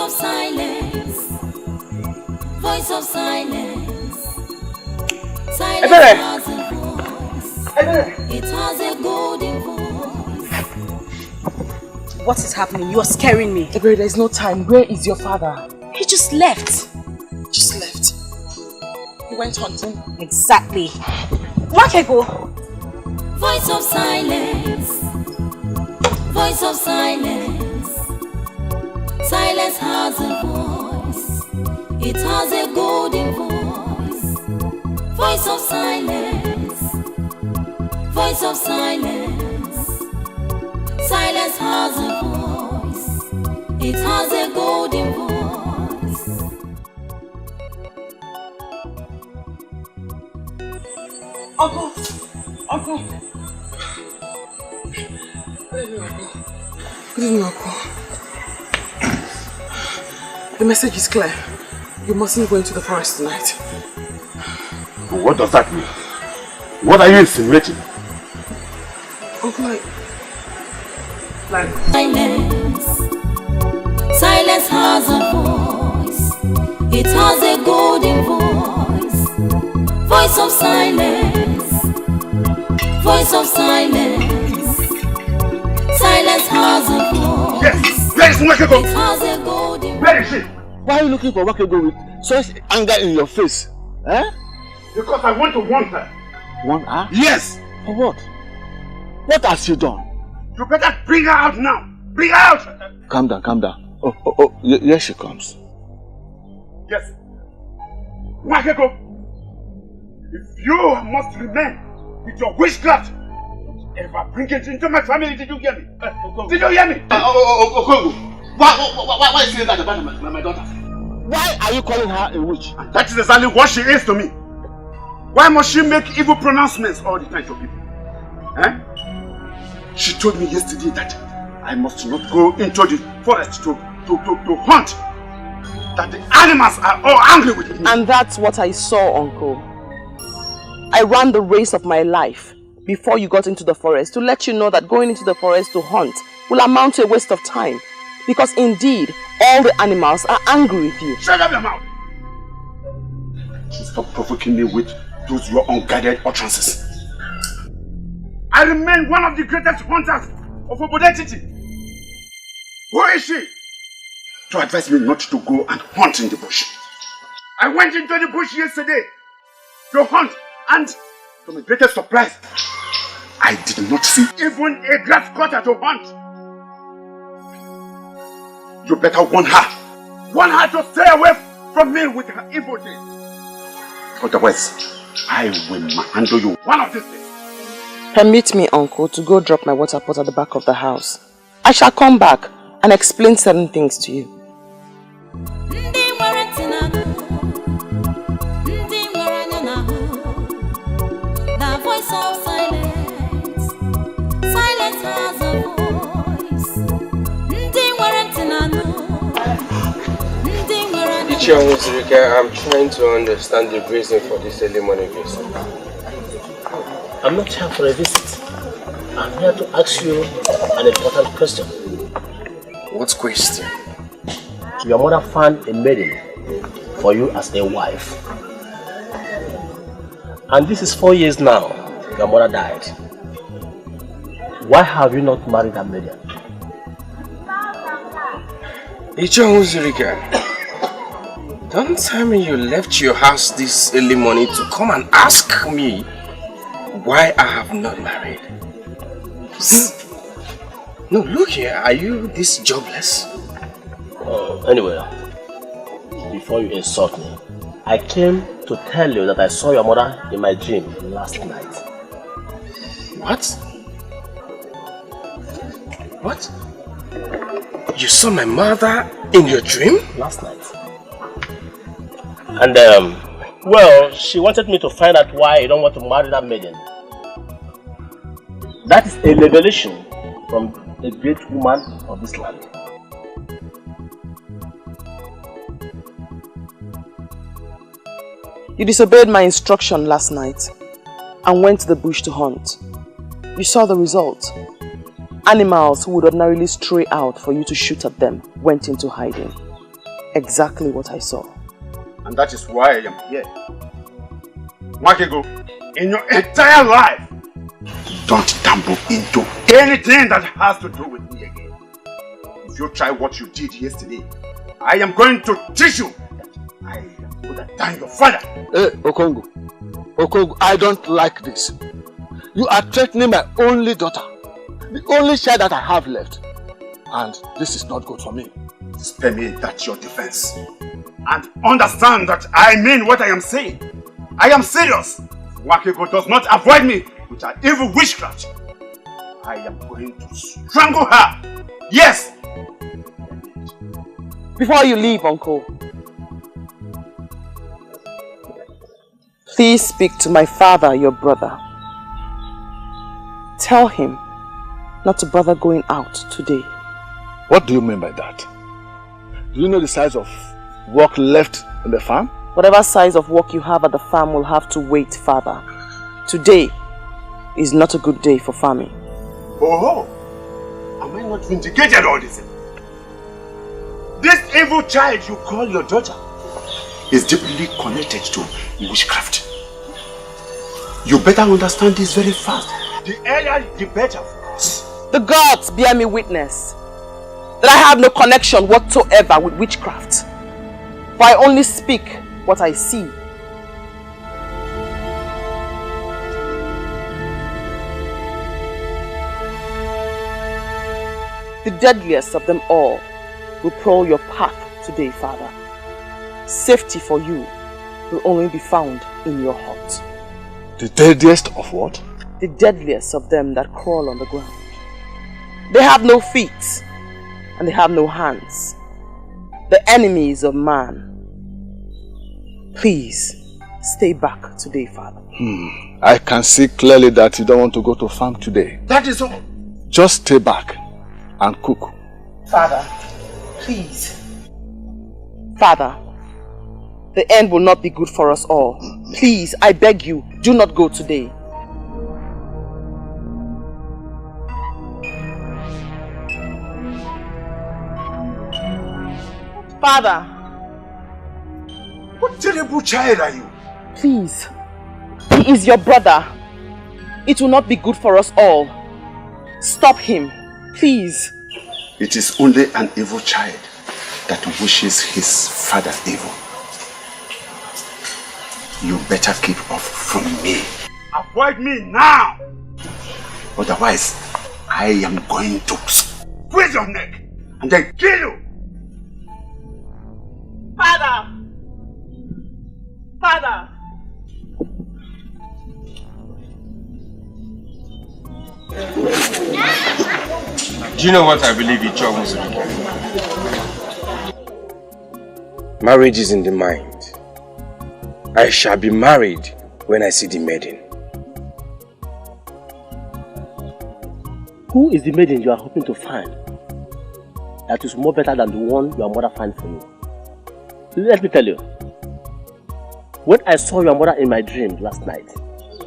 of silence. Voice of silence. Silence has a voice. It has a golden voice. What is happening? You're scaring me. Ebere, there's no time. Where is your father? He just left. Just left. He went hunting. Exactly. Wakego. Voice of silence. Voice of silence. Silence has a voice. It has a golden voice. Voice of silence. Voice of silence. Silence has a voice. It has a golden voice. Uncle! Uncle! Good evening, Uncle. The message is clear. You mustn't go into the forest tonight. What does that mean? What are you insinuating? Uncle, like... Silence. Silence has a voice. It has a golden voice. Voice of silence. Voice of silence. Silence has a voice. Yes! Where is Wakego? It has a golden voice. Where is she? Why are you looking for Wakego with such anger in your face? Eh? Because I want to warn her. Warn her? Yes! For what? What has she done? You better bring her out now! Bring her out! Calm down, calm down. Oh, here she comes. Yes. Wakego! If you must remain with your witchcraft, ever bring it into my family, did you hear me? Did you hear me? Okongo, why are you saying that about my daughter? Why are you calling her a witch? And that is exactly what she is to me. Why must she make evil pronouncements all the time to people? Eh? She told me yesterday that I must not go into the forest to hunt. That the animals are all angry with me. And that's what I saw, Uncle. I ran the race of my life before you got into the forest to let you know that going into the forest to hunt will amount to a waste of time. Because indeed, all the animals are angry with you. Shut up your mouth! Stop provoking me with those your unguided utterances. I remain one of the greatest hunters of Obodetiti. Who is she to advise me not to go and hunt in the bush? I went into the bush yesterday to hunt, and to my greatest surprise, I did not see even a grass cutter to hunt. You better warn her. Warn her to stay away from me with her evil deeds. Otherwise, I will handle you one of these days. Permit me, Uncle, to go drop my water pot at the back of the house. I shall come back and explain certain things to you. The voice of silence. Silence has a voice. I'm trying to understand the reason for this early morning visit. I'm not here for a visit. I'm here to ask you an important question. What question? Your mother found a maiden for you as a wife. And this is 4 years now. Your mother died. Why have you not married that maiden? Don't tell me you left your house this early morning to come and ask me why I have not married. No, look here, are you this jobless? Anyway, before you insult me, I came to tell you that I saw your mother in my dream last night. What? What? You saw my mother in your dream? Last night. And well, she wanted me to find out why you don't want to marry that maiden. That is a revelation from a great woman of this land. You disobeyed my instruction last night and went to the bush to hunt. You saw the result. Animals who would ordinarily stray out for you to shoot at them went into hiding. exactly what I saw. And that is why I am here. Makego, in your entire life, don't dabble into anything that has to do with me again. If you try what you did yesterday, I am going to teach you that I am going to than your father. Hey, Okongo, I don't like this. You are threatening my only daughter, the only child that I have left. And this is not good for me. Spare me that your defense. And understand that I mean what I am saying. I am serious. Wakeko does not avoid me with her evil witchcraft. I am going to strangle her. Yes! Before you leave, Uncle, please speak to my father, your brother. Tell him not to bother going out today. What do you mean by that? Do you know the size of work left in the farm? Whatever size of work you have at the farm will have to wait, Father. Today is not a good day for farming. Oh, am I not vindicated all this? This evil child you call your daughter is deeply connected to witchcraft. You better understand this very fast. The earlier the better for us. The gods bear me witness that I have no connection whatsoever with witchcraft. For I only speak what I see. The deadliest of them all will prowl your path today, Father. Safety for you will only be found in your heart. The deadliest of what? The deadliest of them that crawl on the ground. They have no feet and they have no hands. The enemies of man. Please stay back today, Father. I can see clearly that you don't want to go to farm today. That is all. Just stay back and cook. Father, please. Father, the end will not be good for us all. Please, I beg you, do not go today. Father. What terrible child are you? Please. He is your brother. It will not be good for us all. Stop him. Please. It is only an evil child that wishes his father evil. You better keep off from me. Avoid me now! Otherwise, I am going to squeeze your neck and then kill you! Father! Father! Do you know what I believe each of us will do? Marriage is in the mind. I shall be married when I see the maiden. Who is the maiden you are hoping to find that is more better than the one your mother finds for you? Let me tell you, when I saw your mother in my dream last night,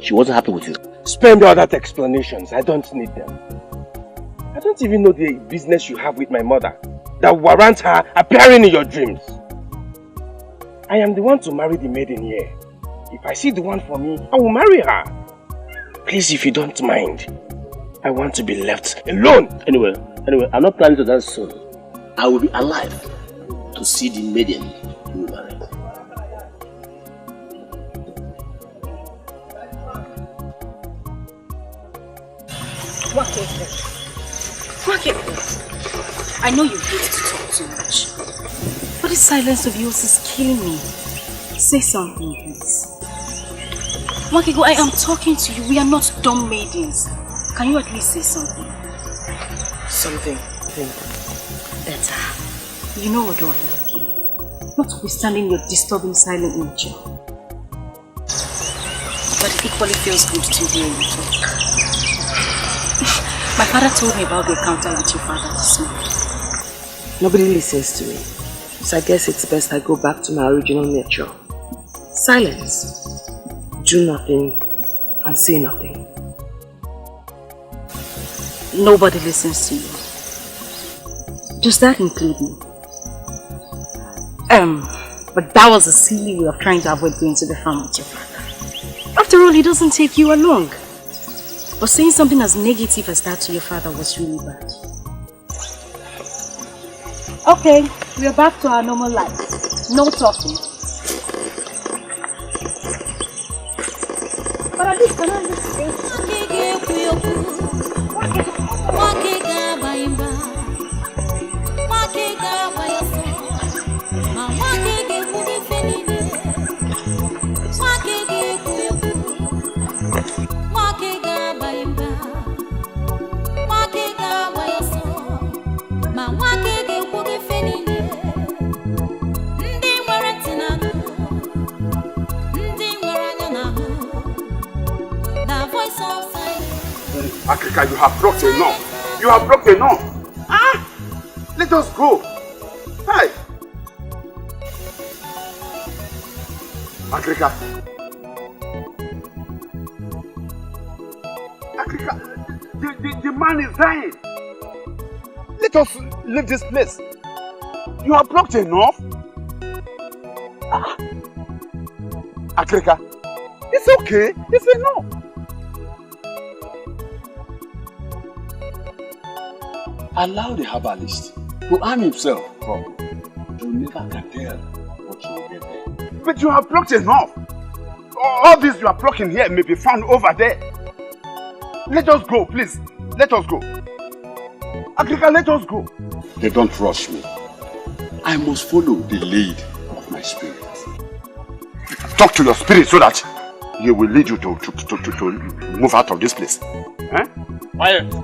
she wasn't happy with you. Spend all that explanations, I don't need them. I don't even know the business you have with my mother that warrants her appearing in your dreams. I am the one to marry the maiden here. If I see the one for me, I will marry her. Please, if you don't mind, I want to be left alone. Anyway, I'm not planning to dance soon. I will be alive to see the maiden you will marry. I know you hate to talk too much, but this silence of yours is killing me. Say something, please. Wakego, I am talking to you. We are not dumb maidens. Can you at least say something? Something. Better. You know what I love you. Notwithstanding your disturbing silent nature. But it equally feels good to hear you talk. My father told me about the encounter with your father this morning. Nobody listens to me. So I guess it's best I go back to my original nature. Silence. Do nothing and say nothing. Nobody listens to you. Does that include me? But that was a silly way of trying to avoid going to the farm with your father. After all, he doesn't take you along. But saying something as negative as that to your father was really bad. Okay, we are back to our normal life. No talking. But at least, can I Africa, you have brought enough. You have brought enough. Ah! Let us go. Hi. Africa. Africa, the man is dying. Let us leave this place. You have brought enough. Ah. Africa, it's okay. It's enough. Allow the herbalist to arm himself properly. You never can tell what you will get there. But you have plucked enough. All this you are plucking here may be found over there. Let us go, please. Let us go. Agrika, let us go. They don't rush me. I must follow the lead of my spirit. Talk to your spirit so that he will lead you to move out of this place. Eh? Quiet.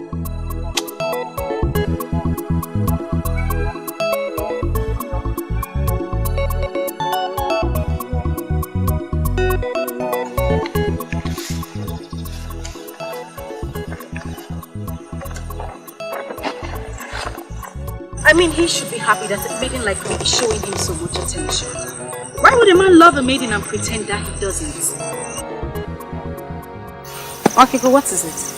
I mean, he should be happy that a maiden like me is showing him so much attention. Why would a man love a maiden and pretend that he doesn't? Okay, but what is it?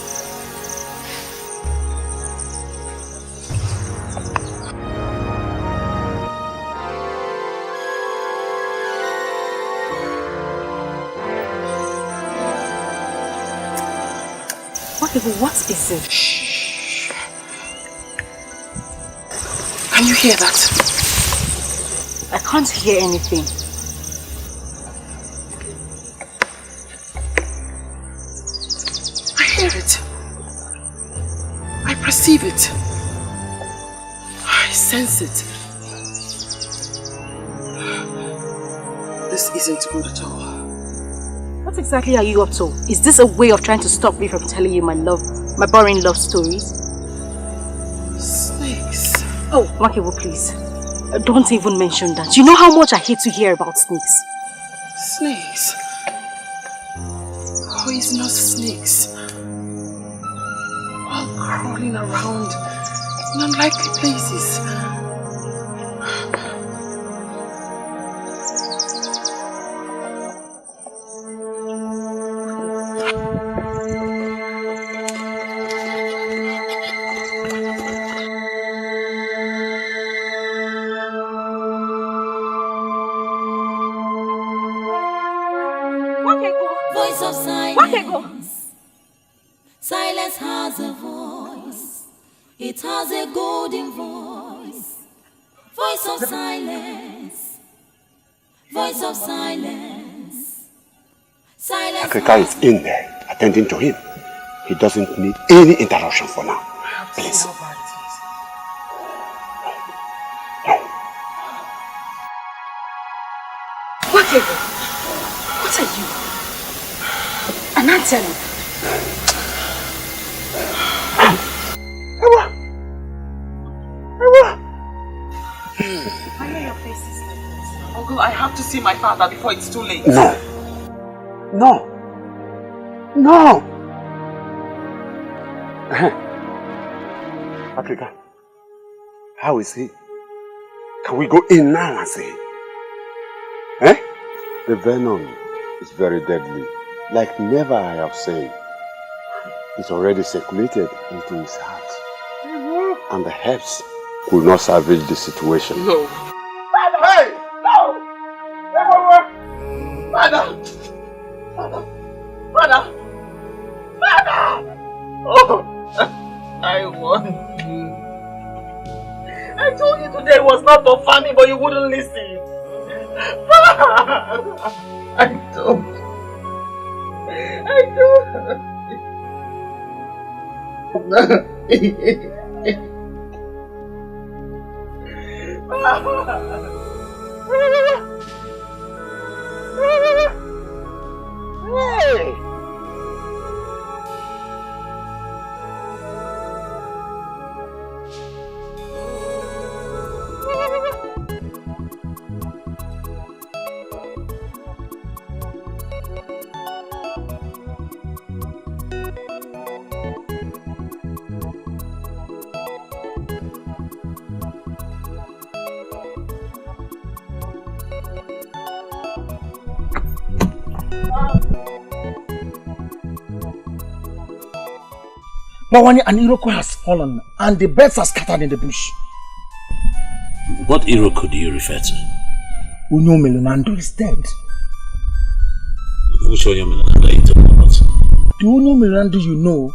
Okay, but what is it? Shh. Can you hear that? I can't hear anything. I hear it. I perceive it. I sense it. This isn't good at all. What exactly are you up to? Is this a way of trying to stop me from telling you my boring love stories? Snakes. Oh, Makibo, please. Don't even mention that. You know how much I hate to hear about snakes. Snakes? Poisonous snakes. All crawling around in unlikely places. Voice of silence. Silence has a voice. It has a golden voice. Voice of silence. Voice of silence. Silence. Agrika is in there, attending to him. He doesn't need any interruption for now. Please. Wakego, what are you? An antelope. Ewa! I know your face is different. Uncle, I have to see my father before it's too late. No. No. No. Agrika, how is he? Can we go in now and see him? Eh? The venom is very deadly. Like never I have said. It's already circulated into his heart. And the herbs could not salvage the situation. No. Hey! Father! Father! Father! Father! Oh! I want you. I told you today was not for family, but you wouldn't listen. Father! I don't. Hey! Mawani, an Iroko has fallen and the birds are scattered in the bush. What Iroko do you refer to? Unyo Melonando is dead. Which Unyo Melonando are you talking about? The Unyo Melonando you know,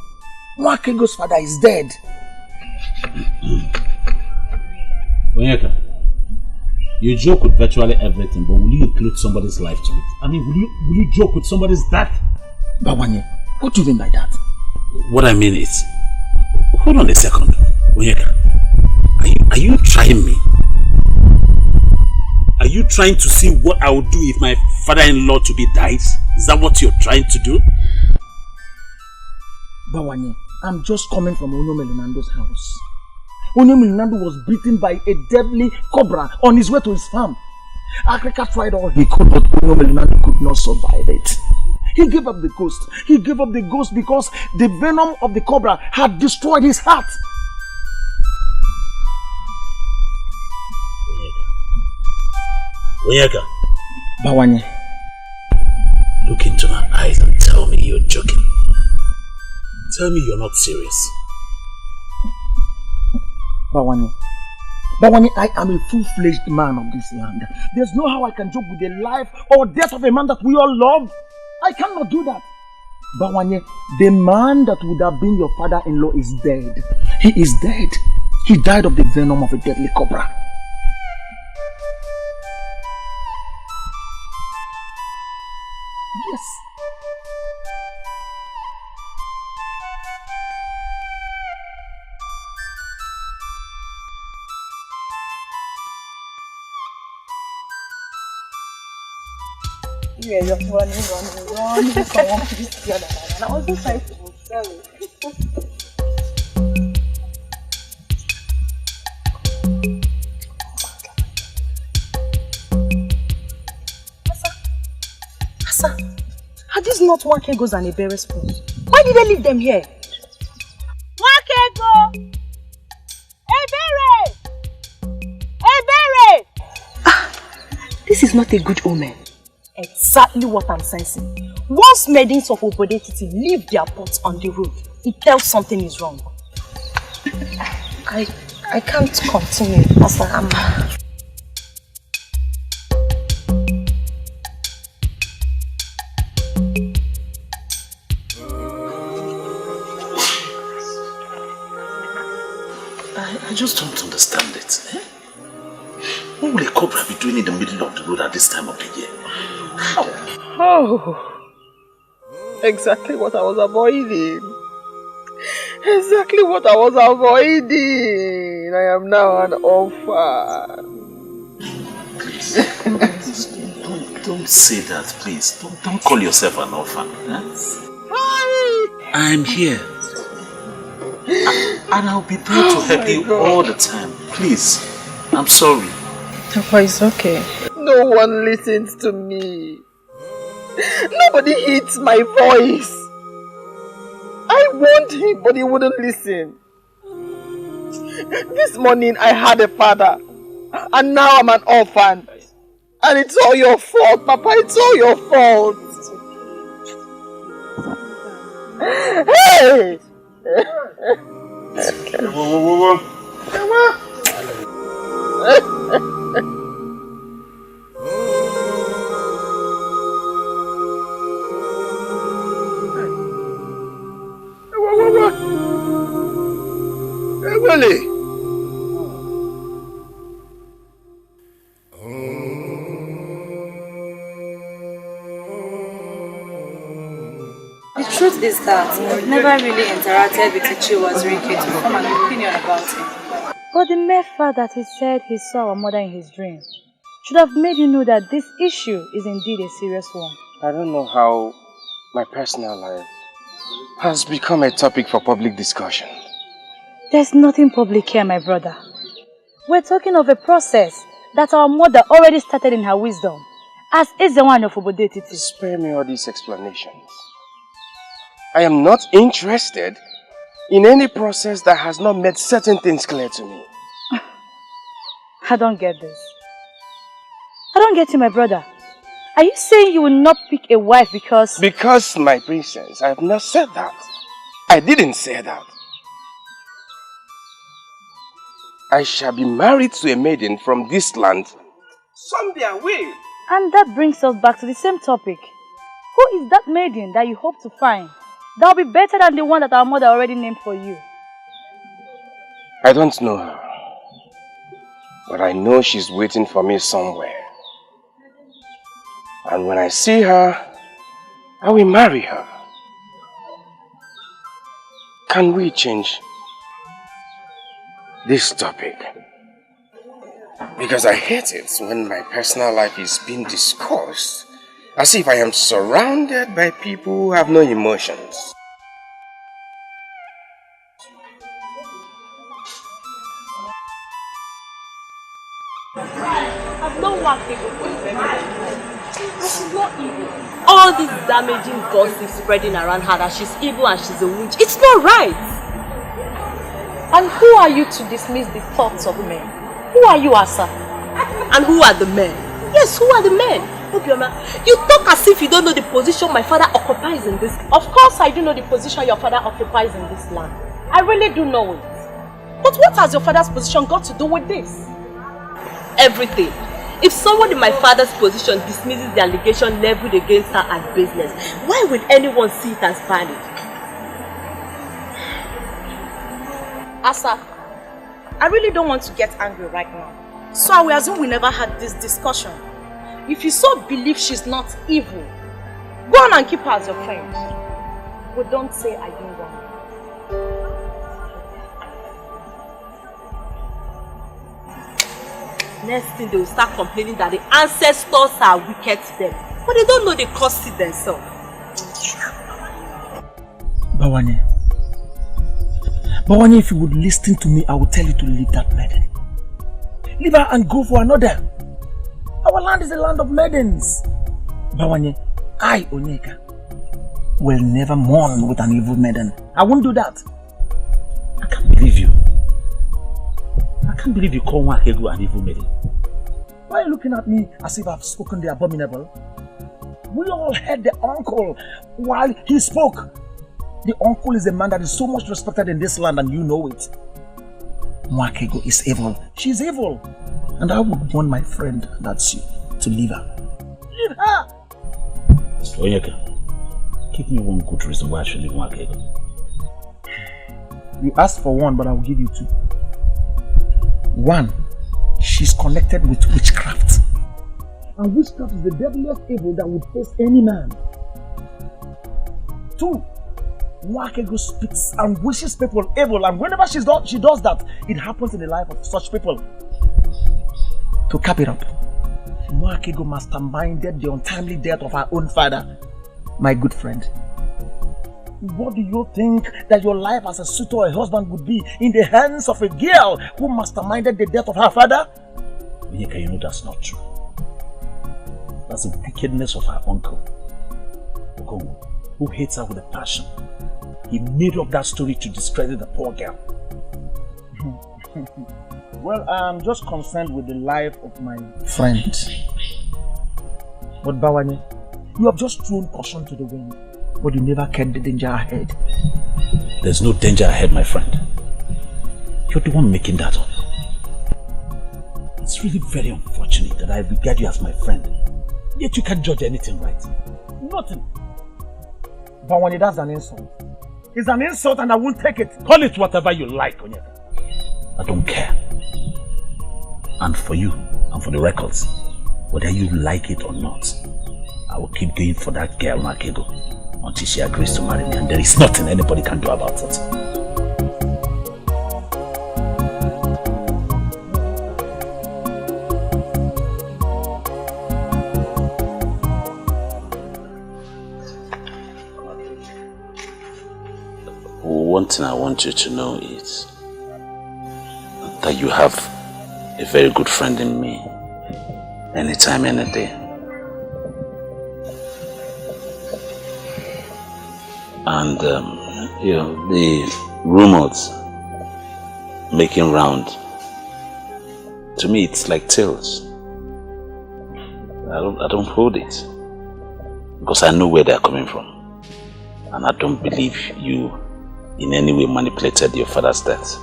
Mwakego's father is dead. Onyeka, you joke with virtually everything, but will you include somebody's life to it? I mean, will you joke with somebody's death? Bawanye, what do you mean by that? What I mean is, hold on a second, Onyeka. Are you trying me? Are you trying to see what I would do if my father-in-law to be dies? Is that what you're trying to do? Bawanye, I'm just coming from Onyo Melonando's house. Onyo Melonando was beaten by a deadly cobra on his way to his farm. Africa tried all he could, but Onyo Melonando could not survive it. He gave up the ghost. He gave up the ghost because the venom of the cobra had destroyed his heart. Onyeka. Bawanye. Look into my eyes and tell me you're joking. Tell me you're not serious. Bawanye, I am a full-fledged man of this land. There's no how I can joke with the life or death of a man that we all love. I cannot do that. Bawanye, the man that would have been your father-in-law is dead. He is dead. He died of the venom of a deadly cobra. Yes. Yeah, you're running. Someone please the other man. And I was just trying to tell you. Asa, are these not Wakegos and Ebere's food? Why did they leave them here? Wakego! Ebere! This is not a good omen. Exactly what I'm sensing. Once maidens of Obodetiti leave their pots on the road, it tells something is wrong. I can't continue as I am. I just don't understand it. Eh? What will a cobra be doing in the middle of the road at this time of the year? Oh, exactly what I was avoiding. Exactly what I was avoiding. I am now an orphan. Please, don't say that, please. Don't call yourself an orphan. Eh? I'm here. And I'll be there to help you all the time. Please, I'm sorry. Papa, it's okay. No one listens to me. Nobody heeds my voice. I warned him, but he wouldn't listen. This morning I had a father, and now I'm an orphan. And it's all your fault, Papa. It's all your fault. Hey! Whoa. Come on. truth is that I've never really interacted with Ichiwa's Rike to form an opinion about him. But the mere fact that he said he saw our mother in his dream should have made you know that this issue is indeed a serious one. I don't know how my personal life has become a topic for public discussion. There's nothing public here, my brother. We're talking of a process that our mother already started in her wisdom, as is the one of Obodetiti. Spare me all these explanations. I am not interested in any process that has not made certain things clear to me. I don't get this. I don't get you, my brother. Are you saying you will not pick a wife because... Because, my princess, I have not said that. I didn't say that. I shall be married to a maiden from this land someday I will. And that brings us back to the same topic. Who is that maiden that you hope to find that will be better than the one that our mother already named for you? I don't know her, but I know she's waiting for me somewhere. And when I see her, I will marry her. Can we change this topic? Because I hate it when my personal life is being discussed as if I am surrounded by people who have no emotions. I've not worked evil for you. She's not evil. All this damaging gossip spreading around her that she's evil and she's a witch, it's not right. And who are you to dismiss the thoughts of men? Who are you, Asa? And who are the men? Yes, who are the men? You talk as if you don't know the position my father occupies in this. Of course I do know the position your father occupies in this land. I really do know it. But what has your father's position got to do with this? Everything. If someone in my father's position dismisses the allegation leveled against her as business, why would anyone see it as valid? Asa, I really don't want to get angry right now. So I will assume we never had this discussion. If you so believe she's not evil, go on and keep her as your friend. But don't say I didn't want her. Next thing they will start complaining that the ancestors are wicked to them. But they don't know they caused it themselves. Bawanye, if you would listen to me, I will tell you to leave that maiden. Leave her and go for another. Our land is a land of maidens. Bawanye, I, Onyeka, will never mourn with an evil maiden. I won't do that. I can't believe you. I can't believe you call Nwakego an evil maiden. Why are you looking at me as if I've spoken the abominable? We all heard the uncle while he spoke. The uncle is a man that is so much respected in this land and you know it. Nwakego is evil. She's evil. And I would want my friend, that's you, to leave her. Leave her! Onyeka, give me one good reason why I should leave Nwakego. You asked for one, but I will give you two. One, she's connected with witchcraft. And witchcraft is the deadliest evil that would face any man. Two, Nwakego speaks and wishes people evil, and whenever she does that, it happens in the life of such people. To cap it up, Nwakego masterminded the untimely death of her own father, my good friend. What do you think that your life as a suitor or a husband would be in the hands of a girl who masterminded the death of her father? Onyeka, you know that's not true. That's the wickedness of her uncle, Okongo, who hates her with a passion. He made up that story to discredit the poor girl. Well, I'm just concerned with the life of my friend. But Bawanye, you have just thrown caution to the wind, but you never kept the danger ahead. There's no danger ahead, my friend. You're the one making that up. It's really very unfortunate that I regard you as my friend, yet you can't judge anything right. Nothing. Bawanye, that's an insult. It's an insult and I won't take it. Call it whatever you like, Onyeka. I don't care. And for you, and for the records, whether you like it or not, I will keep going for that girl, Nwakego. until she agrees to marry me, and there is nothing anybody can do about it. One thing I want you to know is that you have a very good friend in me, anytime, any day. And you know, the rumors making round, to me it's like tales. I don't hold it, because I know where they're coming from, and I don't believe you in any way manipulated your father's death.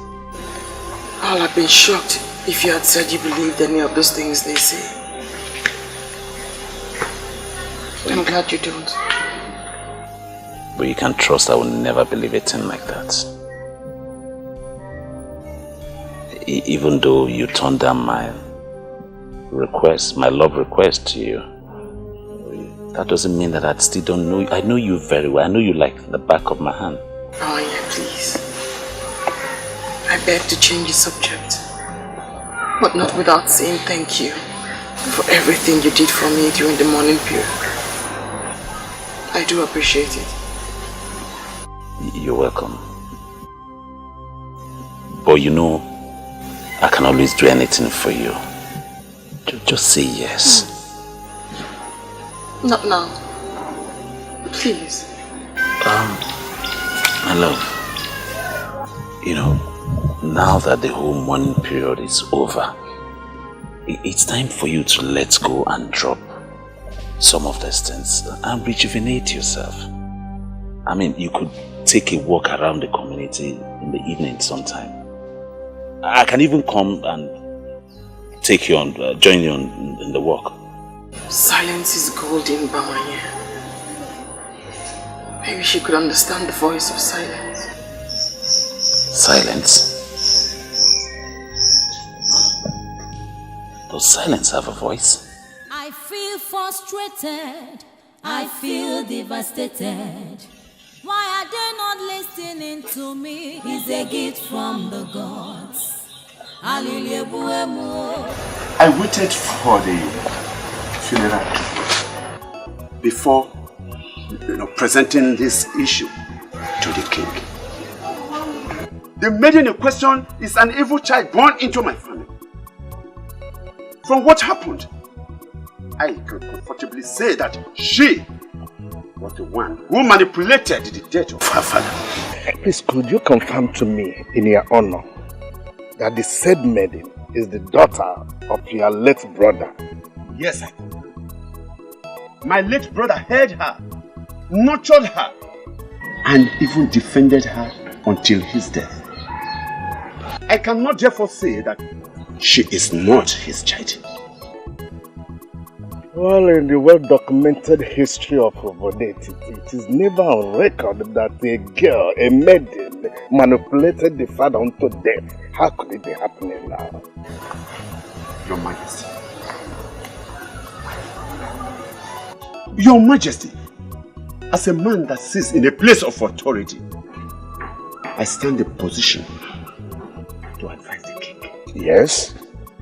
I'll have been shocked if you had said you believed any of those things they say. I'm glad you don't. But you can trust I will never believe a thing like that. Even though you turned down my request, my love request to you, that doesn't mean that I still don't know you. I know you very well. I know you like the back of my hand. Oh yeah, please. I beg to change the subject, but not without saying thank you for everything you did for me during the mourning period. I do appreciate it. You're welcome. But you know, I can always do anything for you. Just say yes. Not now. Please. My love, you know, now that the whole mourning period is over, it's time for you to let go and drop some of these things and rejuvenate yourself. I mean, you could take a walk around the community in the evening sometime. I can even come and take you on, join you in the walk. Silence is golden, Bawanye. Maybe she could understand the voice of silence. Silence? Does silence have a voice? I feel frustrated. I feel devastated. Why are they not listening to me? It's a gift from the gods. I waited for the funeral before presenting this issue to the king. The maiden in question is an evil child born into my family. From what happened, I can comfortably say that she was the one who manipulated the death of her father. Please, could you confirm to me, in your honor, that the said maiden is the daughter of your late brother? Yes, I confirm. My late brother heard her, nurtured her, and even defended her until his death. I cannot therefore say that she is not his child. Well, in the well-documented history of Obodeti, it is never on record that a girl, a maiden, manipulated the father unto death. How could it be happening now? Your Majesty. Your Majesty, as a man that sits in a place of authority, I stand in position to advise the king. Yes,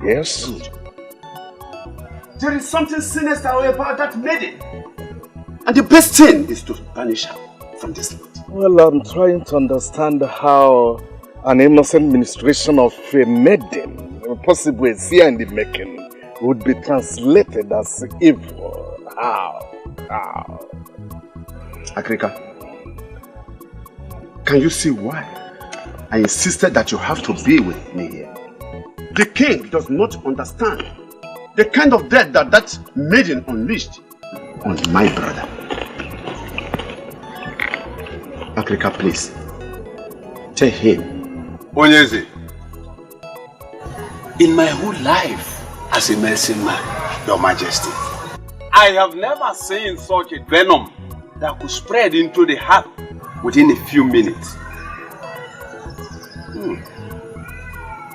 yes. Good. There is something sinister about that maiden. And the best thing is to banish her from this land. Well, I'm trying to understand how an innocent ministration of a maiden, possibly a seer in the making, would be translated as evil. How? Agrika, can you see why I insisted that you have to be with me here? The king does not understand the kind of death that maiden unleashed on my brother. Agrika, please, tell him. Onyeze, in my whole life as a medicine man, Your Majesty, I have never seen such a venom that could spread into the heart within a few minutes.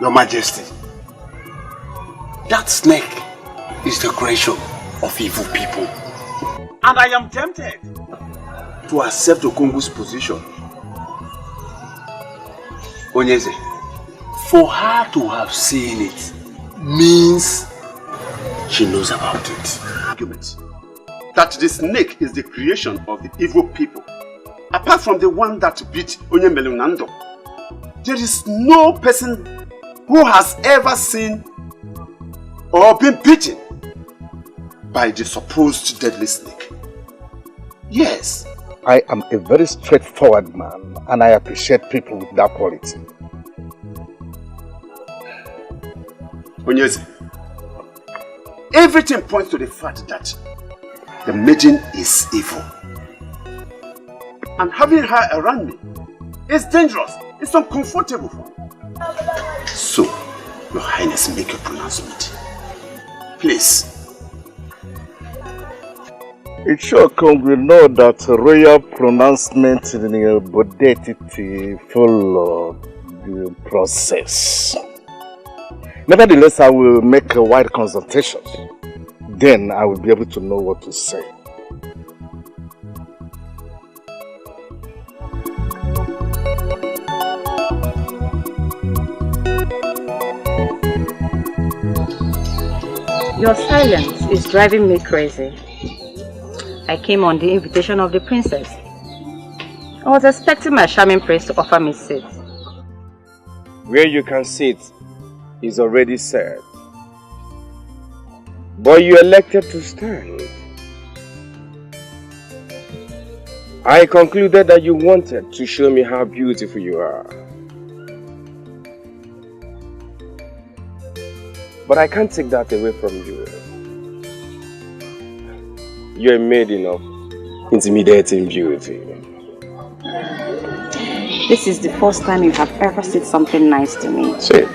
Your Majesty, that snake is the creation of evil people. And I am tempted to accept Okongu's position. Onyeze, for her to have seen it means she knows about it. Argument that the snake is the creation of the evil people. Apart from the one that beat Onyemelunando, there is no person who has ever seen or been beaten by the supposed deadly snake. Yes. I am a very straightforward man, and I appreciate people with that quality. Onyeze, everything points to the fact that the maiden is evil. And having her around me is dangerous. It's uncomfortable for me. So, Your Highness, make a pronouncement. Please. It sure comes, we know that royal pronouncement in the bodetity follow the process. Nevertheless, I will make a wide consultation. Then I will be able to know what to say. Your silence is driving me crazy. I came on the invitation of the princess. I was expecting my charming prince to offer me seat. Where you can sit is already said. But you elected to stand. I concluded that you wanted to show me how beautiful you are. But I can't take that away from you. You're a maiden of intimidating beauty. This is the first time you have ever said something nice to me. Say it.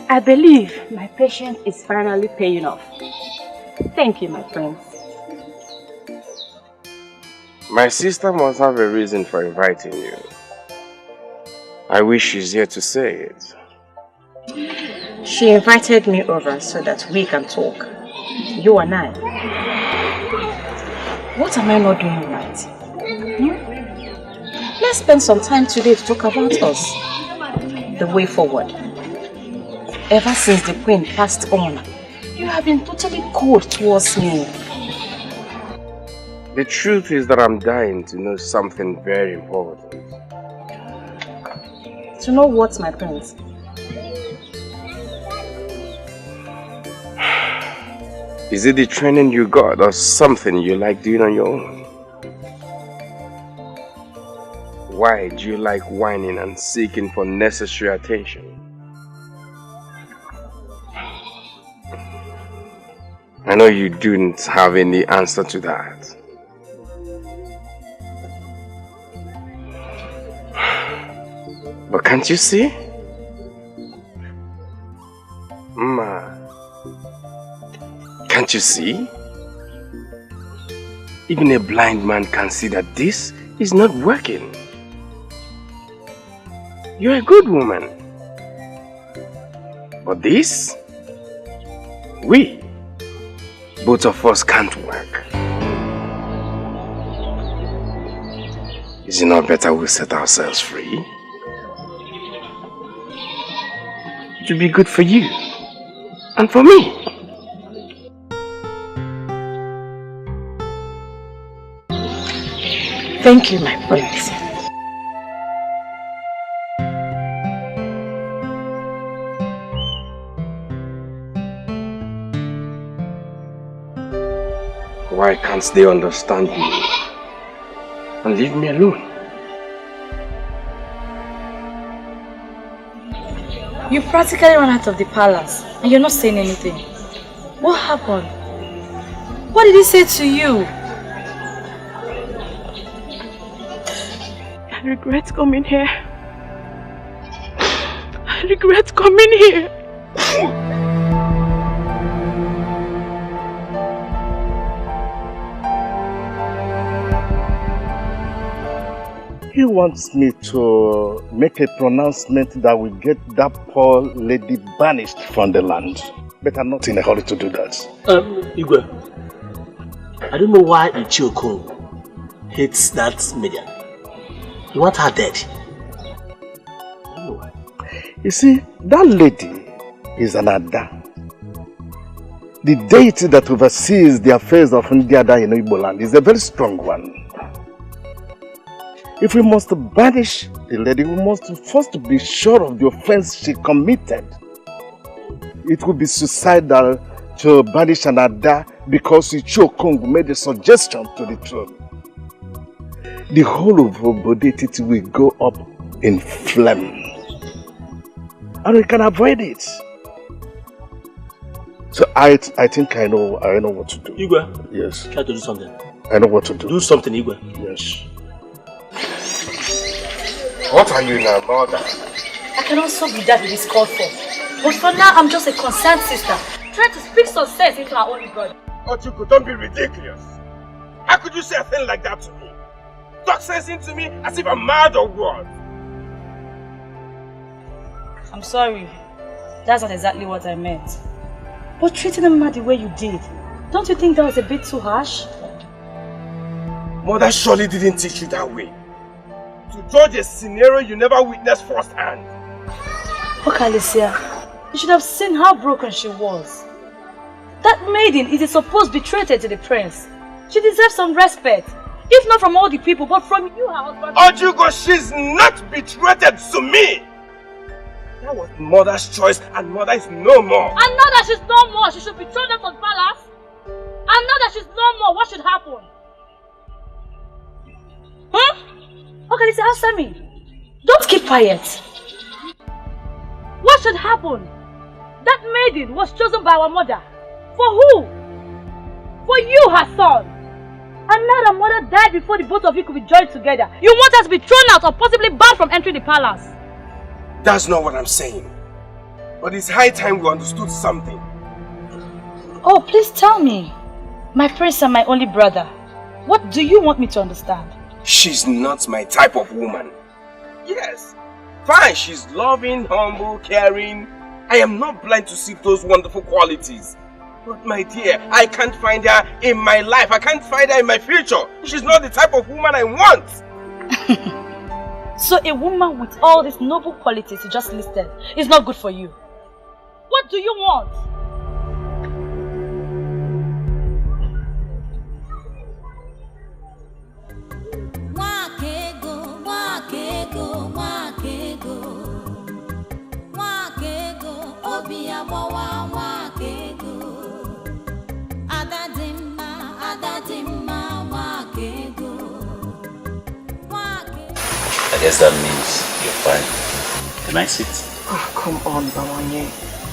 I believe my patience is finally paying off. Thank you, my prince. My sister must have a reason for inviting you. I wish she's here to say it. She invited me over so that we can talk. You and I. What am I not doing right? Let's spend some time today to talk about us. The way forward. Ever since the queen passed on, you have been totally cold towards me. The truth is that I'm dying to know something very important. To know what, my prince? Is it the training you got or something you like doing on your own? Why do you like whining and seeking for necessary attention? I know you don't have any answer to that. But can't you see? Can't you see? Even a blind man can see that this is not working. You're a good woman. But this, both of us can't work. Is it not better we set ourselves free? It will be good for you and for me. Thank you, my prince. Why can't they understand me and leave me alone? You practically ran out of the palace and you're not saying anything. What happened? What did he say to you? I regret coming here. I regret coming here. He wants me to make a pronouncement that will get that poor lady banished from the land. But I'm not in a hurry to do that. Igwe, I don't know why Uju Okoli hates that maiden. You want her dead? I don't know why. You see, that lady is an Ada. The deity that oversees the affairs of Ndiada in Igbo land is a very strong one. If we must banish the lady, we must first be sure of the offense she committed. It would be suicidal to banish an Ada because Uju Okoli made a suggestion to the throne. The whole of Obodetiti will go up in flames. And we can avoid it. So I think I know what to do. Igwe? Yes. Try to do something. I know what to do. Do something, Igwe. Yes. What are you now, mother? I can also be that it is called for. But for now, I'm just a concerned sister, trying to speak some sense into our only brother. Ochuku, don't be ridiculous. How could you say a thing like that to me? Talk sense into me as if I'm mad or what? I'm sorry. That's not exactly what I meant. But treating a man the way you did, don't you think that was a bit too harsh? Mother surely didn't teach you that way. To judge a scenario you never witnessed firsthand. Look, Alicia, you should have seen how broken she was. That maiden is a supposed betrayal to the prince. She deserves some respect. If not from all the people, but from you, her husband. Ojugo, she's not betrayed to me! That was mother's choice, and mother is no more. And now that she's no more, she should be thrown out of the palace. And now that she's no more, what should happen? Okay, listen, answer me. Don't keep quiet. What should happen? That maiden was chosen by our mother. For who? For you, her son. And now that mother died before the both of you could be joined together. You want us to be thrown out or possibly banned from entering the palace. That's not what I'm saying. But it's high time we understood something. Oh, please tell me. My prince and my only brother. What do you want me to understand? She's not my type of woman. Yes, fine, she's loving, humble, caring. I am not blind to see those wonderful qualities. But my dear, I can't find her in my life. I can't find her in my future. She's not the type of woman I want. So a woman with all these noble qualities you just listed is not good for you. What do you want? I guess that means you're fine. Can I sit? Oh, come on, Bawanye.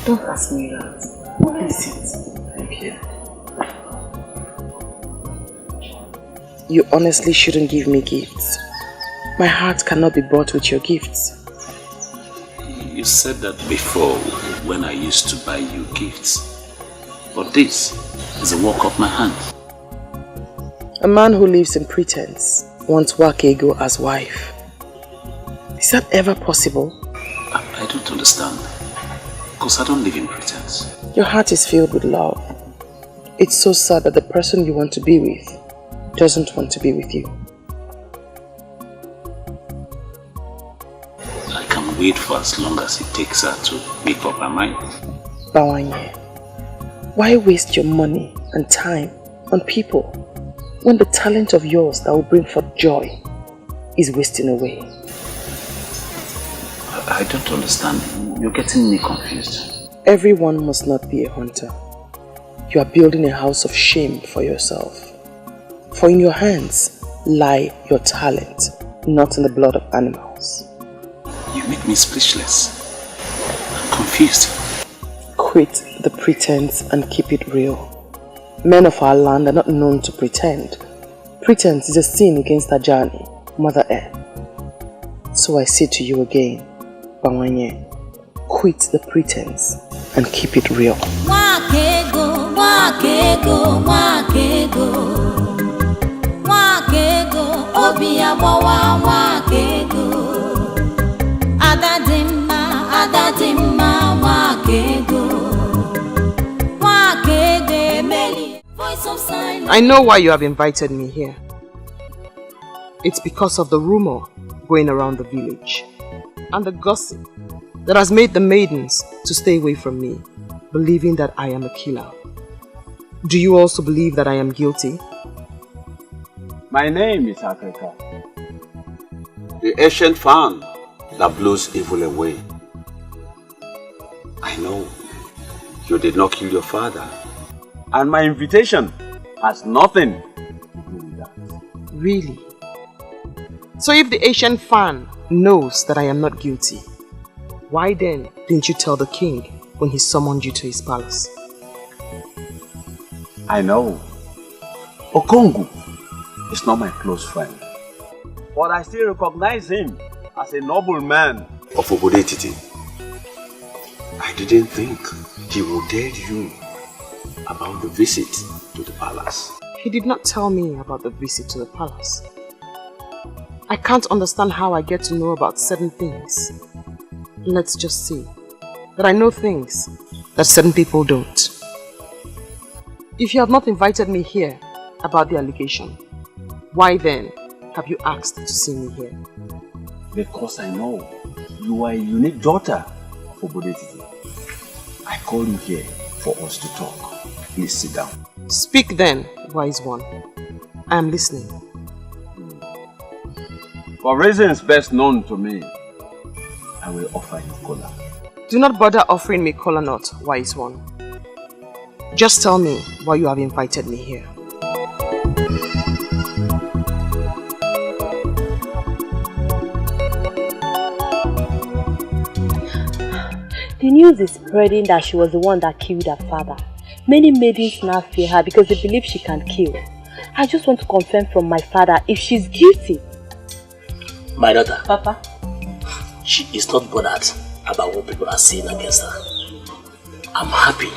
Don't ask me that. Please sit. Thank you. You honestly shouldn't give me gifts. My heart cannot be bought with your gifts. You said that before when I used to buy you gifts. But this is a work of my hands. A man who lives in pretense wants Wakego as wife. Is that ever possible? I don't understand. Because I don't live in pretense. Your heart is filled with love. It's so sad that the person you want to be with doesn't want to be with you. I can wait for as long as it takes her to make up her mind. Bawanye, why waste your money and time on people when the talent of yours that will bring forth joy is wasting away? I don't understand. You're getting me confused. Everyone must not be a hunter. You are building a house of shame for yourself. For in your hands lie your talent, not in the blood of animals. You make me speechless. I'm confused. Quit the pretense and keep it real. Men of our land are not known to pretend. Pretense is a sin against Ajani, Mother Earth. So I say to you again, Bawanye, quit the pretense and keep it real. Wakego, wakego, wakego, wakego, obiabawa, wakego, adadimma, wakego, wakego, meli, voice of I know why you have invited me here. It's because of the rumor going around the village and the gossip that has made the maidens to stay away from me, believing that I am a killer. Do you also believe that I am guilty? My name is Africa, the ancient fan that blows evil away. I know you did not kill your father, and my invitation has nothing to do with that. Really? So if the Asian fan knows that I am not guilty, why then didn't you tell the king when he summoned you to his palace? I know Okongu is not my close friend, but I still recognize him as a noble man of Obodetiti. I didn't think he would tell you about the visit to the palace. He did not tell me about the visit to the palace. I can't understand how I get to know about certain things. Let's just say that I know things that certain people don't. If you have not invited me here about the allegation, why then have you asked to see me here? Because I know you are a unique daughter of Obodetiti. I called you here for us to talk. Please sit down. Speak then, wise one. I am listening. For reasons best known to me, I will offer you kola. Do not bother offering me kola nut, wise one. Just tell me why you have invited me here. The news is spreading that she was the one that killed her father. Many maidens now fear her because they believe she can kill. I just want to confirm from my father if she's guilty. My daughter. Papa? She is not bothered about what people are saying against her. I'm happy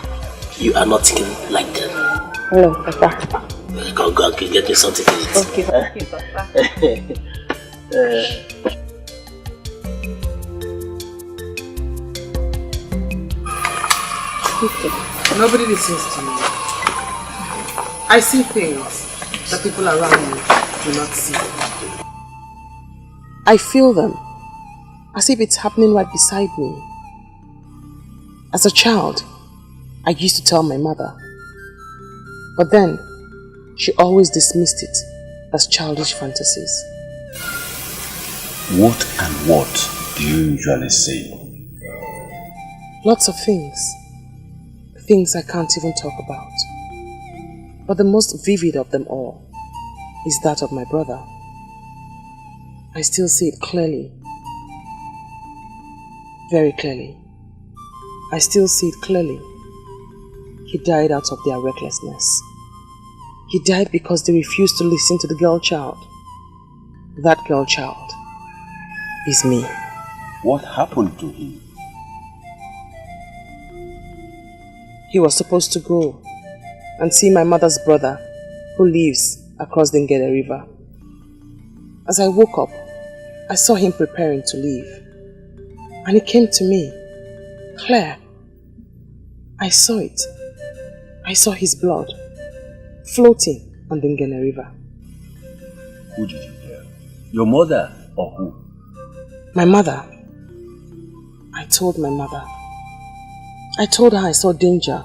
you are not thinking like them. No, Papa. Go and get me something to eat. Okay, Papa. Nobody listens to me. I see things that people around me do not see. I feel them as if it's happening right beside me. As a child, I used to tell my mother, but then she always dismissed it as childish fantasies. What and what do you usually say? Lots of things. Things I can't even talk about. But the most vivid of them all is that of my brother. I still see it clearly. Very clearly. I still see it clearly. He died out of their recklessness. He died because they refused to listen to the girl child. That girl child is me. What happened to him? He was supposed to go and see my mother's brother who lives across the Ngede River. As I woke up, I saw him preparing to leave. And he came to me. Claire, I saw it. I saw his blood floating on the Ngede River. Who did you tell? Your mother or who? My mother. I told my mother. I told her I saw danger.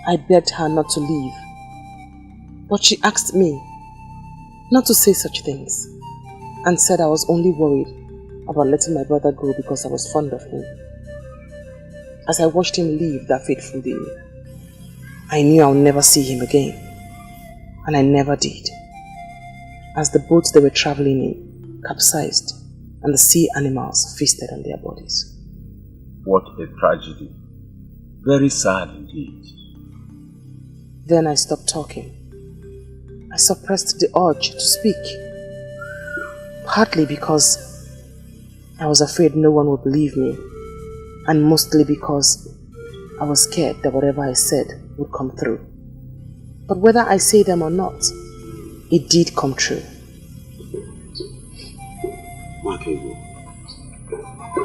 I begged her not to leave. But she asked me not to say such things and said I was only worried about letting my brother go because I was fond of him. As I watched him leave that fateful day, I knew I would never see him again. And I never did. As the boat they were traveling in capsized and the sea animals feasted on their bodies. What a tragedy. Very sad indeed. Then I stopped talking. I suppressed the urge to speak. Partly because I was afraid no one would believe me, and mostly because I was scared that whatever I said would come through. But whether I say them or not, it did come true. Makego,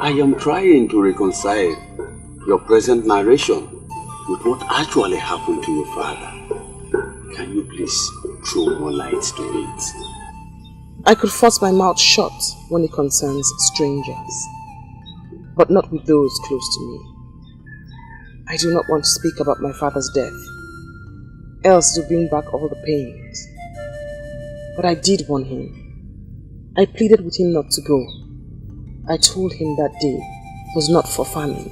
I am trying to reconcile your present narration with what actually happened to your father. Can Can you please throw more light to it? I could force my mouth shut when it concerns strangers, but not with those close to me. I do not want to speak about my father's death, else it will bring back all the pains. But I did warn him. I pleaded with him not to go. I told him that day was not for famine.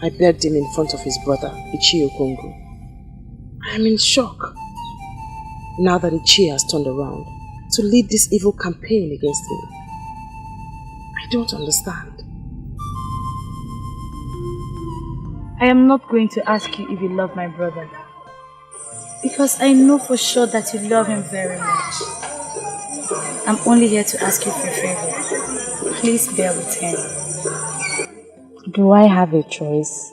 I begged him in front of his brother, Uju Okoli. I am in shock now that Uju has turned around to lead this evil campaign against me. I don't understand. I am not going to ask you if you love my brother, because I know for sure that you love him very much. I'm only here to ask you for a favor. Please bear with him. Do I have a choice?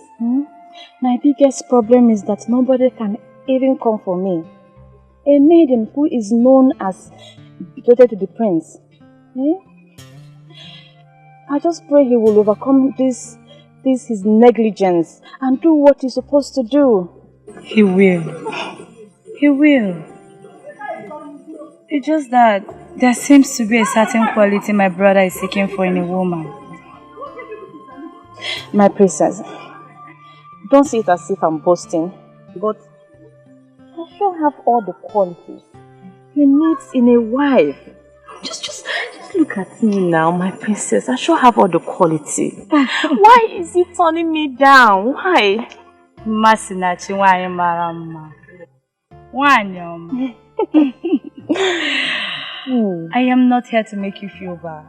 My biggest problem is that nobody can even come for me. A maiden who is known as devoted to the prince. I just pray he will overcome this his negligence and do what he's supposed to do. He will. He will. It's just that there seems to be a certain quality my brother is seeking for in a woman. My princess, don't see it as if I'm boasting, but I sure have all the qualities he needs in a wife. Just look at me now, my princess. I sure have all the quality. Why is he turning me down? Why? Masinachi why marama. I am not here to make you feel bad.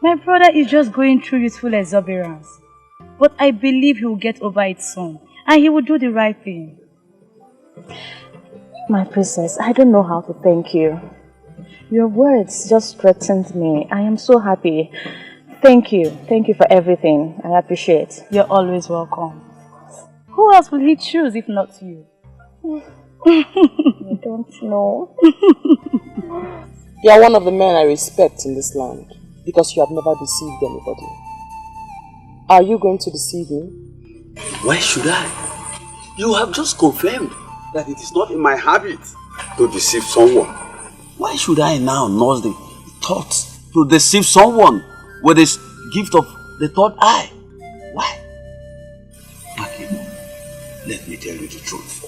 My brother is just going through youthful exuberance. But I believe he will get over it soon. And he will do the right thing. My princess, I don't know how to thank you. Your words just strengthened me. I am so happy. Thank you. Thank you for everything. I appreciate. You're always welcome. Who else will he choose if not you? I don't know. You are one of the men I respect in this land because you have never deceived anybody. Are you going to deceive him? Why should I? You have just confirmed that it is not in my habit to deceive someone. Why should I now nurse the thought to deceive someone with this gift of the third eye? Why? Okay, let me tell you the truth.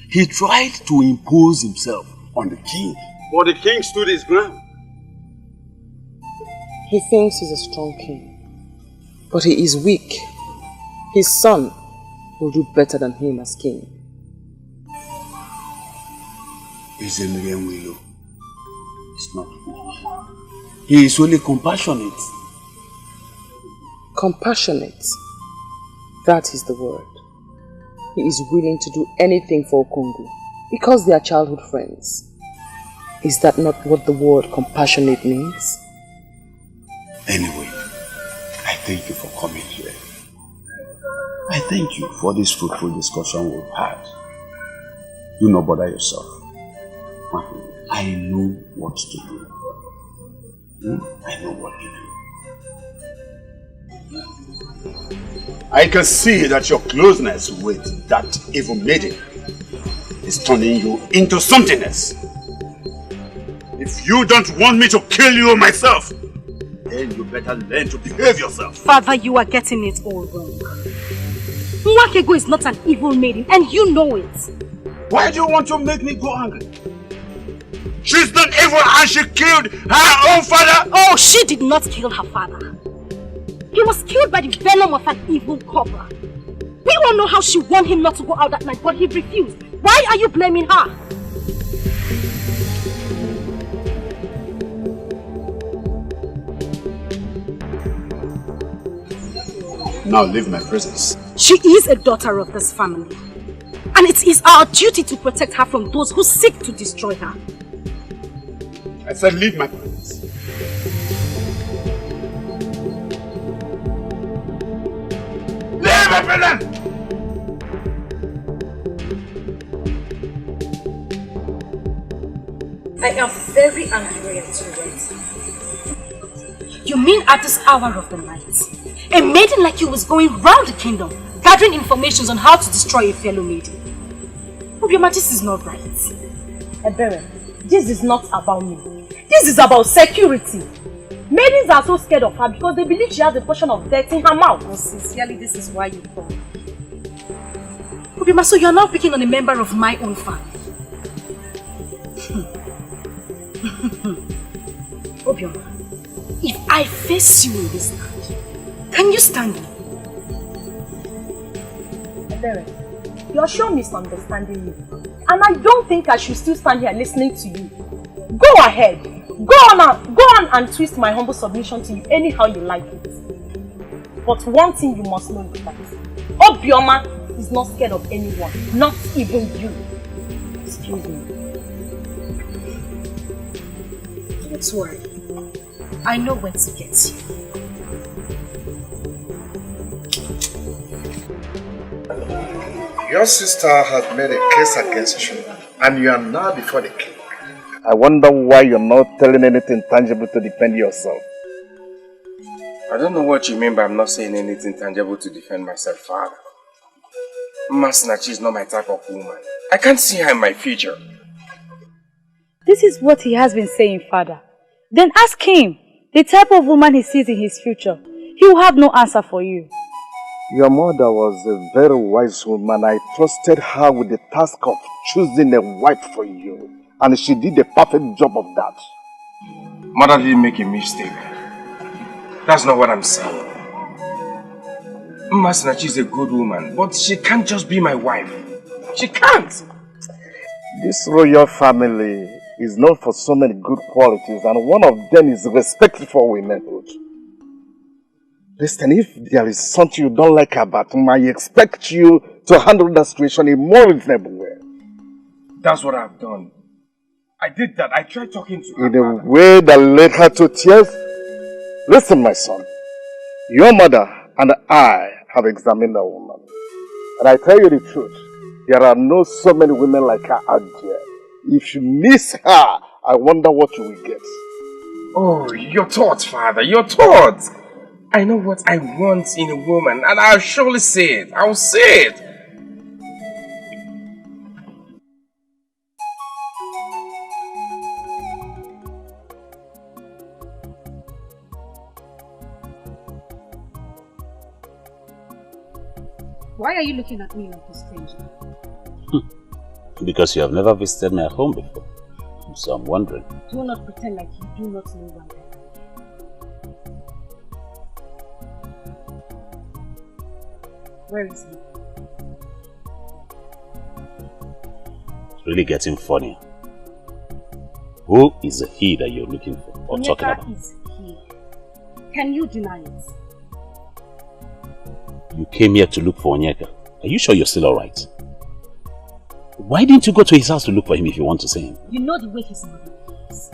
He tried to impose himself on the king, but the king stood his ground. He thinks he's a strong king, but he is weak. His son will do better than him as king. It's not weak. He is only compassionate. Compassionate. That is the word. He is willing to do anything for Okoli because they are childhood friends. Is that not what the word compassionate means? Anyway, I thank you for coming here. I thank you for this fruitful discussion we've had. Do not bother yourself. I know what to do. I know what to do. I can see that your closeness with that evil maiden is turning you into something else. If you don't want me to kill you myself, then you better learn to behave yourself. Father, you are getting it all wrong. Nwakego is not an evil maiden, and you know it. Why do you want to make me go angry? She's not evil and she killed her own father? Oh, she did not kill her father. He was killed by the venom of an evil cobra. We all know how she warned him not to go out that night, but he refused. Why are you blaming her? Now leave my presence. She is a daughter of this family. And it is our duty to protect her from those who seek to destroy her. I said leave my presence. Leave my presence! I am very angry at you, right? You mean at this hour of the night, a maiden like you was going round the kingdom, gathering information on how to destroy a fellow maiden? Obioma, this is not right. Ebere, this is not about me. This is about security. Maidens are so scared of her because they believe she has a portion of death in her mouth. Oh, sincerely, this is why you call. Obioma, so you are now picking on a member of my own family. Obioma, if I face you in this land, can you stand me? Ebere, you are sure misunderstanding me. And I don't think I should still stand here listening to you. Go ahead. Go on and twist my humble submission to you anyhow you like it. But one thing you must know is that Obioma is not scared of anyone, not even you. Excuse me. Don't worry. I know when to get you. Your sister has made a case against you, and you are now before the king. I wonder why you're not telling anything tangible to defend yourself. I don't know what you mean by I'm not saying anything tangible to defend myself, Father. Masinachi is not my type of woman. I can't see her in my future. This is what he has been saying, Father. Then ask him the type of woman he sees in his future. He will have no answer for you. Your mother was a very wise woman. I trusted her with the task of choosing a wife for you. And she did a perfect job of that. Mother didn't make a mistake. That's not what I'm saying. Masinachi is a good woman, but she can't just be my wife. She can't! This royal family is known for so many good qualities, and one of them is respect for womanhood. Listen, if there is something you don't like about him, I expect you to handle that situation in a more reasonable way. That's what I've done. I did that. I tried talking to her. In a way that led her to tears. Listen, my son. Your mother and I have examined that woman. And I tell you the truth. There are not so many women like her out there. If you miss her, I wonder what you will get. Oh, your thoughts, Father. Your thoughts. I know what I want in a woman, and I'll surely say it. I'll say it. Why are you looking at me like a stranger? Because you have never visited my home before. So I'm wondering. Do not pretend like you do not know why I am. Where is he? It's really getting funny. Who is the he that you're looking for or talking about? Is he. Can you deny it? You came here to look for Onyeka. Are you sure you're still alright? Why didn't you go to his house to look for him if you want to see him? You know the way his mother is.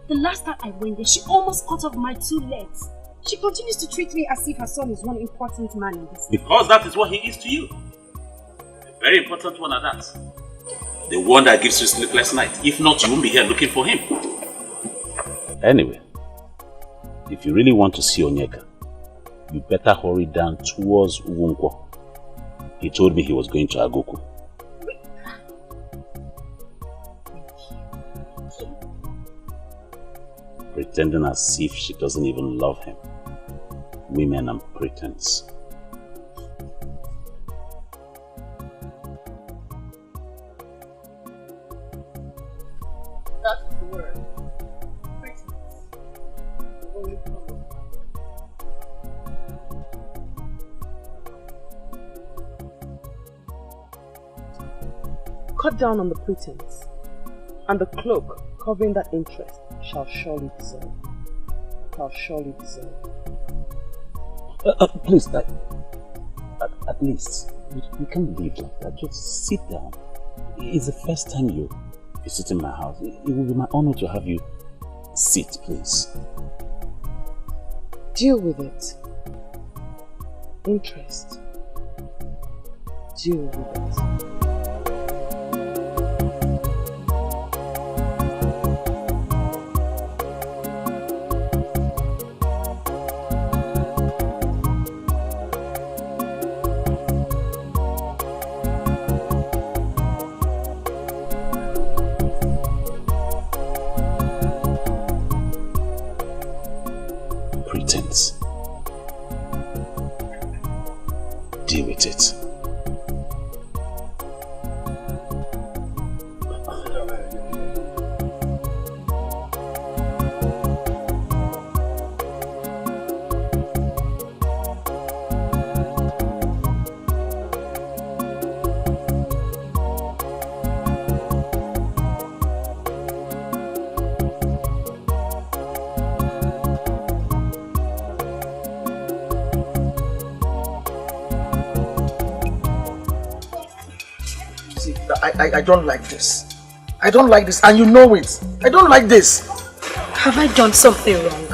The last time I went there, she almost cut off my 2 legs. She continues to treat me as if her son is one important man in this. Because that is what he is to you. A very important one at that. The one that gives you sleepless night. If not, you won't be here looking for him. Anyway, if you really want to see Onyeka, you better hurry down towards Uwonkwo. He told me he was going to Agoku. Pretending as if she doesn't even love him. Women and pretense. That's the word. Pretense. Only color. Cut down on the pretense, and the cloak covering that interest shall surely dissolve. Please, at least, you can't leave like that. Just sit down. It's the first time you visit in my house. It will be my honor to have you sit, please. Deal with it. Interest. Deal with it. deal with it. I don't like this. I don't like this, and you know it. I don't like this. Have I done something wrong?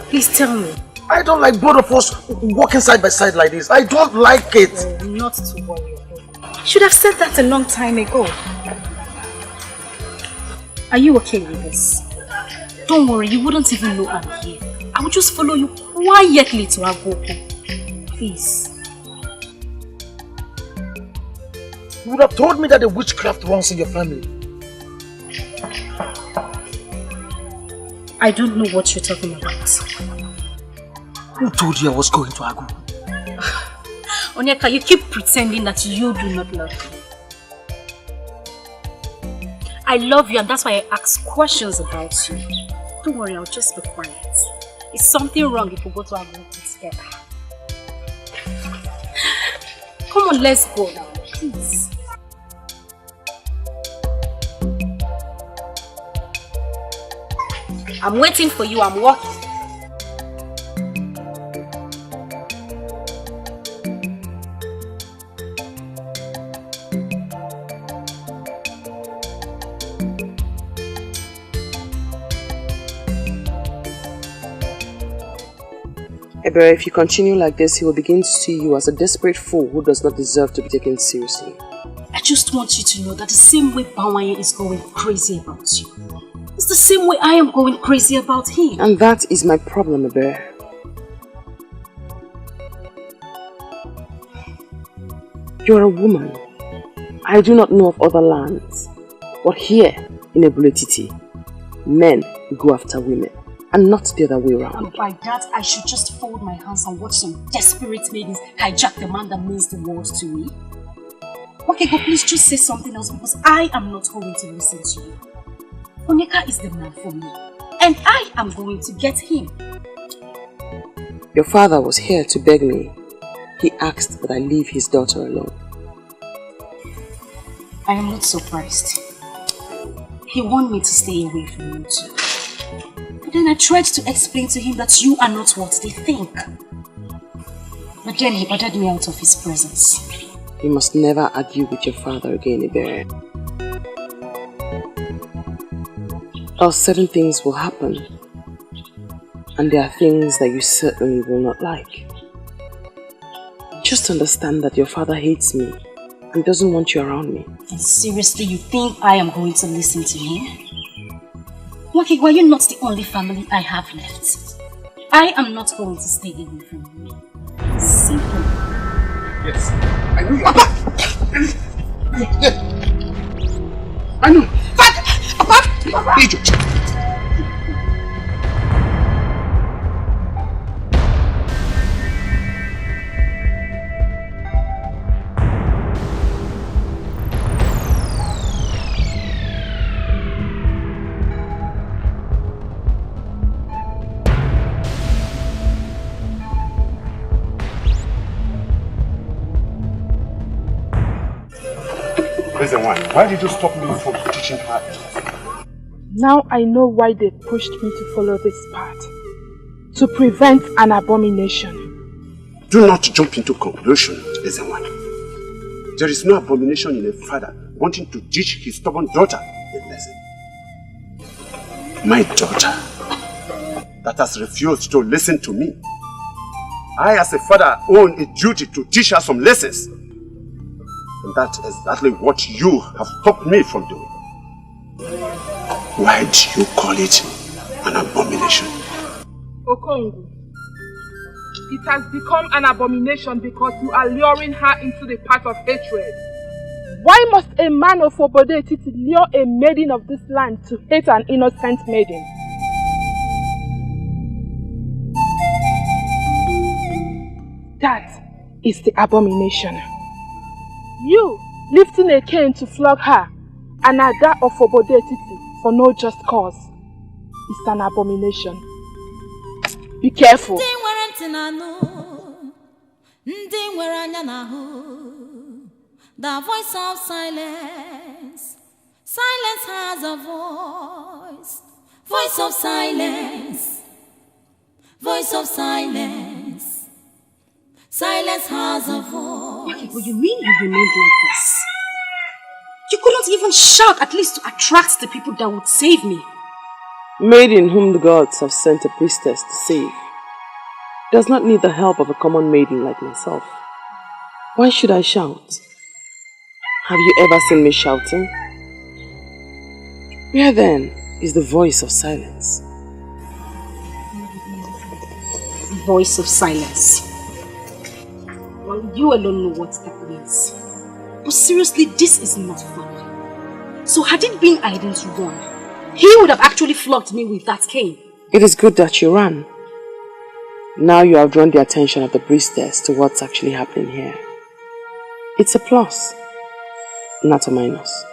Please tell me. I don't like both of us walking side by side like this. I don't like it. Oh, not to worry. You should have said that a long time ago. Are you okay with this? Don't worry, you wouldn't even know I'm here. I would just follow you quietly to Agogo. Please. You would have told me that the witchcraft runs in your family. I don't know what you're talking about. Who told you I was going to Agu? Onyeka, you keep pretending that you do not love me. I love you, and that's why I ask questions about you. Don't worry, I'll just be quiet. Is something wrong if we go to Agu together? Come on, let's go now, please. I'm waiting for you, I'm walking. Ebere, if you continue like this, he will begin to see you as a desperate fool who does not deserve to be taken seriously. I just want you to know that the same way Bawanye is going crazy about you, it's the same way I am going crazy about him. And that is my problem, Ebere. You're a woman. I do not know of other lands. But here, in Ebuletiti, men go after women, and not the other way around. And by that, I should just fold my hands and watch some desperate maidens hijack the man that means the world to me. Okay, go, please just say something else, because I am not going to listen to you. Onyeka is the man for me, and I am going to get him. Your father was here to beg me. He asked that I leave his daughter alone. I am not surprised. He wanted me to stay away from you too. But then I tried to explain to him that you are not what they think. But then he ordered me out of his presence. You must never argue with your father again, Ebere. Else certain things will happen. And there are things that you certainly will not like. Just understand that your father hates me and doesn't want you around me. And seriously, you think I am going to listen to him? Wakigwa, you're not the only family I have left. I am not going to stay away from you. Simple. Yes. I know you are back. Yes. I know. Papa! Egypt. Listen, why did you stop me from teaching her? Now I know why they pushed me to follow this path. To prevent an abomination. Do not jump into conclusions, Ezenwan. There is no abomination in a father wanting to teach his stubborn daughter a lesson. My daughter, that has refused to listen to me. I, as a father, own a duty to teach her some lessons. And that's exactly what you have stopped me from doing. Why do you call it an abomination? Okongu, it has become an abomination because you are luring her into the path of hatred. Why must a man of Obodetiti lure a maiden of this land to hate an innocent maiden? That is the abomination. You lifting a cane to flog her, and Ada of Obodetiti for no just cause, is an abomination. Be careful. The voice of silence. Silence has a voice. Voice of silence. Voice of silence. Silence has a voice. Okay, what you mean you remained like this? You couldn't even shout, at least to attract the people that would save me. Maiden whom the gods have sent a priestess to save does not need the help of a common maiden like myself. Why should I shout? Have you ever seen me shouting? Where then is the voice of silence? Voice of silence. Well, you alone know what that means. But seriously, this is not fun. So had it been Aiden's run, he would have actually flogged me with that cane. It is good that you ran. Now you have drawn the attention of the priestess to what's actually happening here. It's a plus, not a minus.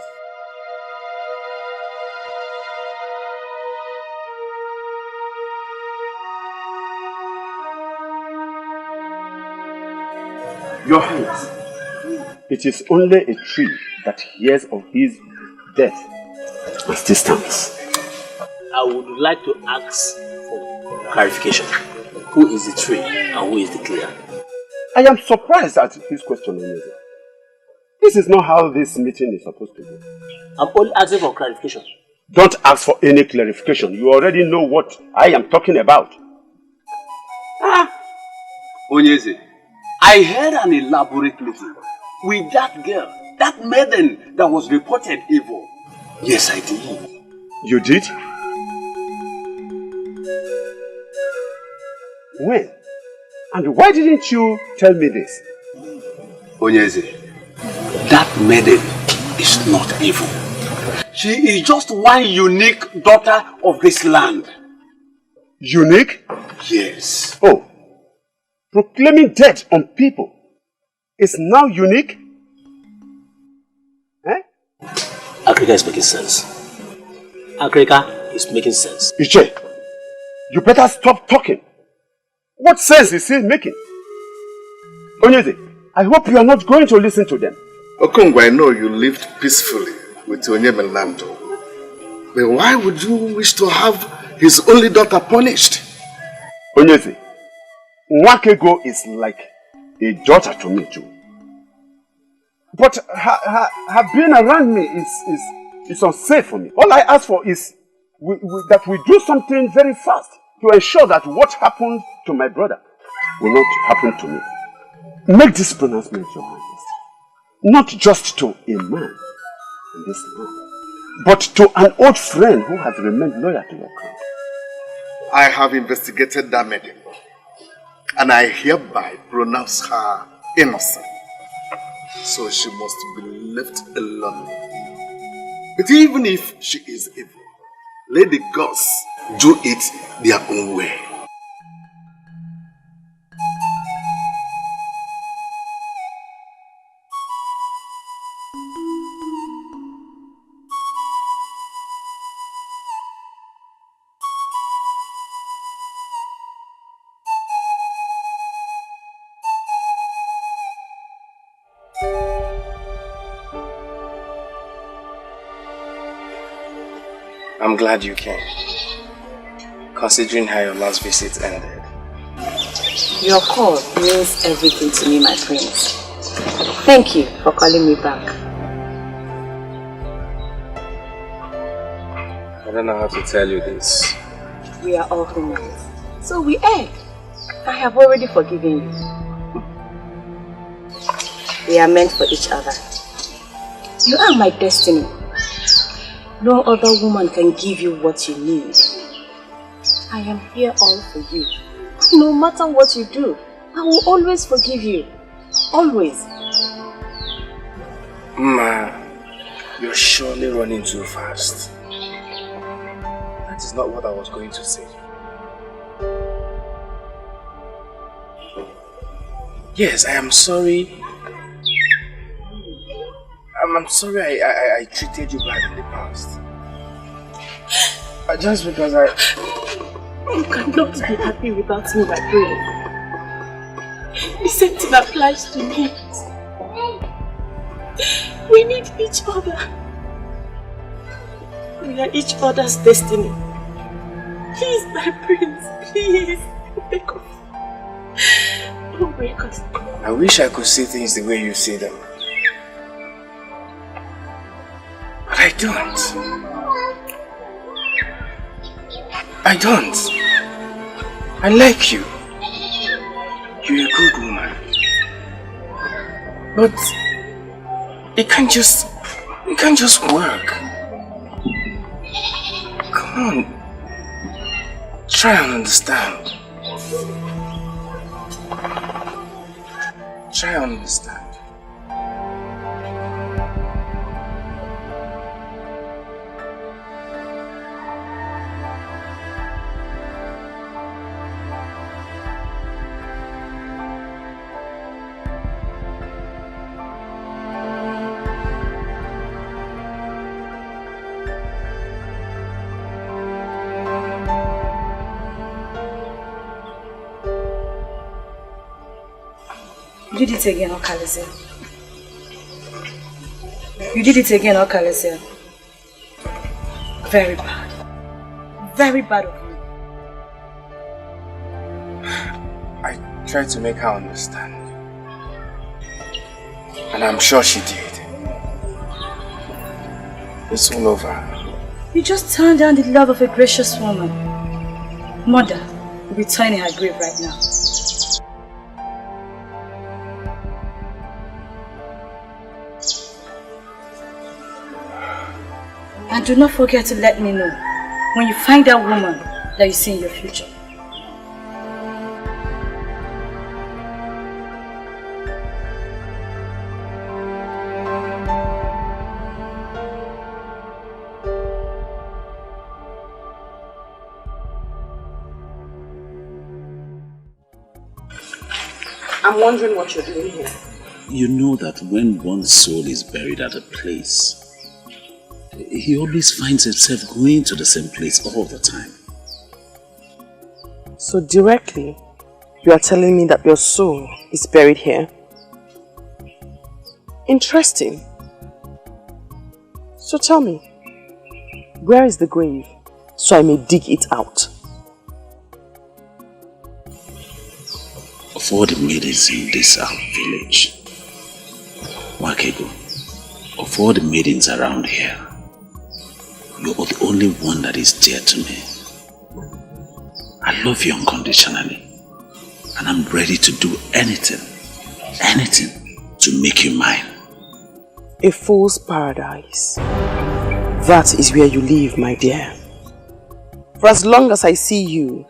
Your Highness, it is only a tree that hears of his death and still stands. I would like to ask for clarification. Who is the tree and who is the clear? I am surprised at his question, Onyedo. This is not how this meeting is supposed to be. I'm only asking for clarification. Don't ask for any clarification. You already know what I am talking about. Onyeze, I heard an elaborate meeting with that girl, that maiden that was reported evil. Yes, I did. You did? When? And why didn't you tell me this? Onyeze, that maiden is not evil. She is just one unique daughter of this land. Unique? Yes. Oh, proclaiming death on people is now unique? Eh? Akrika is making sense. Akrika is making sense. Iche, you better stop talking. What sense is he making? Onyeze, I hope you are not going to listen to them. Okongwu, I know you lived peacefully with Onyeme Lando. But why would you wish to have his only daughter punished? Onyeze, Nwakego is like a daughter to me too. But her being around me is unsafe for me. All I ask for is that we do something very fast to ensure that what happened to my brother will not happen to me. Make this pronouncement, Your Highness. Not just to a man in this land, but to an old friend who has remained loyal to your crown. I have investigated that maiden, and I hereby pronounce her innocent. So she must be left alone. But even if she is evil, let the gods do it their own way. I'm glad you came, considering how your last visit ended. Your call means everything to me, my prince. Thank you for calling me back. I don't know how to tell you this. We are all humans, so we err. I have already forgiven you. We are meant for each other. You are my destiny. No other woman can give you what you need. I am here all for you. No matter what you do, I will always forgive you. Always. Ma, you're surely running too fast. That is not what I was going to say. Yes, I am sorry. I'm sorry I treated you bad in the past. Just because You cannot be happy without me, my friend. The same thing applies to me. We need each other. We are each other's destiny. Please, my prince, please. Beg of you. Don't break us. I wish I could see things the way you see them. But I don't. I don't. I like you. You're a good woman. But it can't just work. Come on. Try and understand. Try and understand. You did it again, Okalesia. You did it again, Okalesia. Very bad. Very bad of you. I tried to make her understand. And I'm sure she did. It's all over. You just turned down the love of a gracious woman. Mother will be turning her grave right now. And do not forget to let me know when you find that woman that you see in your future. I'm wondering what you're doing here. You know that when one's soul is buried at a place, he always finds himself going to the same place all the time. So directly, you are telling me that your soul is buried here? Interesting. So tell me, where is the grave so I may dig it out? Of all the maidens in this village, Wakego, of all the maidens around here, you're the only one that is dear to me. I love you unconditionally, and I'm ready to do anything to make you mine. A fool's paradise. That is where you live, my dear. For as long as I see you,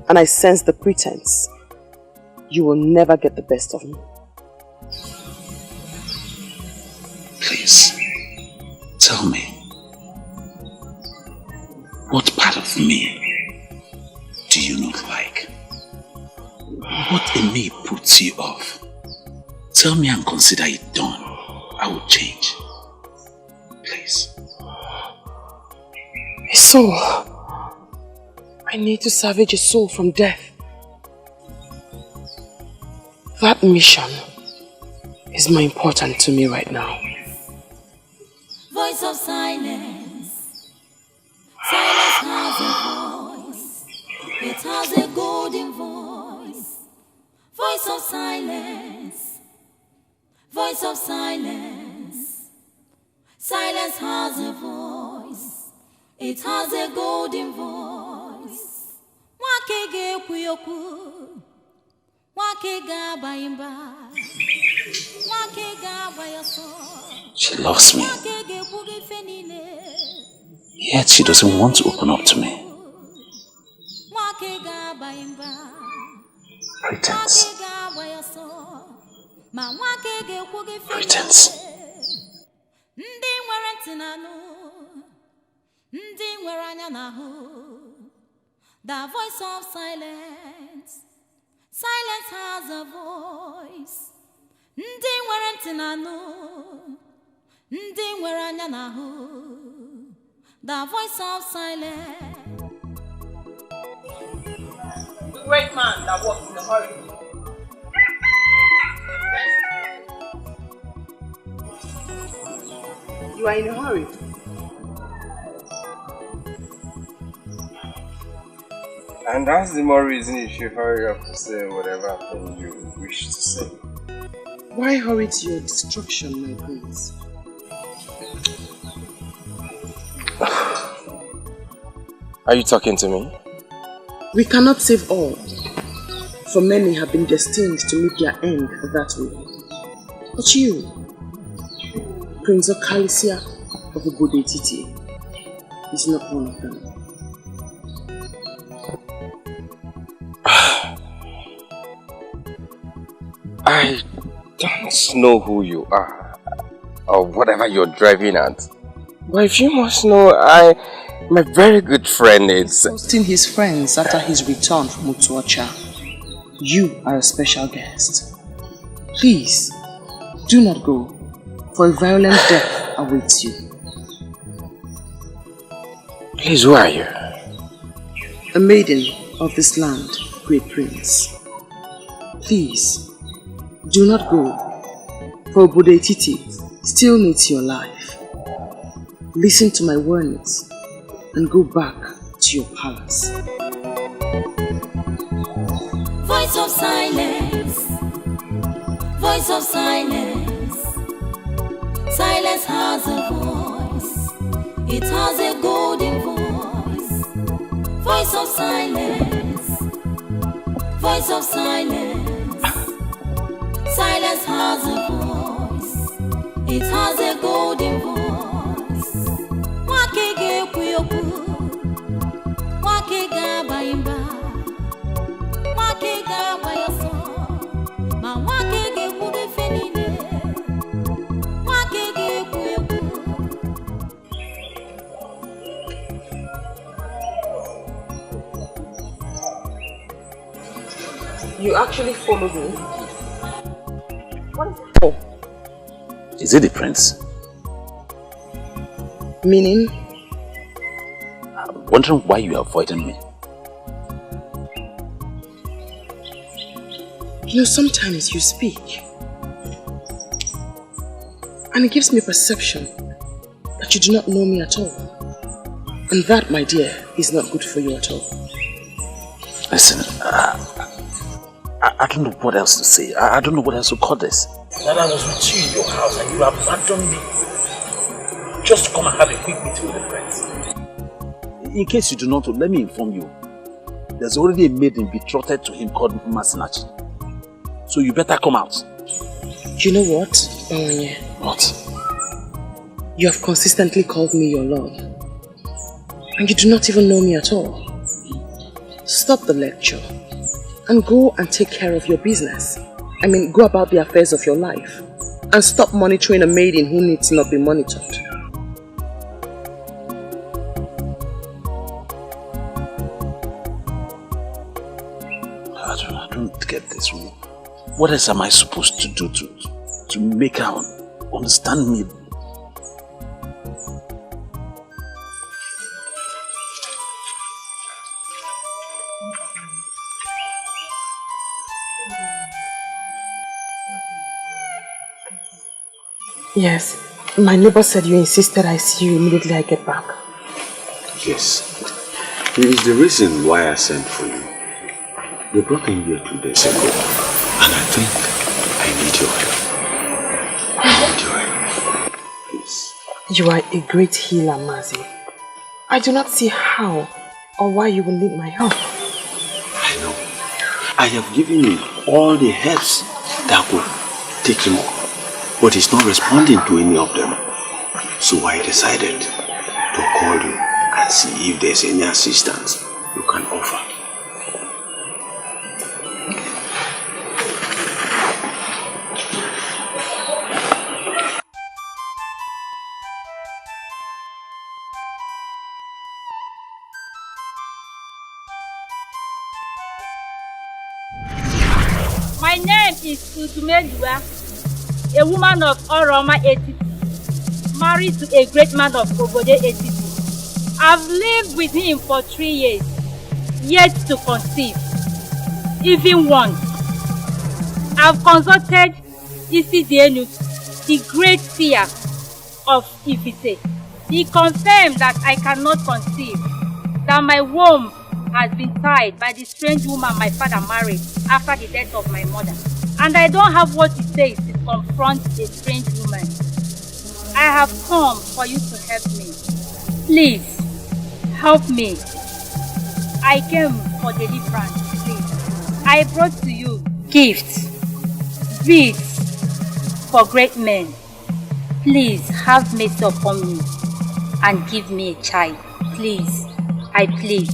and I sense the pretense, you will never get the best of me. Please, tell me, what part of me do you not like? What in me puts you off? Tell me and consider it done. I will change. Please. A soul. I need to salvage a soul from death. That mission is more important to me right now. Voice of silence. Silence has a voice. It has a golden voice. Voice of silence. Voice of silence. Silence has a voice. It has a golden voice. Wakege kuyoku. Wakega bayimba. Wakega bayaso. She loves me, yet she doesn't want to open up to me. Pretense. Pretense. The voice of silence. Silence has a voice. Ndị nwere ntị na-anụ, ndị nwere anya na-ahụ, the voice of silence. The great man that walks in a hurry. You are in a hurry. And that's the more reason you should hurry up to say whatever thing you wish to say. Why hurry to your destruction, my prince? Are you talking to me? We cannot save all, for many have been destined to meet their end that way. But you, Prince Okali of Ubodetiti, is not one of them. I don't know who you are, or whatever you're driving at. But if you must know, my very good friend is hosting his friends after his return from Utuacha. You are a special guest. Please, do not go, for a violent death awaits you. Please, who are you? A maiden of this land, great prince. Please, do not go, for Ubodetiti still needs your life. Listen to my warnings and go back to your palace. Voice of silence, voice of silence. Silence has a voice, it has a golden voice. Voice of silence, voice of silence. Silence has a voice, it has a golden voice. Wakege kuyoku, wakega baimba, wakega bayaso, ma wakege kude fenine, wakege kuyoku. You actually followed me? What is it for? Is it the prince? Meaning? I'm wondering why you are avoiding me. You know, sometimes you speak and it gives me a perception that you do not know me at all. And that, my dear, is not good for you at all. Listen, I don't know what else to say. I don't know what else to call this. That I was with you in your house and you abandoned me just to come and have a quick meeting with the prince. In case you do not know, let me inform you. There's already a maiden betrothed to him called Masinachi. So you better come out. You know what, Bawanye? What? You have consistently called me your love. And you do not even know me at all. Stop the lecture and go and take care of your business. I mean, go about the affairs of your life. And stop monitoring a maiden who needs not be monitored. I don't get this. What else am I supposed to do to make her understand me? Yes, my neighbor said you insisted I see you immediately I get back. Yes, it is the reason why I sent for you. You brought him here 2 days ago, and I think I need your help. I need your help. Please. You are a great healer, Mazi. I do not see how or why you will need my help. I know. I have given him all the helps that will take him up. But he's not responding to any of them. So I decided to call you and see if there's any assistance you can offer. My name is Uju Okoli. a woman of Oroma Etiti, married to a great man of Obode Etiti. I've lived with him for 3 years, yet to conceive, even once. I've consulted Isidienu, the great seer of Ifite. He confirmed that I cannot conceive, that my womb has been tied by the strange woman my father married after the death of my mother. And I don't have what it takes to confront a strange woman. I have come for you to help me. Please, help me. I came for deliverance, please. I brought to you gifts, beads for great men. Please have mercy upon me and give me a child. Please, I plead.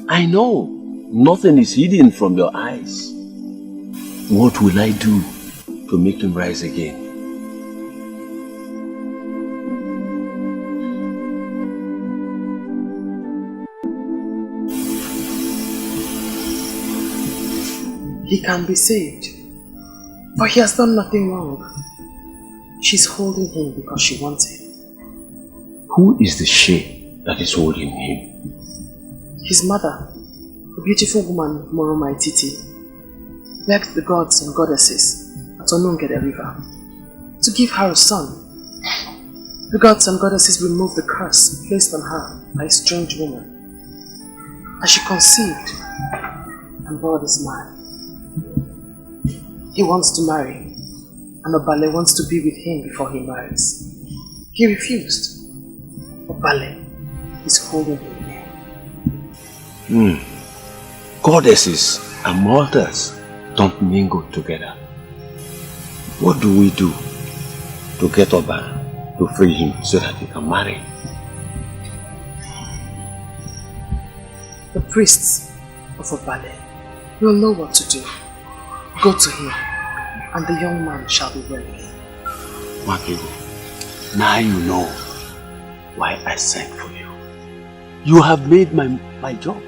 I know nothing is hidden from your eyes. What will I do to make him rise again? He can be saved, but he has done nothing wrong. She's holding him because she wants him. Who is the she that is holding him? His mother, a beautiful woman, Moroma Etiti, begged the gods and goddesses at Onungede River to give her a son. The gods and goddesses removed the curse placed on her by a strange woman. As she conceived and bore this man, he wants to marry, and Obale wants to be with him before he marries. He refused. Obale is holding him. Goddesses and mortals don't mingle together. What do we do to get Oba to free him so that he can marry? The priests of Obale will know what to do. Go to him, and the young man shall be ready. Makigo, now you know why I sent for you. You have made my job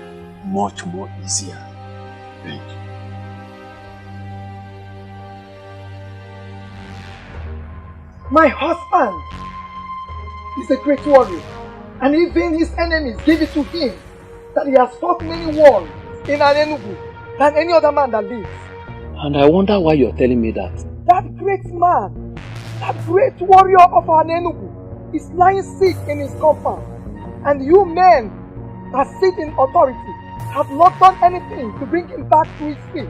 much more easier. Thank you. My husband is a great warrior, and even his enemies give it to him that he has fought many wars in Anenugu than any other man that lives. And I wonder why you're telling me that. That great man, that great warrior of Anenugu is lying sick in his compound, and you men that sit in authority have not done anything to bring him back to his feet.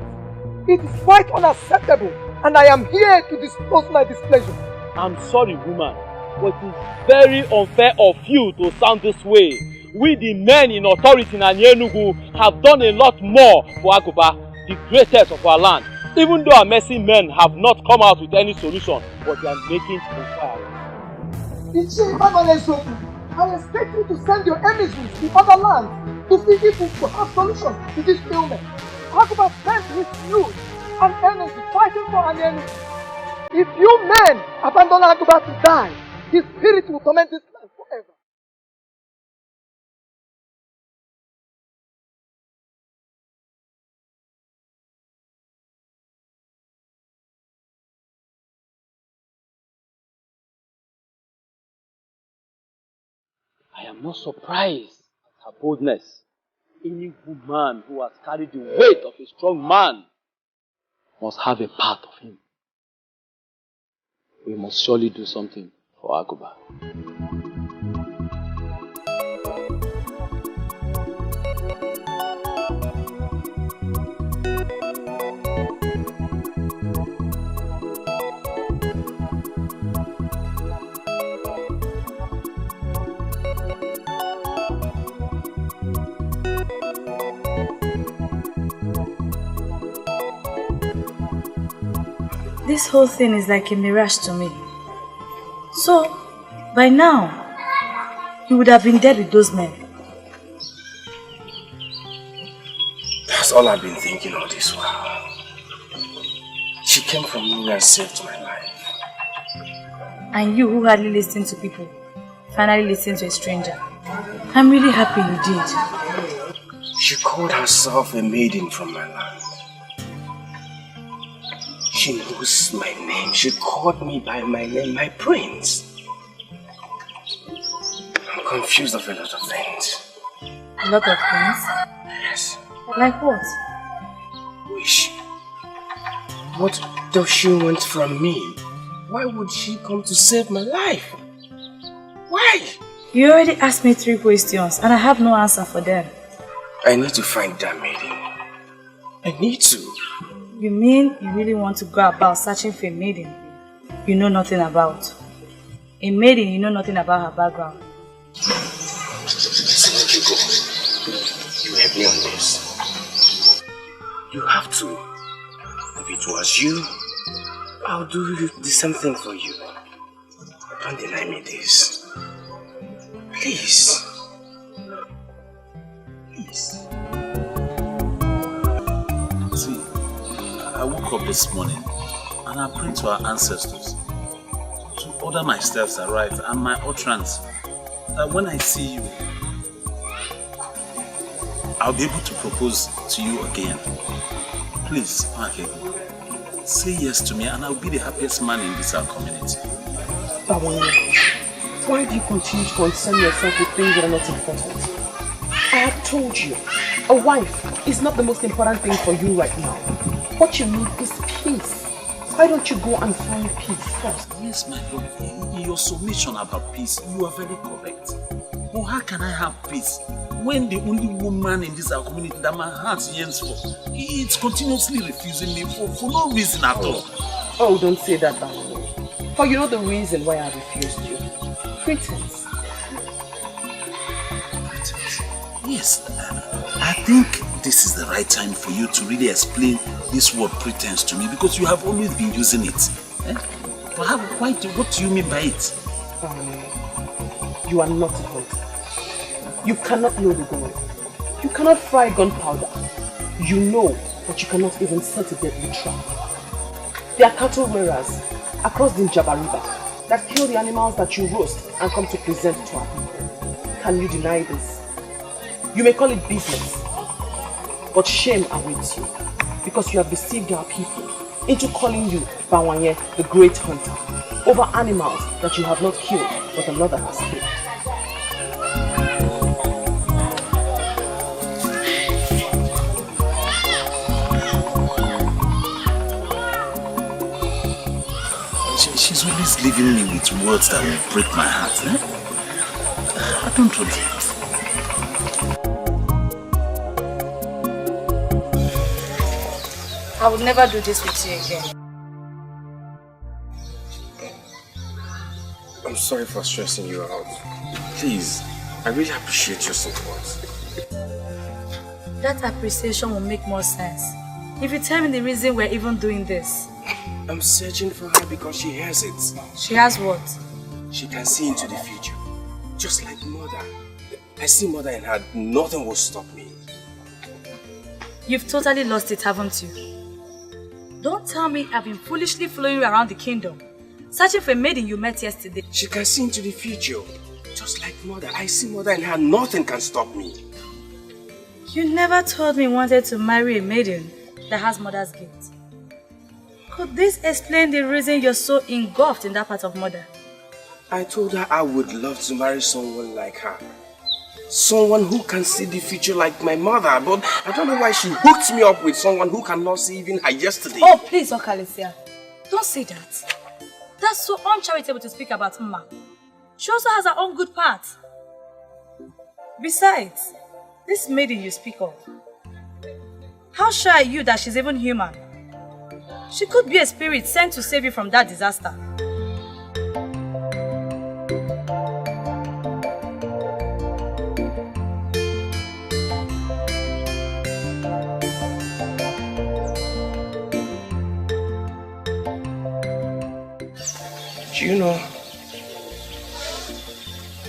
It is quite unacceptable, and I am here to disclose my displeasure. I'm sorry, woman, but it's very unfair of you to sound this way. We, the men in authority in Anenugu, have done a lot more for Aguba, the greatest of our land. Even though our mercy men have not come out with any solution, but they are making inquiries. I expect you to send your emissaries to other lands to see if we could have solutions to this ailment. Aguba spent his youth and energy fighting for Anenugu. If you men abandon Aguba to die, his spirit will torment this land forever. I am not surprised at her boldness. Any woman who has carried the weight of a strong man must have a part of him. We must surely do something for Aguba. This whole thing is like a mirage to me. So, by now, you would have been dead with those men. That's all I've been thinking all this while. She came from nowhere and saved my life. And you who hardly listen to people, finally listen to a stranger. I'm really happy you did. She called herself a maiden from my land. She knows my name. She called me by my name, my prince. I'm confused of a lot of things. A lot of things? Yes. Like what? Wish. What does she want from me? Why would she come to save my life? Why? You already asked me 3 questions and I have no answer for them. I need to find that maiden. I need to. You mean you really want to go about searching for a maiden you know nothing about? A maiden you know nothing about her background? Listen, let you go. You help me on this. You have to. If it was you, I'll do the same thing for you. Don't deny me this. Please. Please. See, I woke up this morning and I prayed to our ancestors to order my steps aright and my utterance, that when I see you, I'll be able to propose to you again. Please, Makego, say yes to me and I'll be the happiest man in this our community. Why do you continue to concern yourself with things that are not important? I have told you, a wife is not the most important thing for you right now. What you need is peace. Why don't you go and find peace first? Yes, my lord, in your submission about peace, you are very correct. But how can I have peace when the only woman in this our community that my heart yearns for, it's continuously refusing me for no reason at all? Oh, don't say that, Bawo. For you know the reason why I refused you. Pretense. Yes, I think this is the right time for you to really explain this word pretense to me, because you have always been using it. What do you mean by it? You are not a hunter. You cannot know the gun. You cannot fry gunpowder. You know, but you cannot even set a deadly trap. There are cattle wearers across the Njaba River that kill the animals that you roast and come to present to our people. Can you deny this? You may call it business, but shame awaits you because you have deceived our people into calling you Bawanye, the great hunter, over animals that you have not killed but another has killed. She's always leaving me with words that will break my heart. I don't want it. I would never do this with you again. I'm sorry for stressing you out. Please, I really appreciate your support. That appreciation will make more sense if you tell me the reason we're even doing this. I'm searching for her because she has it. She has what? She can see into the future. Just like mother. I see mother in her. Nothing will stop me. You've totally lost it, haven't you? Don't tell me I've been foolishly following you around the kingdom, searching for a maiden you met yesterday. She can see into the future. Just like mother. I see mother in her. Nothing can stop me. You never told me you wanted to marry a maiden that has mother's guilt. Could this explain the reason you're so engulfed in that part of mother? I told her I would love to marry someone like her. Someone who can see the future like my mother, but I don't know why she hooked me up with someone who cannot see even her yesterday. Oh, please, Okalesia. Don't say that. That's so uncharitable to speak about Mma. She also has her own good part. Besides, this maiden you speak of, how sure are you that she's even human? She could be a spirit sent to save you from that disaster. Do you know,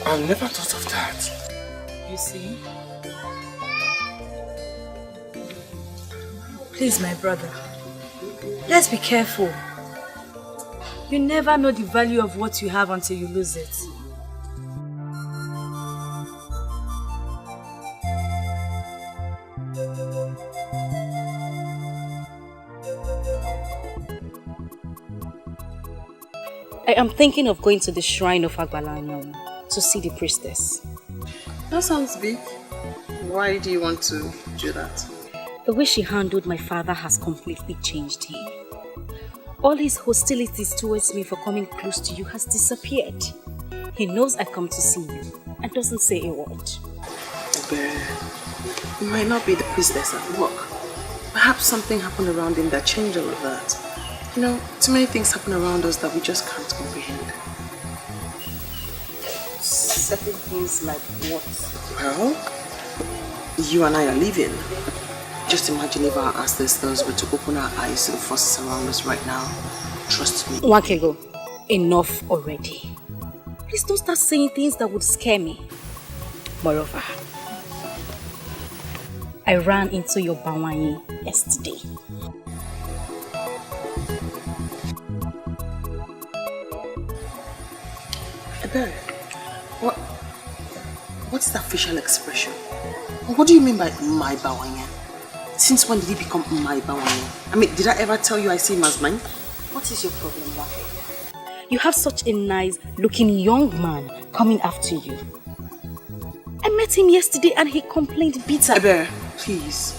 I've never thought of that. You see? Please, my brother, let's be careful. You never know the value of what you have until you lose it. I am thinking of going to the shrine of Agbalanyam to see the priestess. That sounds big. Why do you want to do that? The way she handled my father has completely changed him. All his hostilities towards me for coming close to you has disappeared. He knows I come to see you and doesn't say a word. But it might not be the priestess at work. Perhaps something happened around him that changed all of that. You know, too many things happen around us that we just can't comprehend. Certain things like what? Well, you and I are leaving. Just imagine if our ancestors were to open our eyes to the forces around us right now. Trust me. Wakego, enough already. Please don't start saying things that would scare me. Moreover, I ran into your Bawanye yesterday. Ebere, what's that facial expression? What do you mean by my Bawanye? Since when did he become my Bawanye? I mean, did I ever tell you I see him as mine? What is your problem, Wake? You have such a nice looking young man coming after you. I met him yesterday and he complained bitter. Ebere, please.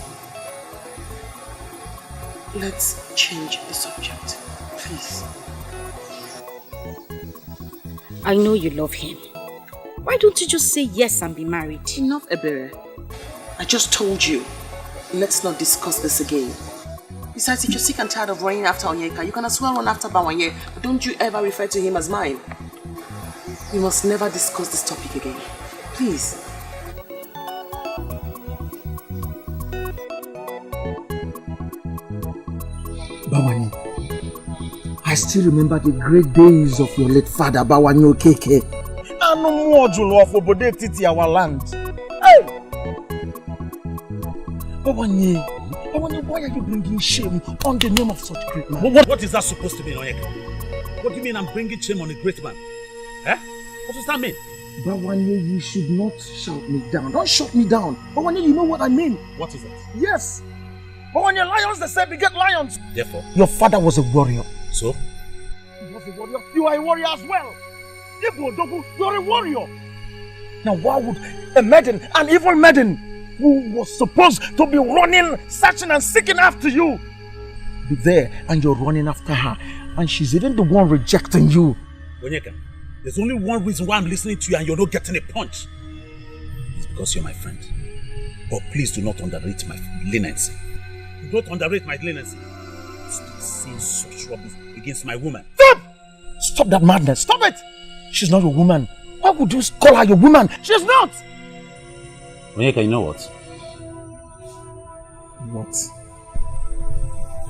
Let's change the subject, please. I know you love him. Why don't you just say yes and be married? Enough, Ebere. I just told you. Let's not discuss this again. Besides, if you're sick and tired of running after Onyeka, you can as well run after Bawanye, but don't you ever refer to him as mine. We must never discuss this topic again. Please. Bawanye, I still remember the great days of your late father, Bawanye Okeke. And no more Julo of Obode Titi, our land. Hey! Bawanye, why are you bringing shame on the name of such great man? What is that supposed to mean, Onyeka? What do you mean I'm bringing shame on a great man? Eh? What does that mean? Bawanye, you should not shout me down. Don't shut me down. Bawanye, you know what I mean. What is it? Yes. Bawanye, lions, they say beget lions. Therefore? Your father was a warrior. So? He was a warrior. You are a warrior as well. You are a warrior. Now why would a maiden, an evil maiden, who was supposed to be running, searching and seeking after you, be there and you're running after her, and she's even the one rejecting you? Onyeka, there's only one reason why I'm listening to you and you're not getting a punch. It's because you're my friend. But please do not underrate my leniency. Do not underrate my leniency. Stop saying such rubbish against my woman. Stop! Stop that madness. Stop it! She's not a woman. Why would you call her your woman? She's not! Onyeka, you know what? What?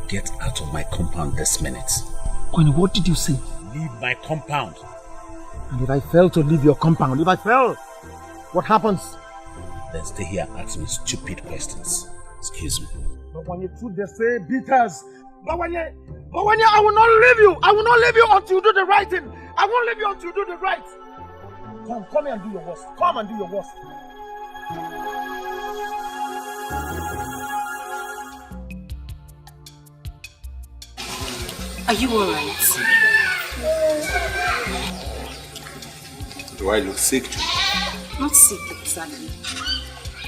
Get out of my compound this minute. Kwani, what did you say? Leave my compound. And if I fail to leave your compound, what happens? Then stay here and ask me stupid questions. Excuse me. But when you truth they say beaters. Bawanye, I will not leave you. I will not leave you until you do the right thing. I won't leave you until you do the right. Come here and do your worst. Come and do your worst. Are you alright? Do I look sick to you? Not sick exactly.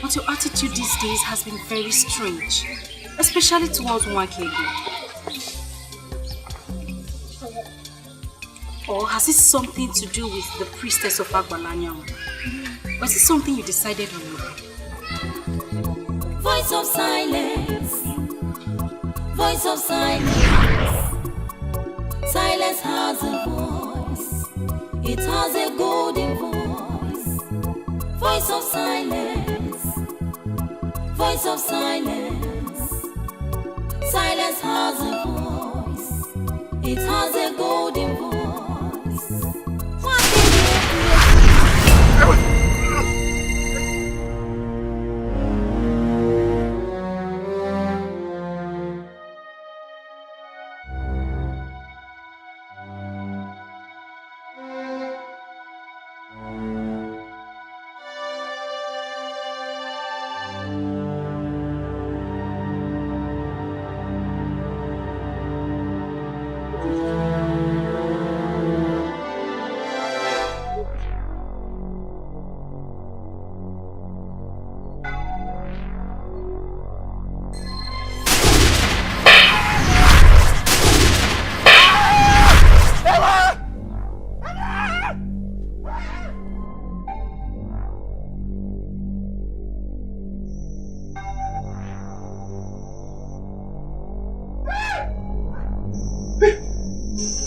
But your attitude these days has been very strange. Especially towards Wakego. Or has it something to do with the priestess of Agbalanyam? Or is it something you decided on your own? Voice of silence. Voice of silence. Silence has a voice. It has a golden voice. Voice of silence. Voice of silence. Silence has a voice. It has a golden voice.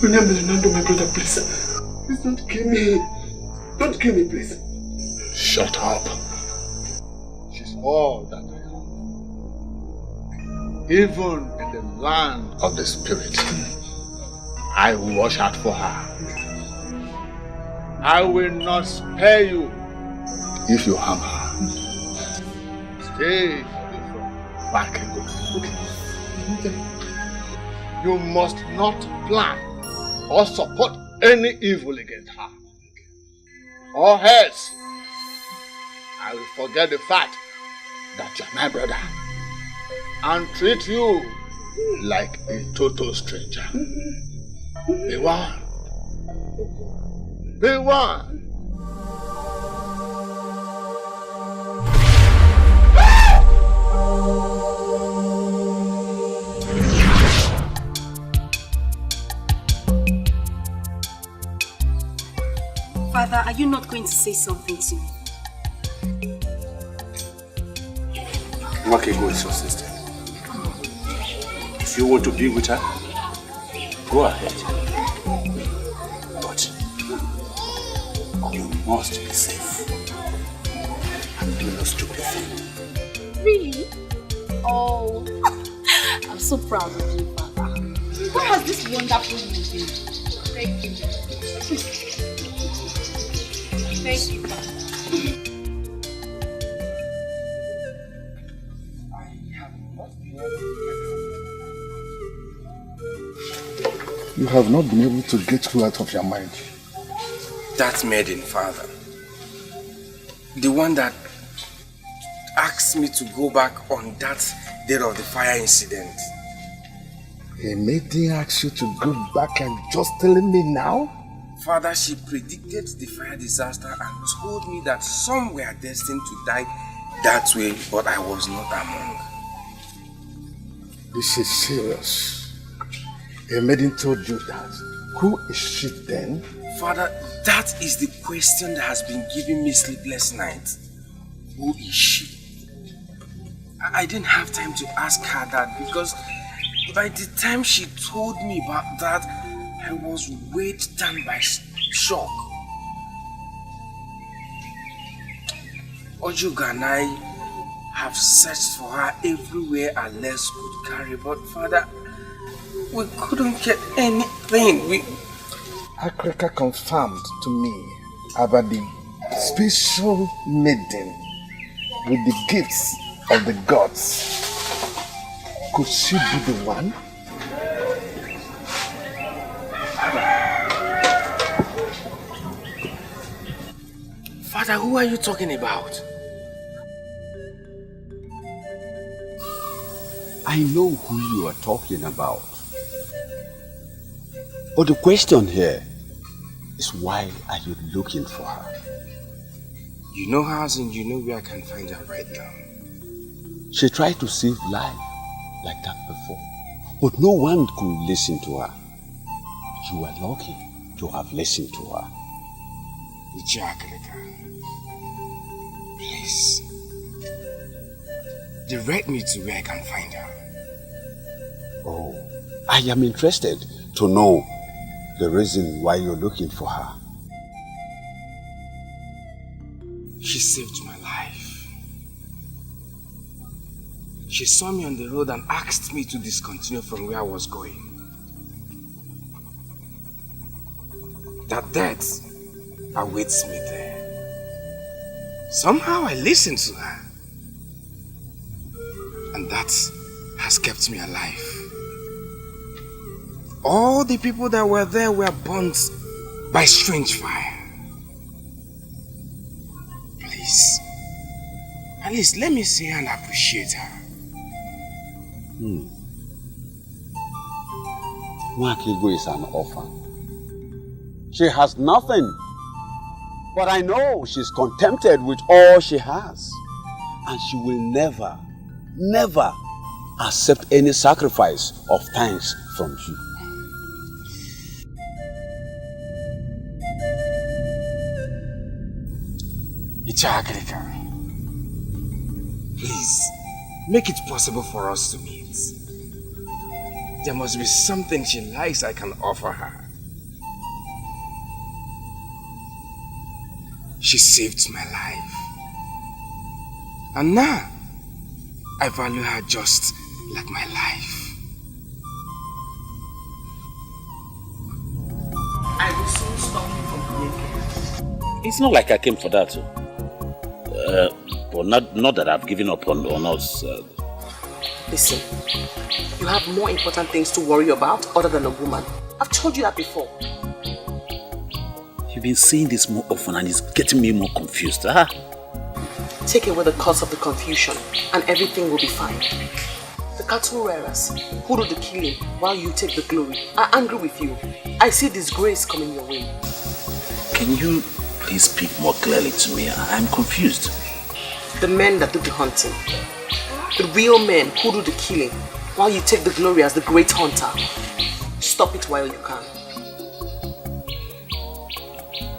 My brother, please. Please don't kill me. Don't kill me, please. Shut up. She's all that I am. Even in the land of the spirit, I will watch out for her. I will not spare you if you harm her. Stay away from Makego. Okay. You must not plan or support any evil against her. Or else, I will forget the fact that you're my brother and treat you like a total stranger. Be one. Be one. Father, are you not going to say something to me? Makego is your sister. If you want to be with her, go ahead. But you must be safe and do no stupid thing. Really? Oh, I'm so proud of you, Father. What has this wonderful news been? Thank you. Thank you, Father. You have not been able to get her out of your mind. That maiden, Father. The one that asked me to go back on that day of the fire incident. A maiden asked you to go back and just telling me now? Father, she predicted the fire disaster and told me that some were destined to die that way, but I was not among. This is serious. A maiden told you that. Who is she then? Father, that is the question that has been giving me sleepless nights. Who is she? I didn't have time to ask her that because by the time she told me about that, I was weighed down by shock. Ojuga and I have searched for her everywhere our legs could carry, but Father, we couldn't get anything. Akrika confirmed to me about the special maiden with the gifts of the gods. Could she be the one? Father, who are you talking about? I know who you are talking about. But the question here is, why are you looking for her? You know her and you know where I can find her right now. She tried to save life like that before, but no one could listen to her. You are lucky to have listened to her. Ejaculata, please, direct me to where I can find her. Oh, I am interested to know the reason why you're looking for her. She saved my life. She saw me on the road and asked me to discontinue from where I was going. That death awaits me there. Somehow I listened to her. And that has kept me alive. All the people that were there were burnt by strange fire. Please, at least let me see her and appreciate her. Makego is an orphan. She has nothing. But I know she's contented with all she has. And she will never, never accept any sacrifice of thanks from you. Ichagrika, please, make it possible for us to meet. There must be something she likes I can offer her. She saved my life. And now, I value her just like my life. I will soon stop you from making. It's not like I came for that. But not that I've given up on us. Listen, you have more important things to worry about other than a woman. I've told you that before. You've been saying this more often and it's getting me more confused. Huh? Take away the cause of the confusion and everything will be fine. The cattle rearers who do the killing while you take the glory are angry with you. I see disgrace coming your way. Can you please speak more clearly to me? I'm confused. The men that do the hunting. The real men who do the killing while you take the glory as the great hunter. Stop it while you can.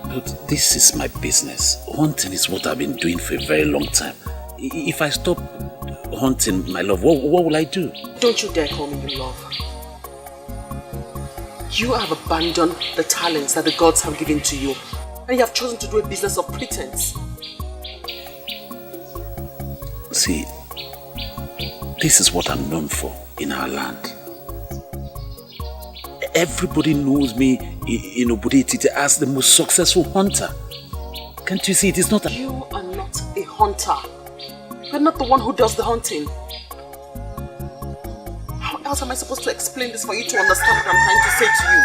But this is my business. Hunting is what I've been doing for a very long time. If I stop hunting, my love, what will I do? Don't you dare call me your love. You have abandoned the talents that the gods have given to you. And you have chosen to do a business of pretense. See, this is what I'm known for in our land. Everybody knows me in Obodetiti as the most successful hunter. Can't you see it is not a... You are not a hunter. You're not the one who does the hunting. How else am I supposed to explain this for you to understand what I'm trying to say to you?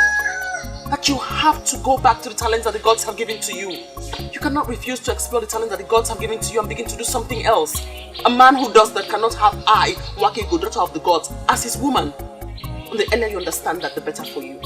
That you have to go back to the talents that the gods have given to you. You cannot refuse to explore the talents that the gods have given to you and begin to do something else. A man who does that cannot have I, Wakego, daughter of the gods, as his woman. And the earlier you understand that, the better for you.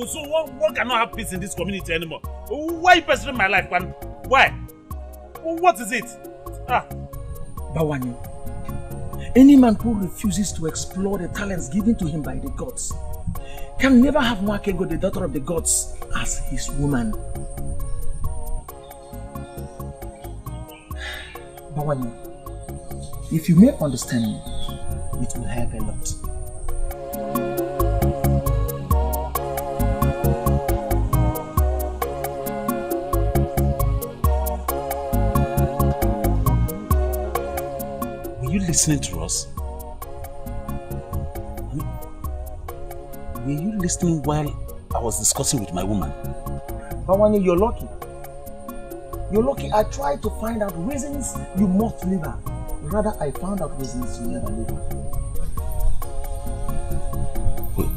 So one cannot have peace in this community anymore. Why are you pursuing my life, man? Why? What is it? Bawani, any man who refuses to explore the talents given to him by the gods can never have Mwakego, the daughter of the gods, as his woman. Bawani, if you may understand me, it will help a lot. Listening to us? Were you listening while I was discussing with my woman? Bawani, you're lucky. You're lucky. I tried to find out reasons you must leave her. Rather, I found out reasons you never leave her.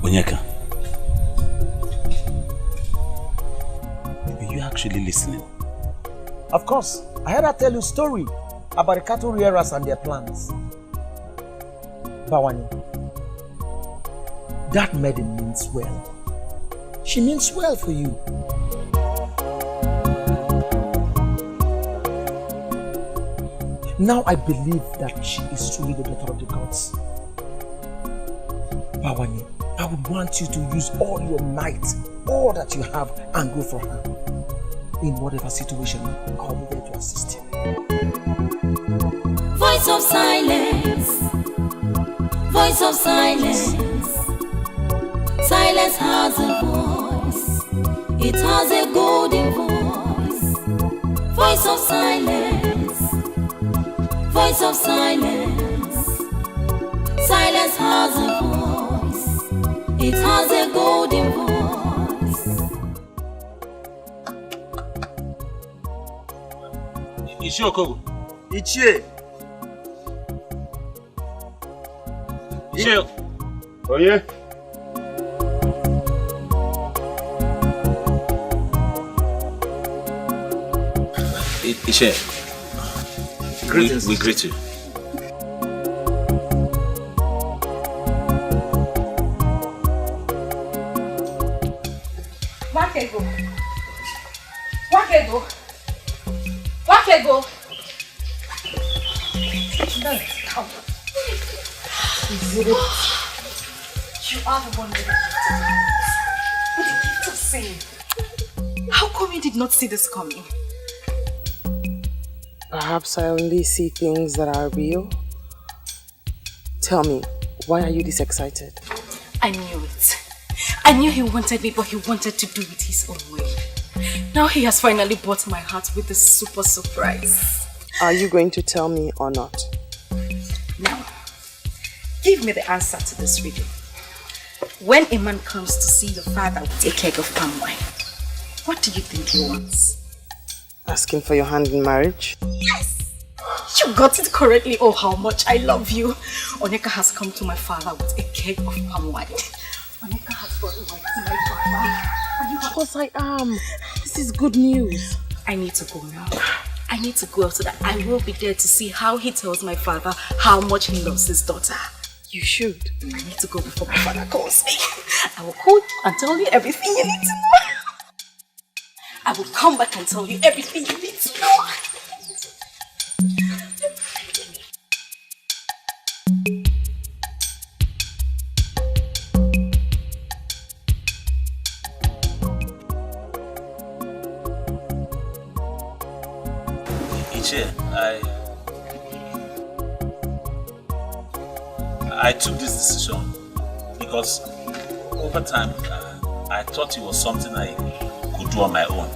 Onyeka, were you actually listening? Of course. I heard her tell you a story about the cattle rearers and their plans. Bawani, that maiden means well. She means well for you. Now I believe that she is truly the daughter of the gods. Bawani, I would want you to use all your might, all that you have, and go for her. In whatever situation, I'll be there to assist you. Voice of silence. Voice of silence. Silence has a voice. It has a golden voice. Voice of silence. Voice of silence. Silence has a voice. It has a golden voice. Uju Okoli. Ichie. Ichie. Oh yeah. Ishe, we greet you. Wakego. You are the one with the gift of seeing. How come you did not see this coming? Perhaps I only see things that are real. Tell me, why are you this excited? I knew it. I knew he wanted me, but he wanted to do it his own way. Now he has finally bought my heart with a super surprise. Are you going to tell me or not? Now, give me the answer to this riddle. When a man comes to see your father with a keg of palm wine, what do you think he wants? Asking for your hand in marriage? Yes! You got it correctly. Oh, how much I love you. Onyeka has come to my father with a keg of palm wine. Onyeka has brought wine to my father. Of course I am. This is good news. I need to go now. I need to go so that I will be there to see how he tells my father how much he loves his daughter. You should. I need to go before my father calls me. I will call you and tell you everything you need to know. I will come back and tell you everything you need to know. I took this decision because over time I thought it was something I could do on my own.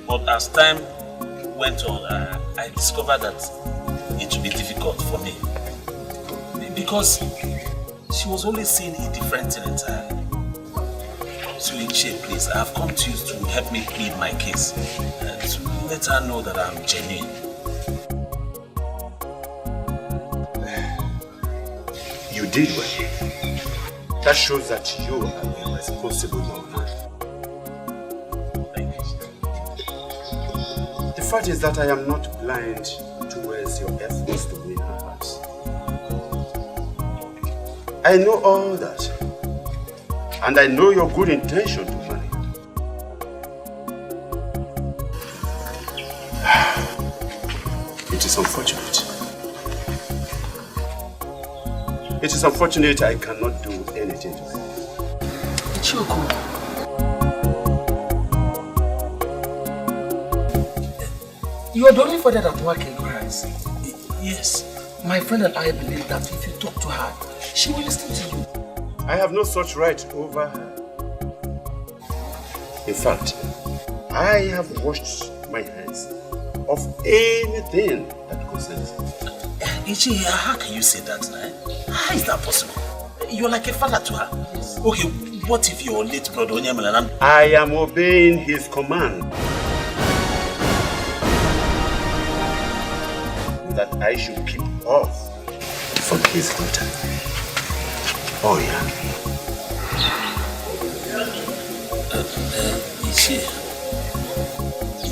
But as time went on, I discovered that it would be difficult for me because she was always saying a different thing entirely. So Iche, please, I have come to you to help me plead my case to let her know that I'm genuine. You did well. That shows that you are a responsible young man. Thank you. The fact is that I am not blind towards your efforts to win her heart. I know all that. And I know your good intention to marry. It is unfortunate. It is unfortunate I cannot do anything to her. Choko. You are the only father that one can cries. Yes. My friend and I believe that if you talk to her, she will listen to you. I have no such right over her. In fact, I have washed my hands of anything that concerns her. Ichi, how can you say that now? How is that possible? You're like a father to her. Yes. Okay, what if your late brother Onyemalan? I am obeying his command. That I should keep off from his daughter. Oh yeah. Ichi,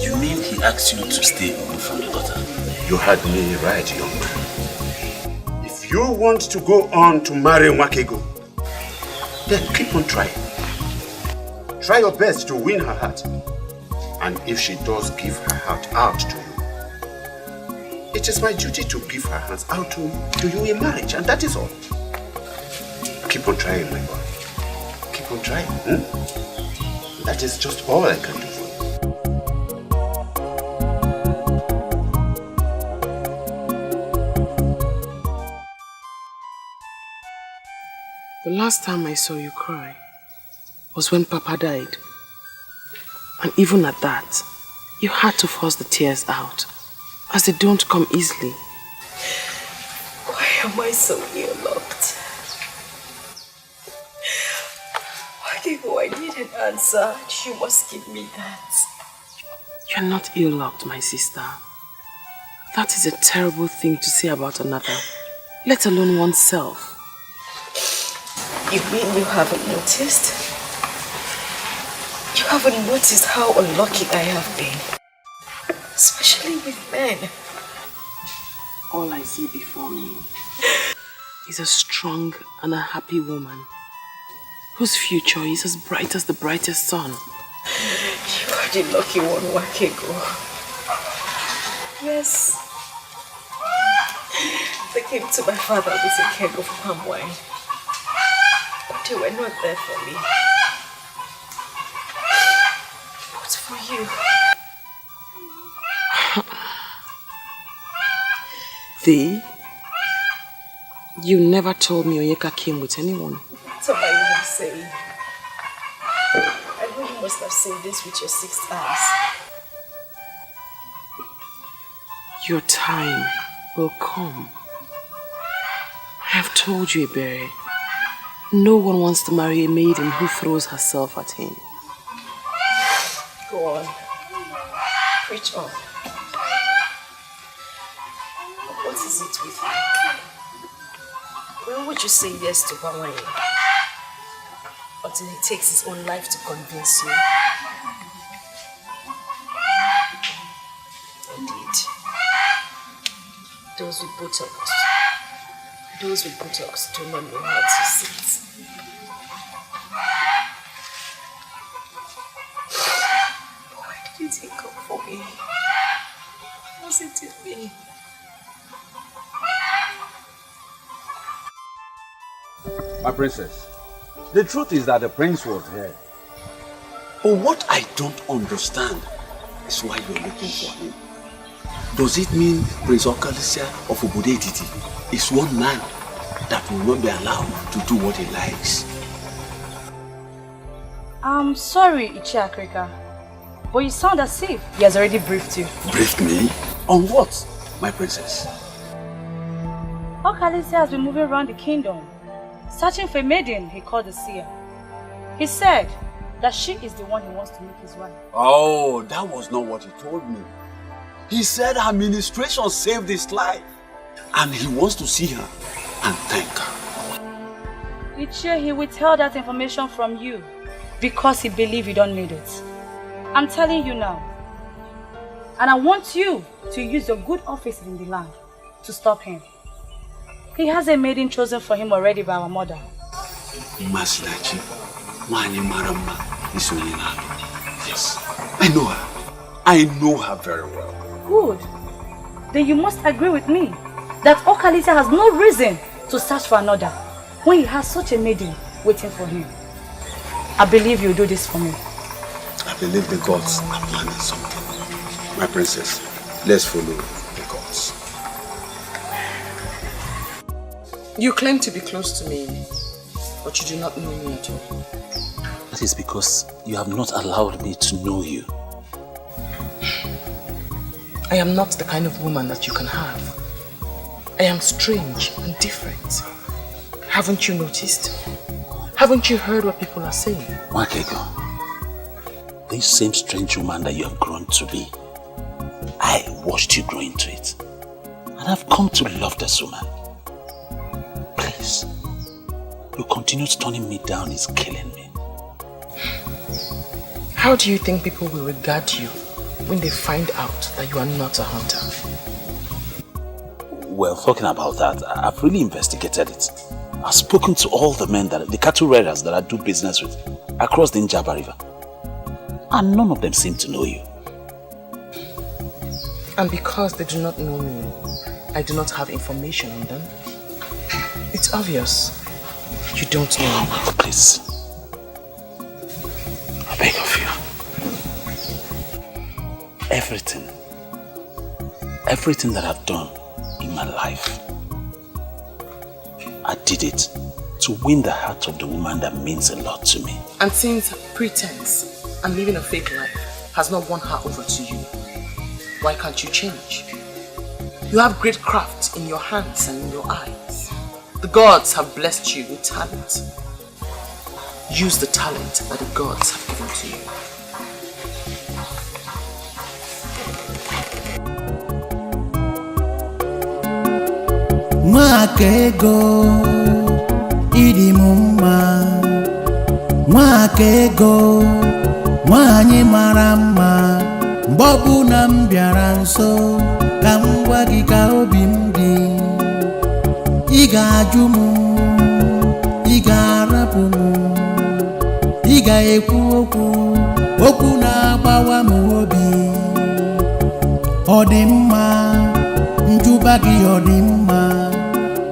you mean he asked you to stay away from the daughter? You had me right, young man. If you want to go on to marry Wakego, then keep on trying. Try your best to win her heart. And if she does give her heart out to you, it is my duty to give her hands out to you in marriage, and that is all. Keep on trying, my boy. Keep on trying. That is just all I can do for you. The last time I saw you cry was when Papa died. And even at that, you had to force the tears out, as they don't come easily. Why am I so ill-locked? I need an answer. You must give me that. You're not ill-locked, my sister. That is a terrible thing to say about another, let alone oneself. You mean you haven't noticed? haven't noticed how unlucky I have been. Especially with men. All I see before me is a strong and a happy woman whose future is as bright as the brightest sun. You are the lucky one, Wakego. Yes. They came to my father with a keg of palm wine. But they were not there for me. But for you. Thee? You never told me Onyeka came with anyone. That's what I would say. I know you must have seen this with your 6 eyes. Your time will come. I have told you, Ebere. No one wants to marry a maiden who throws herself at him. Go on. Preach on. What is it with you? When would you say yes to Bawanye? Until he takes his own life to convince you? Indeed. Those with buttocks do not know how to sit. Why did you take up for me? Was it in me? My princess, the truth is that the prince was here. But what I don't understand is why you're looking for him. Does it mean Prince Okalisia of Obodetiti is one man that will not be allowed to do what he likes? I'm sorry, Ichiakrika, but you sound as if he has already briefed you. Briefed me? On what, my princess? Okalisia has been moving around the kingdom, searching for a maiden he called the seer. He said that she is the one he wants to make his wife. Oh, that was not what he told me. He said her ministration saved his life and he wants to see her and thank her. Ichie, he withheld that information from you because he believed you don't need it. I'm telling you now. And I want you to use your good office in the land to stop him. He has a maiden chosen for him already by our mother. Masinachi, Wani Marama, Isunina. Yes, I know her. I know her very well. Good. Then you must agree with me that Okalisia has no reason to search for another when he has such a maiden waiting for him. I believe you'll do this for me. I believe the gods are planning something. My princess, let's follow the gods. You claim to be close to me, but you do not know me at all. That is because you have not allowed me to know you. I am not the kind of woman that you can have. I am strange and different. Haven't you noticed? Haven't you heard what people are saying? Wakego, this same strange woman that you have grown to be, I watched you grow into it. And I've come to love this woman. Please, your continued turning me down is killing me. How do you think people will regard you when they find out that you are not a hunter? Well, talking about that, I've really investigated it. I've spoken to all the men, the cattle raiders that I do business with across the Njaba River. And none of them seem to know you. And because they do not know me, I do not have information on them. It's obvious. You don't know me. Please. I beg of you. Everything that I've done in my life, I did it to win the heart of the woman that means a lot to me. And since pretense and living a fake life has not won her over to you, why can't you change? You have great craft in your hands and in your eyes. The gods have blessed you with talent. Use the talent that the gods have given to you. Mwakego idi mumma, mwakego Nwanyị mara mma mgbe ọbụla m bịara nso ka m gwa gị ka obi m dị. Ị ga-ajụ m, ị ga-arapụ m, ị ga-ekwu okwu na-agbawa m obi. Ọ dị mma, njụba gị ọ dị mma,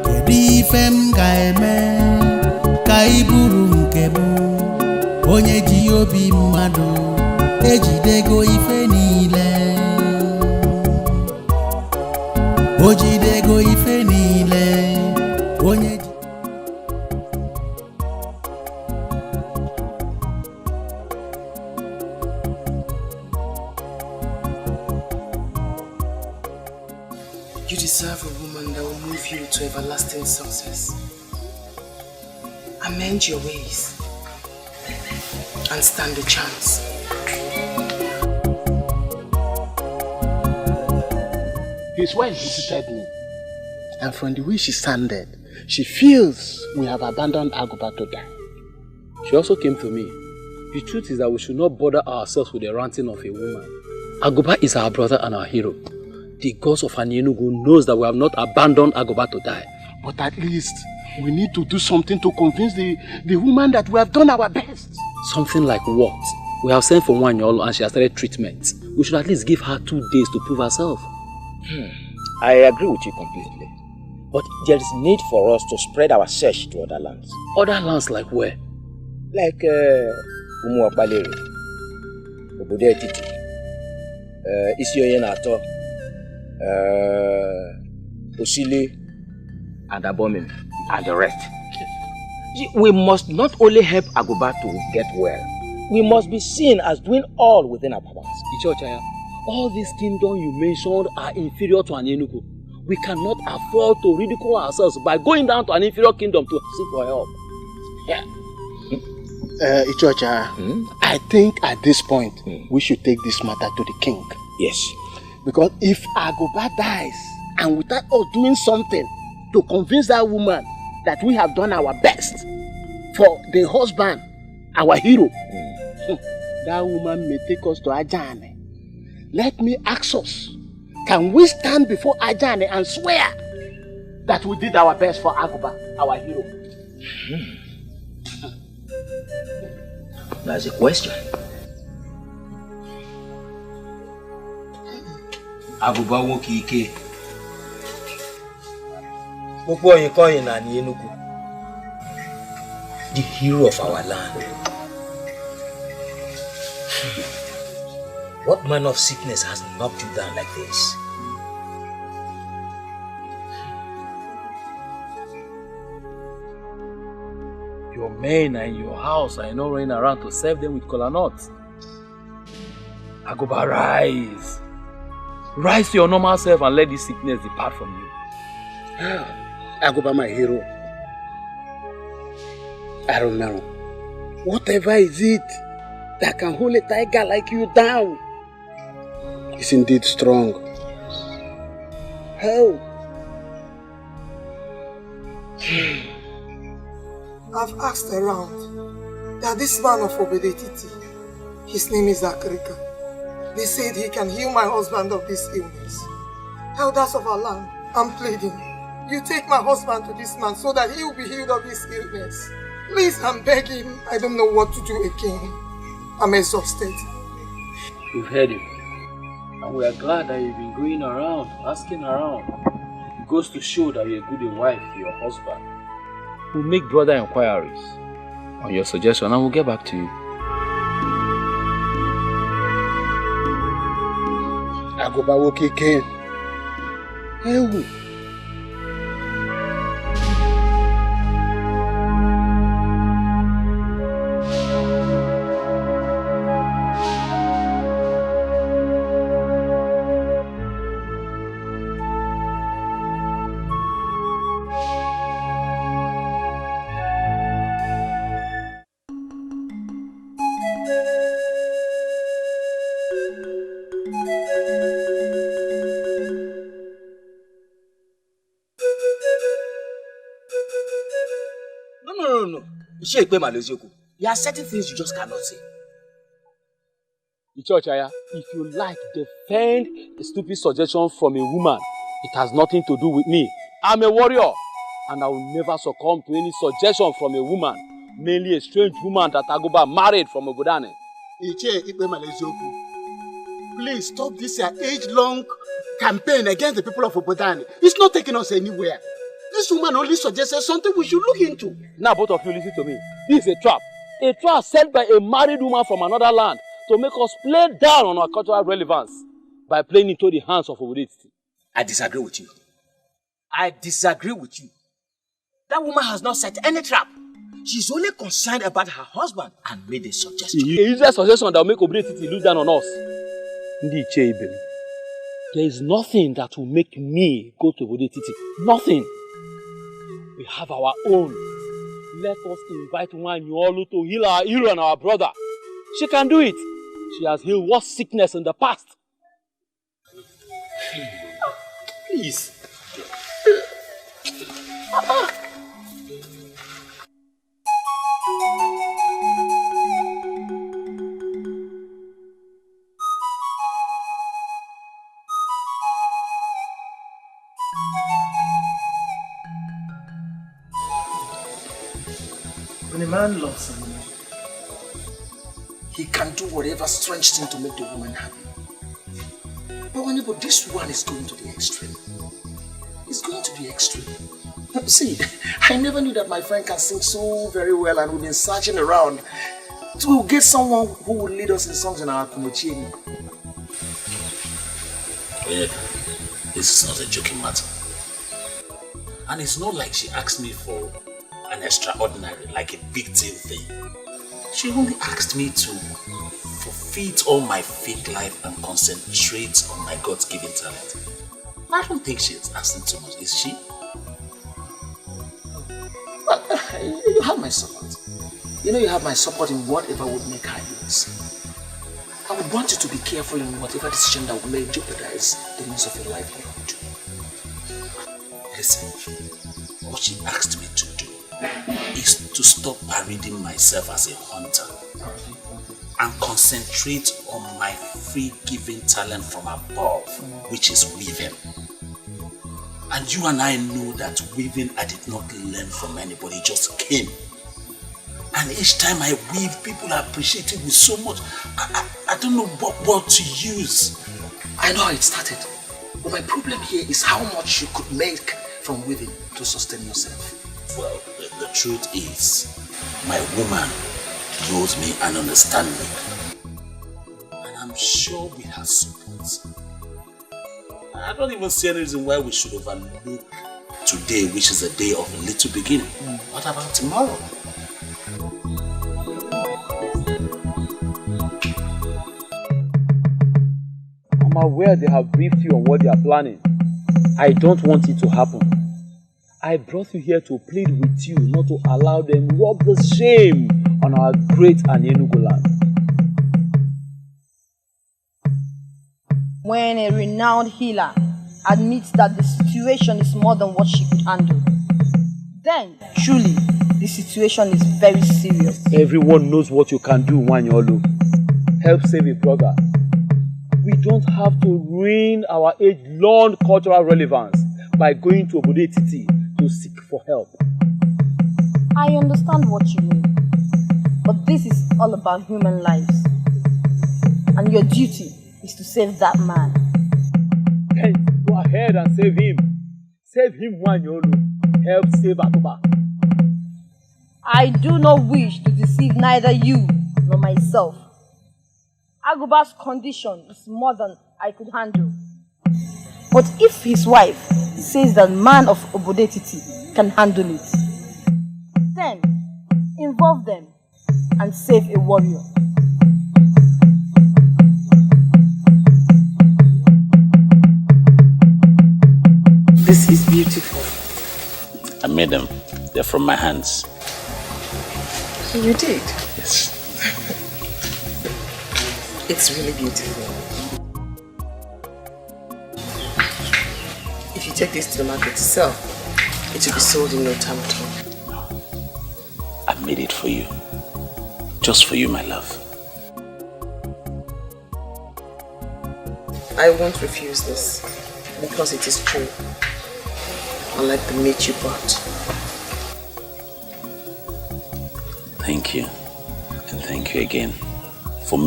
kedu ife m ga-eme ka ị bụrụ nke m? Onye ji obi mmadụ ejidego ife niile, o jidego ife niile. Onye ji You deserve a woman that will move you to everlasting success. Amend your ways and stand a chance. His wife visited me, and from the way she sounded, she feels we have abandoned Agoba to die. She also came to me. The truth is that we should not bother ourselves with the ranting of a woman. Agoba is our brother and our hero. The gods of Anienugu knows that we have not abandoned Agoba to die. But at least we need to do something to convince the woman that we have done our best. Something like what? We have sent for Wanyolo and she has started treatment. We should at least give her 2 days to prove herself. I agree with you completely. But there is need for us to spread our search to other lands. Other lands like where? Like Umu Okoli, Obodo Etiti, Isioye Nato, Osile, and Abomin, and the rest. We must not only help Agoba to get well, we must be seen as doing all within our powers. Ichochaya, all these kingdoms you mentioned are inferior to Anienugu. We cannot afford to ridicule ourselves by going down to an inferior kingdom to seek for help. Yeah. Ichocha, I think at this point we should take this matter to the king. Yes. Because if Agoba dies and without us doing something to convince that woman that we have done our best for the husband, our hero, that woman may take us to Ajane. Let me ask us, can we stand before Ajane and swear that we did our best for Agoba, our hero? That's a question. Agoba woke ike. Popo Oyekoye na Anienugu, the hero of our land. What manner of sickness has knocked you down like this? Your men are in your house and you're not running around to serve them with kola nuts. Agoba, rise. Rise to your normal self and let this sickness depart from you. Agoba, my hero. I don't know. Whatever is it that can hold a tiger like you down is indeed strong. How? I've asked around that this man of Obedetiti, his name is Akrika. They said he can heal my husband of this illness. Elders of our land, I'm pleading. You take my husband to this man so that he will be healed of this illness. Please, I'm begging. I don't know what to do again. I'm exhausted. We've heard you. And we are glad that you've been going around, asking around. It goes to show that you're a good wife to your husband. We'll make broader inquiries on your suggestion and we'll get back to you. Agoba woke again. Hey. No. There are certain things you just cannot say. Ichochaya, if you like, defend a stupid suggestion from a woman. It has nothing to do with me. I'm a warrior, and I will never succumb to any suggestion from a woman, mainly a strange woman that Aguba married from Obodane. Please stop this age-long campaign against the people of Obodane. It's not taking us anywhere. This woman only suggested something we should look into. Now both of you listen to me. This is a trap. A trap set by a married woman from another land to make us play down on our cultural relevance by playing into the hands of Obodane. I disagree with you. I disagree with you. That woman has not set any trap. She's only concerned about her husband and made a suggestion. A useless suggestion that will make Obodane lose down on us. There is nothing that will make me go to Obodane. Nothing. We have our own. Let us invite Wanyolu to heal our hero and our brother. She can do it. She has healed worse sickness in the past. Please. When a man loves a woman, He can do whatever strange thing to make the woman happy. But this one is going to the extreme. It's going to the extreme. See, I never knew that my friend can sing so very well, and we've been searching around to get someone who will lead us in songs in our Kumuchini. This is not a joking matter. And it's not like she asked me for an extraordinary, like a big deal thing. She only asked me to forfeit all my fake life and concentrate on my God-given talent. I don't think she's asking too much, is she? Well, you have my support. You know you have my support in whatever would make her use. I would want you to be careful in whatever decision that may jeopardize the means of your livelihood. Listen, what she asked me to do is to stop parading myself as a hunter and concentrate on my free-given talent from above, which is weaving. And you and I know that weaving I did not learn from anybody, it just came. And each time I weave, people appreciate it with so much. I don't know what word to use. I know how it started. But my problem here is how much you could make from weaving to sustain yourself. Well, the truth is, my woman knows me and understands me. And I'm sure we have support. I don't even see any reason why we should overlook today, which is a day of a little beginning. What about tomorrow? I'm aware they have briefed you on what they are planning. I don't want it to happen. I brought you here to plead with you not to allow them rub the shame on our great Enugu land. When a renowned healer admits that the situation is more than what she could handle, then truly the situation is very serious. Everyone knows what you can do, Wanyolu. Help save a brother. We don't have to ruin our age-long cultural relevance by going to Obodane to seek for help. I understand what you mean, but this is all about human lives, and your duty is to save that man. Then go ahead and save him. Save him, Wanyolu. Help save Akuba. I do not wish to deceive neither you nor myself. Aguba's condition is more than I could handle. But if his wife says that man of Obodane can handle it, then involve them and save a warrior. This is beautiful. I made them. They're from my hands. You did? Yes. It's really beautiful. If you take this to the market to sell, it will be sold in no time at all. I made it for you. Just for you, my love. I won't refuse this because it is true. Unlike the meat you bought. Thank you. And thank you again for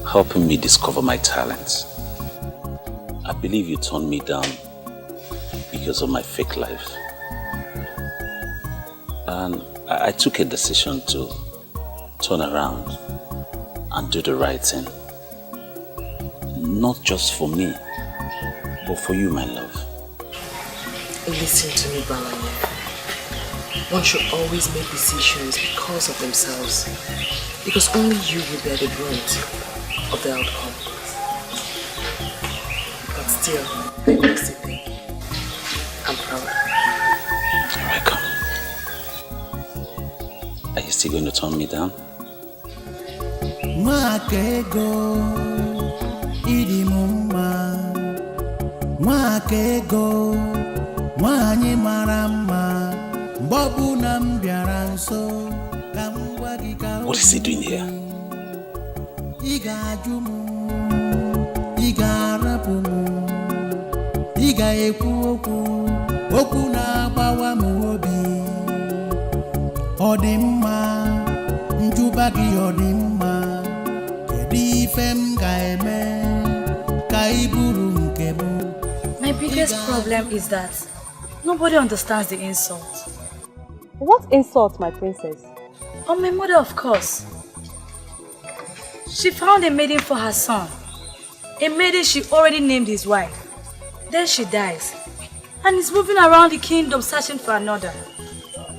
helping me discover my talents. I believe you turned me down because of my fake life. And I took a decision to turn around and do the right thing. Not just for me, but for you, my love. Listen to me, Balanya. One should always make decisions because of themselves. Because only you will bear the brunt of the outcome. But still, I must say thank you. I'm proud. You're welcome. Are you still going to turn me down? Mwakego idi mumma Mwakego Mwanyi marama Mbobu na mbiara nso Kamwa gika What is he doing here? Iga ajumu Iga rapumu Iga ekwu okwu Okwu na agbawa mu obi Odimma Njuba gi odimma My biggest problem is that nobody understands the insult. What insult, my princess? On my mother, of course. She found a maiden for her son. A maiden she already named his wife. Then she dies. And is moving around the kingdom searching for another.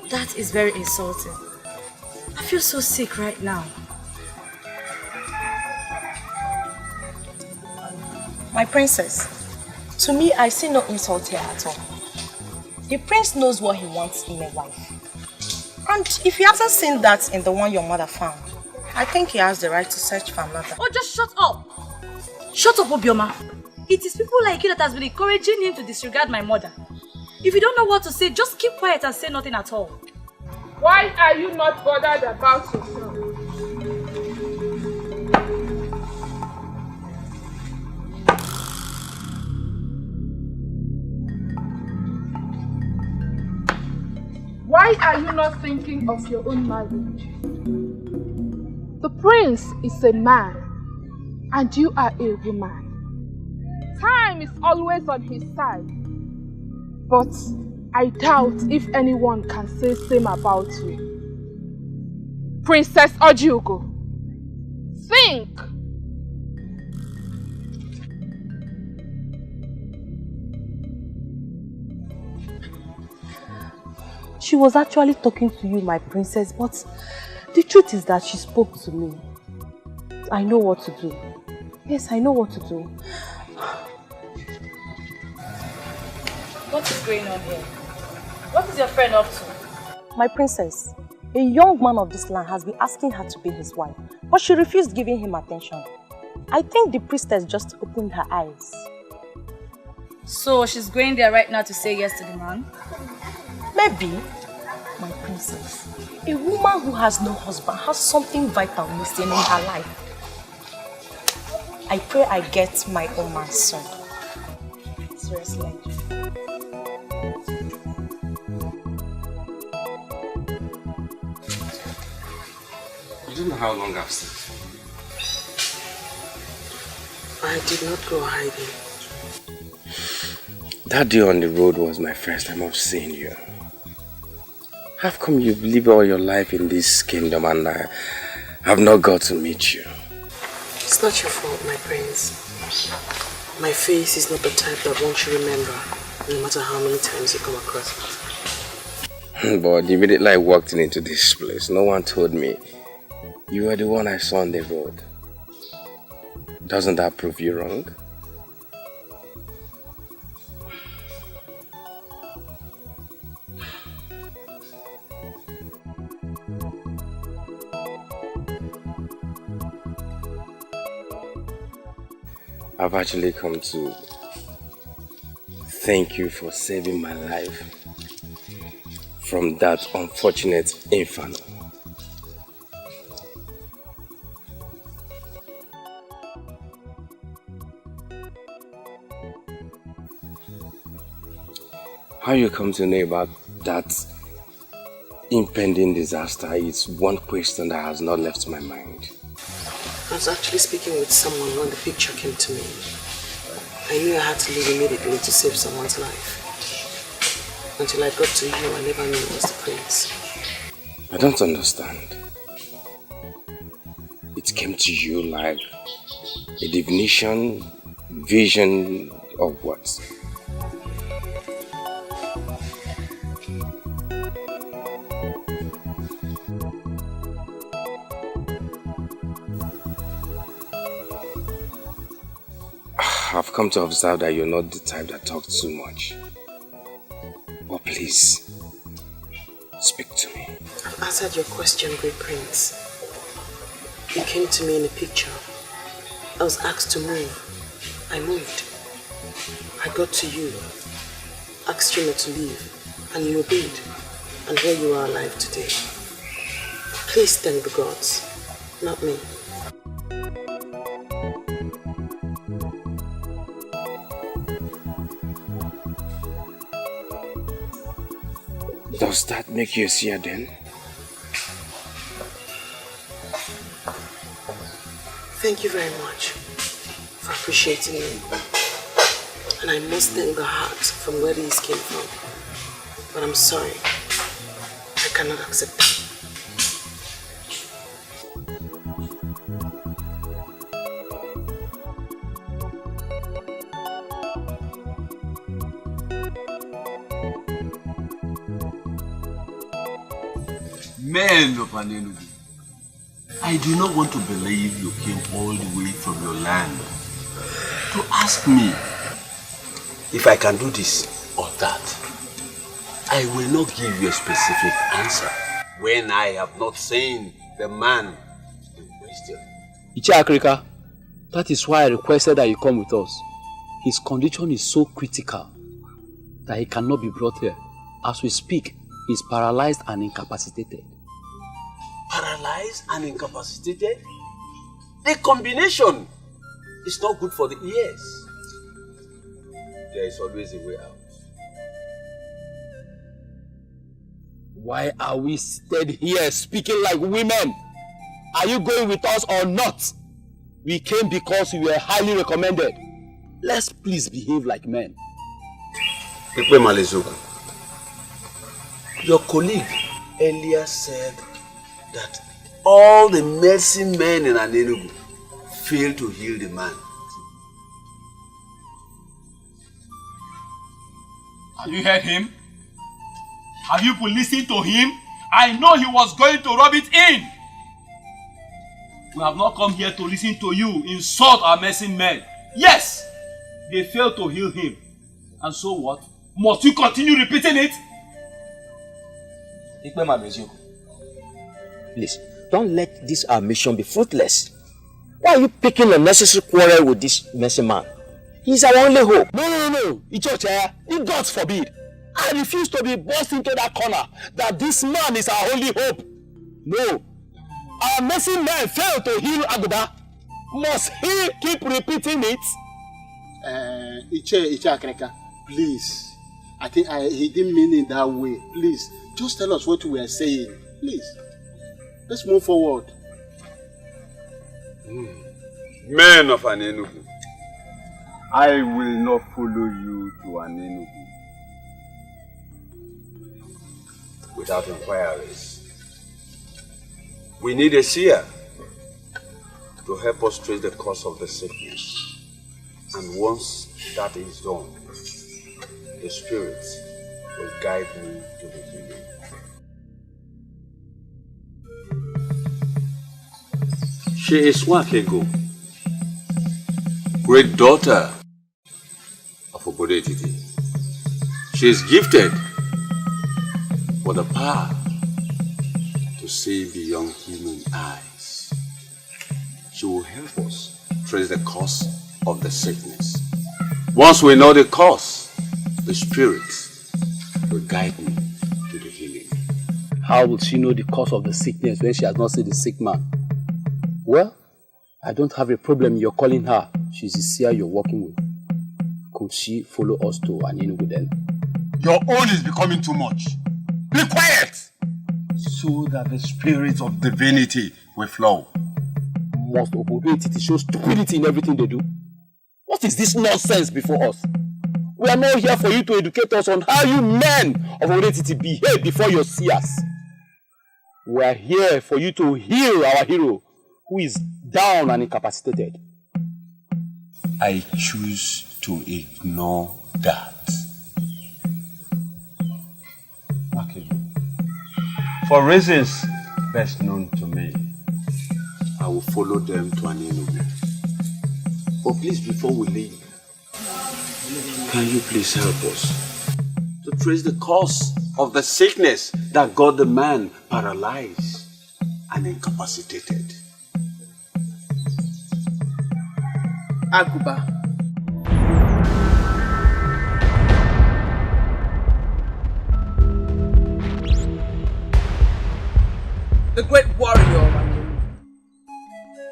That is very insulting. I feel so sick right now. My princess, to me, I see no insult here at all. The prince knows what he wants in a wife. And if he hasn't seen that in the one your mother found, I think he has the right to search for another. Oh, just shut up! Shut up, Obioma. It is people like you that has been encouraging him to disregard my mother. If you don't know what to say, just keep quiet and say nothing at all. Why are you not bothered about yourself? Why are you not thinking of your own marriage? The prince is a man and you are a woman. Time is always on his side. But I doubt if anyone can say same about you. Princess Uju, think! She was actually talking to you, my princess, but the truth is that she spoke to me. I know what to do. Yes, I know what to do. What is going on here? What is your friend up to? My princess, a young man of this land has been asking her to be his wife, but she refused giving him attention. I think the priestess just opened her eyes. So she's going there right now to say yes to the man? Maybe, my princess, a woman who has no husband has something vital missing in her life. I pray I get my own man soon. Seriously. You don't know how long I've stayed. I did not go hiding. That day on the road was my first time of seeing you. How come you've lived all your life in this kingdom and I have not got to meet you? It's not your fault, my prince. My face is not the type that one should remember, no matter how many times you come across it. But immediately I walked into this place, no one told me you were the one I saw on the road. Doesn't that prove you wrong? I've actually come to thank you for saving my life from that unfortunate inferno. you come to know about that impending disaster is one question that has not left my mind. I was actually speaking with someone when the picture came to me. I knew I had to leave immediately to save someone's life. Until I got to you, I never knew it was the prince. I don't understand. It came to you like a divination, vision of what? I've come to observe that you're not the type that talks too much. But please, speak to me. I've answered your question, Great Prince. You came to me in a picture. I was asked to move. I moved. I got to you, asked you not to leave, and you obeyed. And here you are alive today. Please thank the gods, not me. Does that make you a seer then? Thank you very much for appreciating me. And I must thank the heart from where these came from. But I'm sorry, I cannot accept that. Men of Anenugu, I do not want to believe you came all the way from your land to ask me if I can do this or that. I will not give you a specific answer when I have not seen the man in question. Ichakrika, that is why I requested that you come with us. His condition is so critical that he cannot be brought here. As we speak, he is paralyzed and incapacitated. Paralyzed and incapacitated? The combination is not good for the ears. There is always a way out. Why are we seated here speaking like women? Are you going with us or not? We came because we were highly recommended. Let's please behave like men. Your colleague earlier said that all the medicine men in Anenugu failed to heal the man. Have you heard him? Have you listened to him? I know he was going to rub it in. We have not come here to listen to you insult our medicine men. Yes, they failed to heal him. And so what? Must you continue repeating it? Please, don't let this our mission be fruitless. Why are you picking a necessary quarrel with this messy man? He's our only hope. No. The gods forbid. I refuse to be forced into that corner that this man is our only hope. No. Our messy man failed to heal Aguba. Must he keep repeating it? Ichakrika, please. I think he didn't mean it that way. Please, just tell us what we are saying. Please. Let's move forward. Men of Anenugu, I will not follow you to Anenugu without inquiries. We need a seer to help us trace the cause of the sickness. And once that is done, the Spirit will guide me to the healing. She is Wakego, great daughter of Obodetiti. She is gifted with the power to see beyond human eyes. She will help us trace the cause of the sickness. Once we know the cause, the Spirit will guide me to the healing. How will she know the cause of the sickness when she has not seen the sick man? Well, I don't have a problem you're calling her. She's the seer you're working with. Could she follow us to Anenugu then? Your own is becoming too much. Be quiet! So that the spirit of divinity will flow. Must Obodo show stupidity in everything they do? What is this nonsense before us? We are not here for you to educate us on how you men of Obodo behave before your seers. We are here for you to heal our hero, who is down and incapacitated. I choose to ignore that. Okay. For reasons best known to me, I will follow them to an interview. But please, before we leave, can you please help us to trace the cause of the sickness that got the man paralyzed and incapacitated? Aguba. The great warrior of Anienugu.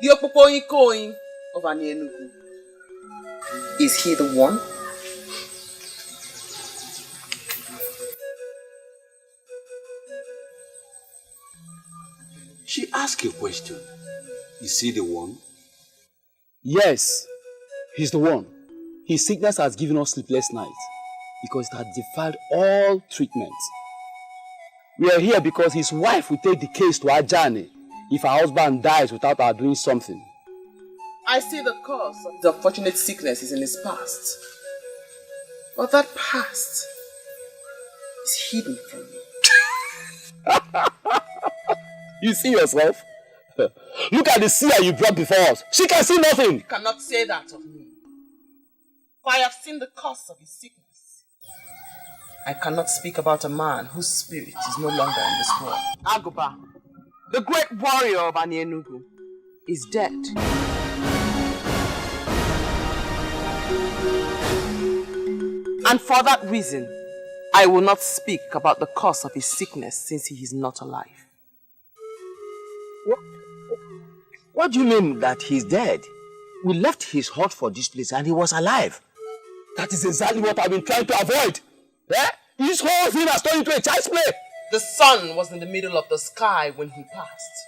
The Opopoyi of Anienugu. Is he the one? She asked a question. Is he the one? Yes, he's the one. His sickness has given us sleepless nights because it has defied all treatment. We are here because his wife will take the case to Ajani if her husband dies without her doing something. I see the cause of the unfortunate sickness is in his past. But that past is hidden from me. You see yourself? Look at the seer you brought before us. She can see nothing. You cannot say that of me. For I have seen the cause of his sickness. I cannot speak about a man whose spirit is no longer in this world. Aguba, the great warrior of Anienugu, is dead. And for that reason, I will not speak about the cause of his sickness since he is not alive. What do you mean that he's dead? We left his hut for this place and he was alive. That is exactly what I've been trying to avoid. Eh? This whole thing has turned into a child's play. The sun was in the middle of the sky when he passed.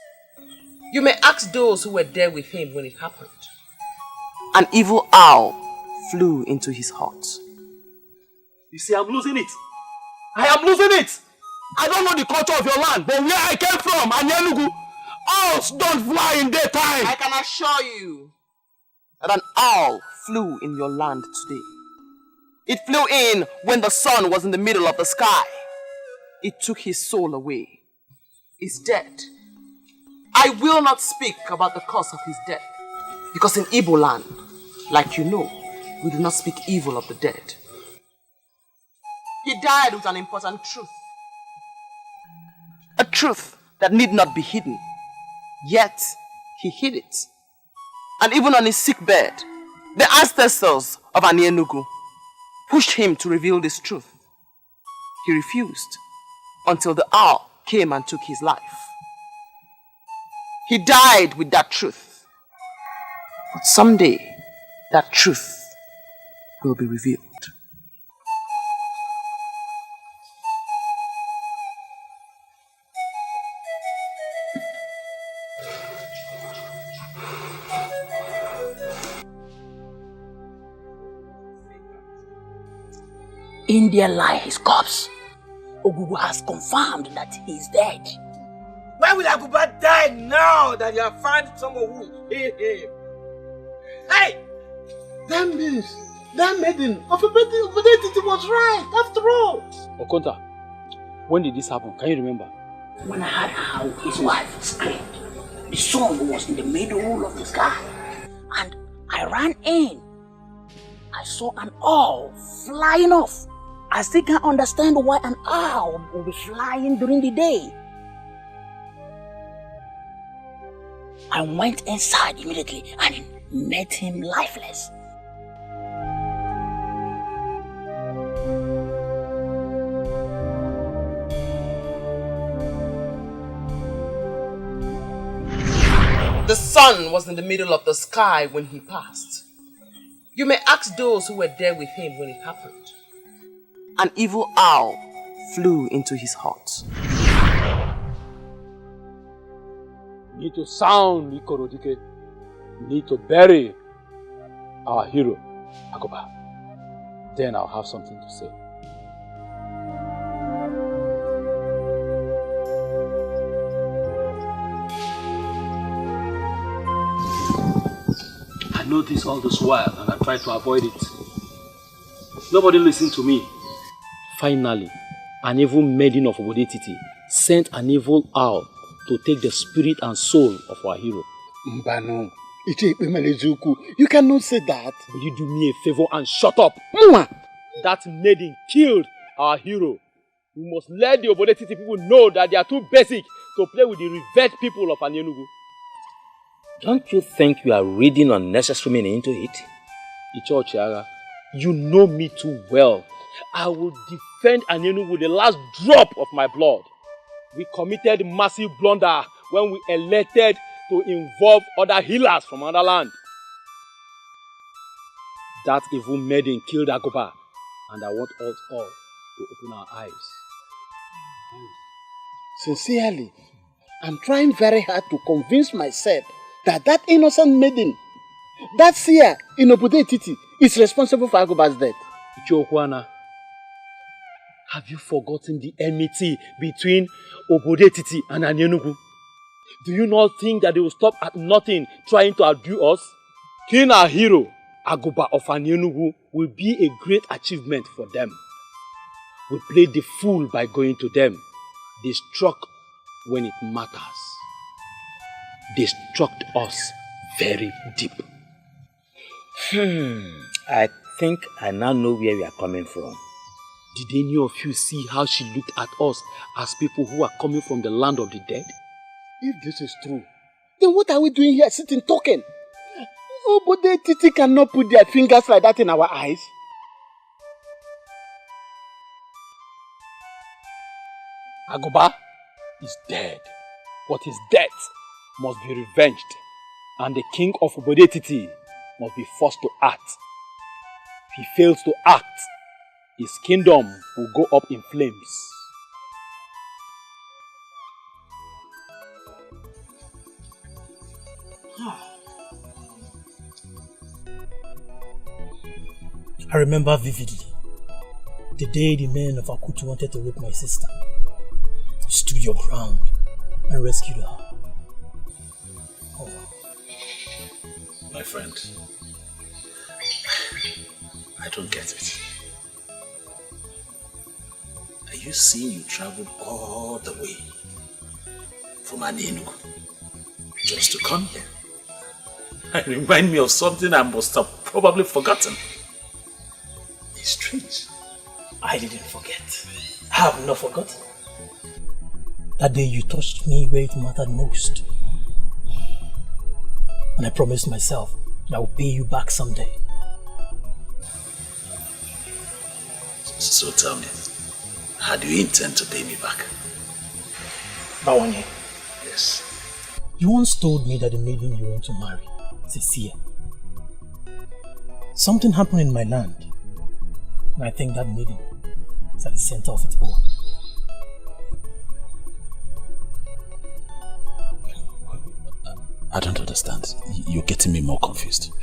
You may ask those who were there with him when it happened. An evil owl flew into his hut. You see, I'm losing it. I am losing it. I don't know the culture of your land, but where I came from, Anienugu, owls don't fly in daytime. I can assure you that an owl flew in your land today. It flew in when the sun was in the middle of the sky. It took his soul away. He's dead. I will not speak about the cause of his death. Because in Igbo land, like you know, we do not speak evil of the dead. He died with an important truth. A truth that need not be hidden. Yet, he hid it. And even on his sick bed, the ancestors of Anienugu pushed him to reveal this truth. He refused until the owl came and took his life. He died with that truth. But someday, that truth will be revealed. In there lie his corpse. Ogugu has confirmed that he is dead. Why would Aguba die now that you have found someone who will heal him? Hey! That means that maiden of Obedetiti was right after all. Okonta, when did this happen? Can you remember? When I heard how his wife screamed, the sun was in the middle of the sky, and I ran in. I saw an owl flying off. I still can't understand why an owl will be flying during the day. I went inside immediately and met him lifeless. The sun was in the middle of the sky when he passed. You may ask those who were there with him when it happened. an evil owl flew into his heart. We need to sound Ikorodike. We need to bury our hero, Agoba. Then I'll have something to say. I know this all this while and I try to avoid it. Nobody listened to me. Finally, an evil maiden of Obodetiti sent an evil owl to take the spirit and soul of our hero. Mbano, you cannot say that. Will you do me a favor and shut up? Mwa! That maiden killed our hero. We must let the Obodetiti people know that they are too basic to play with the revered people of Anyenugu. Don't you think you are reading unnecessary meaning into it? Icho Chiaga, you know me too well. I will defend Anyenugu with the last drop of my blood. We committed massive blunder when we elected to involve other healers from another land. That evil maiden killed Agoba, and I want us all to open our eyes. Sincerely, I'm trying very hard to convince myself that innocent maiden, that seer in Obodetiti, is responsible for Agoba's death. Ichokwana, have you forgotten the enmity between Obodetiti and Anyenugu? Do you not think that they will stop at nothing trying to outdo us? Killing our hero, Agoba of Anyenugu, will be a great achievement for them. We played the fool by going to them. They struck when it matters. They struck us very deep. I think I now know where we are coming from. Did any of you see how she looked at us as people who are coming from the land of the dead? If this is true, then what are we doing here sitting talking? Obodetiti cannot put their fingers like that in our eyes. Agoba is dead, but his death must be revenged, and the king of Obodetiti must be forced to act. If he fails to act, his kingdom will go up in flames. I remember vividly the day the men of Akutu wanted to rape my sister. You stood your ground and rescued her. Oh. My friend, I don't get it. Are you saying you traveled all the way from Anyenugu just to come here? It reminds me of something I must have probably forgotten. It's strange. I didn't forget. I have not forgotten. That day you touched me where it mattered most. And I promised myself that I will pay you back someday. So tell me, how do you intend to pay me back? Bawanye. Yes. You once told me that the maiden you want to marry is a seer. Something happened in my land, and I think that maiden is at the center of it all. I don't understand. You're getting me more confused.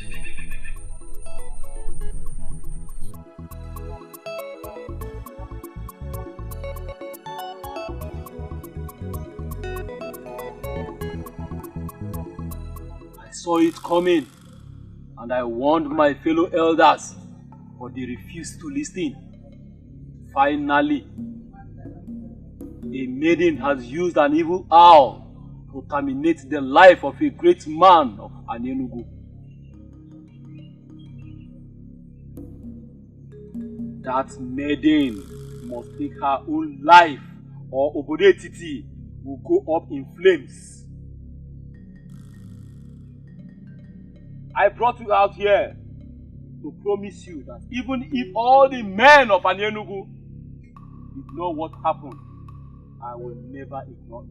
I saw it coming, and I warned my fellow elders, but they refused to listen. Finally, a maiden has used an evil owl to terminate the life of a great man of Anyenugu. That maiden must take her own life, or Obodetiti will go up in flames. I brought you out here to promise you that even if all the men of Anyenugu ignore what happened, I will never ignore it.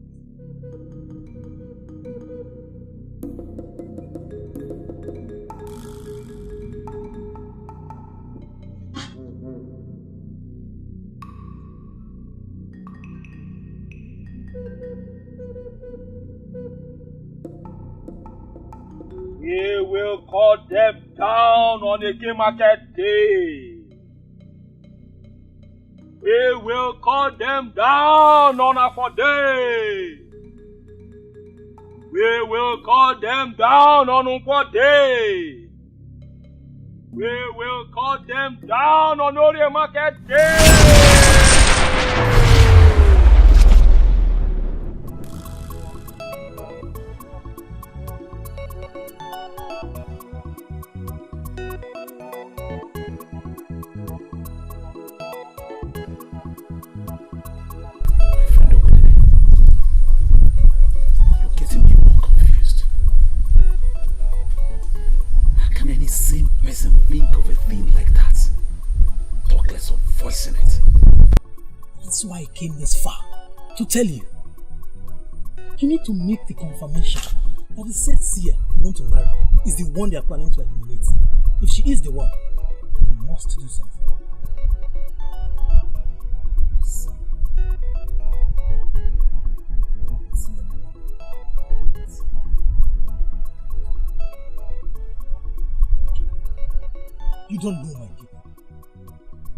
We will cut them down on a gay market day. We will cut them down on a day. We will cut them down on a day. We will cut them down on a market day. Same person think of a thing like that. Talk less of voicing it. That's why I came this far. To tell you. You need to make the confirmation that the said seer you want to marry is the one they are planning to eliminate. If she is the one, you must do something. You don't know my people.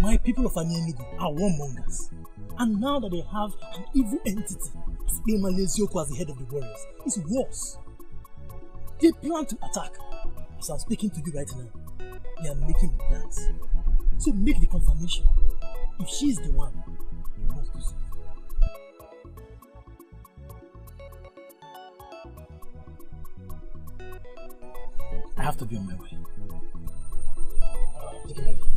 My people of Anyenugu are warmongers. And now that they have an evil entity, Malesioko as the head of the warriors, it's worse. They plan to attack. As I'm speaking to you right now, they are making the plans. So make the confirmation. If she is the one, you must do something. I have to be on my way. Take it easy.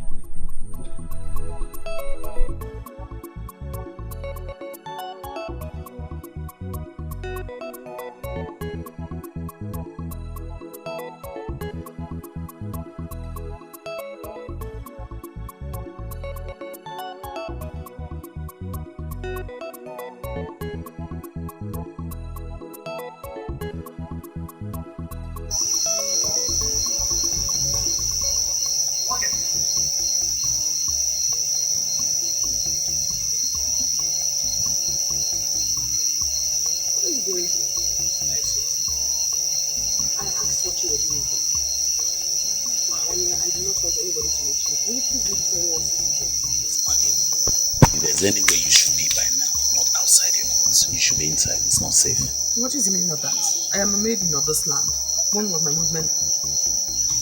If there's anywhere you should be by now, not outside your house, you should be inside. It's not safe. What is the meaning of that? I am a maiden of this land. When was my movement?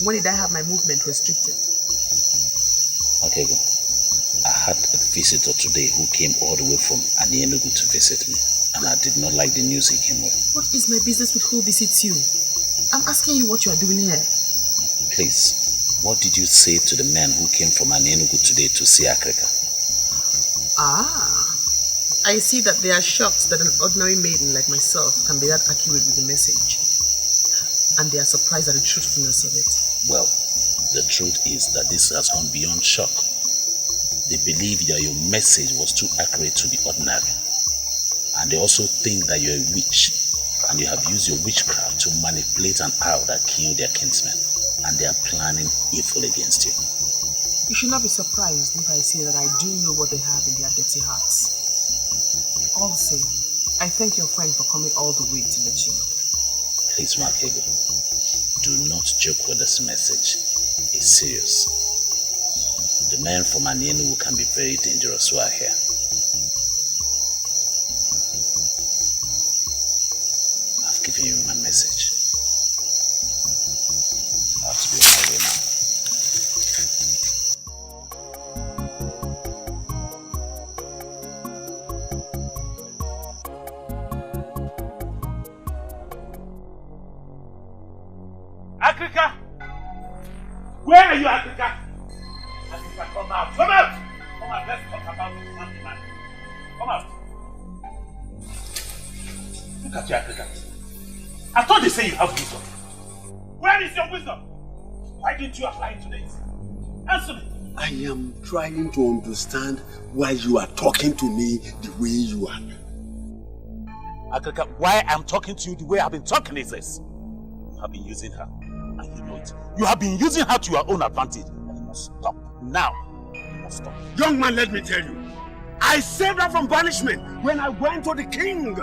When did I have my movement restricted? Okay, go. I had a visitor today who came all the way from Anyenugu to visit me, and I did not like the news he came with. What is my business with who visits you? I'm asking you what you are doing here. Please, what did you say to the men who came from Anyenugu today to see Africa? Ah, I see that they are shocked that an ordinary maiden like myself can be that accurate with the message. And they are surprised at the truthfulness of it. Well, the truth is that this has gone beyond shock. They believe that your message was too accurate to the ordinary. And they also think that you're a witch, and you have used your witchcraft to manipulate an owl that killed their kinsmen. And they are planning evil against you. You should not be surprised if I say that I do know what they have in their dirty hearts. All the same, I thank your friend for coming all the way to let you know. Please, Makego, do not joke with this message. It's serious. The men from Anyenugu can be very dangerous who are here. I've given you my message. I have to be on my way now. Africa! Where are you, Africa? Africa, come out! Come out! Come out, let's talk about something, man. Come out. Look at you, Africa. I thought they say you have wisdom. Where is your wisdom? Why didn't you apply it today? Answer me. I am trying to understand why you are talking to me the way you are. Africa, why I'm talking to you the way I've been talking is this. You have been using her. And you know it. You have been using her to your own advantage. And you must stop. Now. You must stop. Young man, let me tell you. I saved her from banishment when I went to the king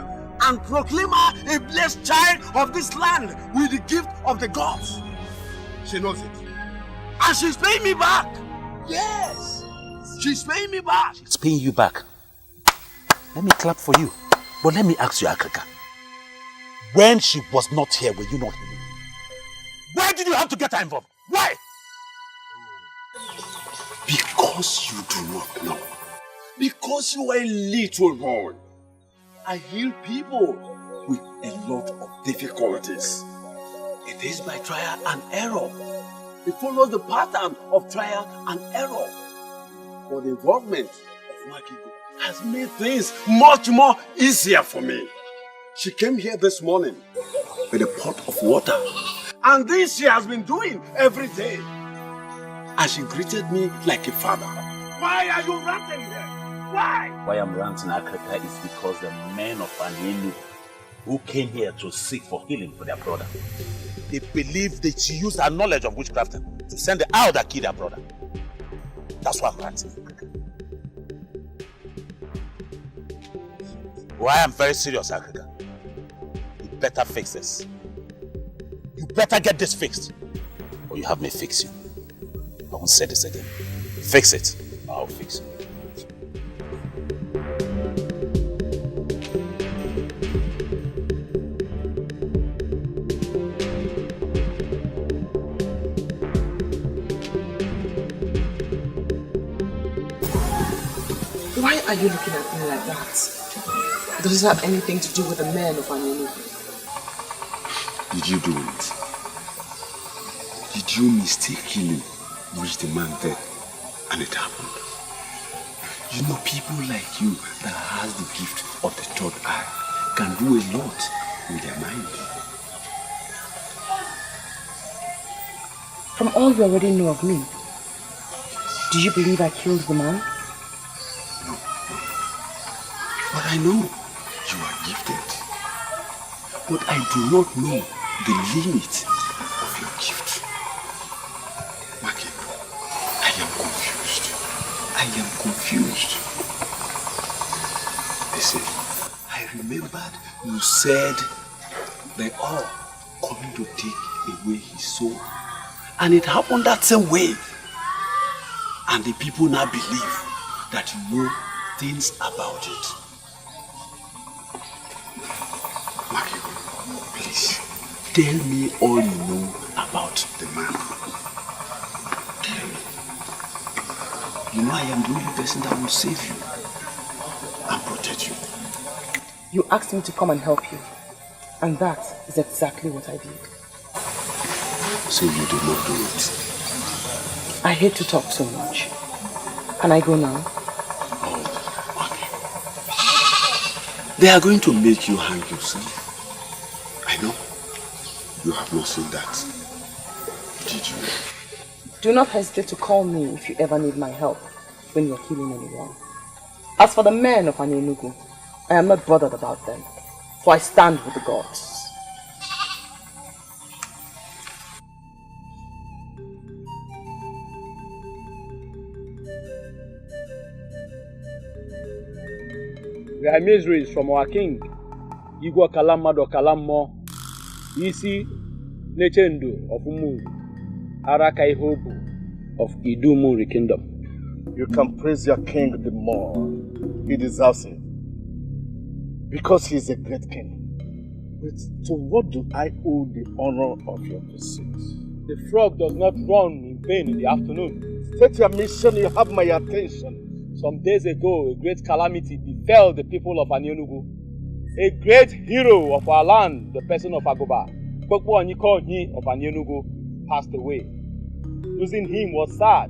and proclaim her a blessed child of this land with the gift of the gods. She knows it. And she's paying me back. Yes. She's paying me back. It's paying you back. Let me clap for you. But let me ask you, Akaka. When she was not here, were you not here? Why did you have to get her involved? Why? Because you do not know. Because you are a little boy. I heal people with a lot of difficulties. It is by trial and error. It follows the pattern of trial and error. But the involvement of Makigo has made things much more easier for me. She came here this morning with a pot of water. And this she has been doing every day. And she greeted me like a father. Why are you ranting here? Why? Why I'm ranting, Akaka, is because the men of Anienu who came here to seek for healing for their brother, they believe that she used her knowledge of witchcrafting to send the owl that killed their brother. That's why I'm ranting. Why I'm very serious, Akaka. You better fix this. You better get this fixed, or you have me fix you. I won't say this again. Fix it, I'll fix it. Why are you looking at me like that? Does it have anything to do with the men of Anienu? Did you do it? Did you mistakenly reach the man dead and it happened? You know, people like you that has the gift of the third eye can do a lot with their mind. From all you already know of me, do you believe I killed the man? No. But I know you are gifted. But I do not know the limit of your gift. Maki, I am confused. I am confused. Listen, I remembered you said they are coming to take away his soul. And it happened that same way. And the people now believe that you know things about it. Maki, please, tell me all you know about the man. Tell me. You know I am the only person that will save you and protect you. You asked me to come and help you. And that is exactly what I did. So you did not do it? I hate to talk so much. Can I go now? They are going to make you hang yourself. I know. You have not seen that. Did you? Do not hesitate to call me if you ever need my help when you're killing anyone. As for the men of Anienugu, I am not bothered about them, for I stand with the gods. We are miseries from our king. Igwa Kalamado Kalamo, Isi Nechendu of Umu, Arakai Hobu of Idumuri Kingdom. You can praise your king the more. He deserves it. Because he is a great king. But to what do I owe the honor of your pursuit? The frog does not run in vain in the afternoon. State your mission, you have my attention. Some days ago, a great calamity befell the people of Anienugu. A great hero of our land, the person of Agoba, Gbogbo Onyikonyi of Anienugu, passed away. Losing him was sad,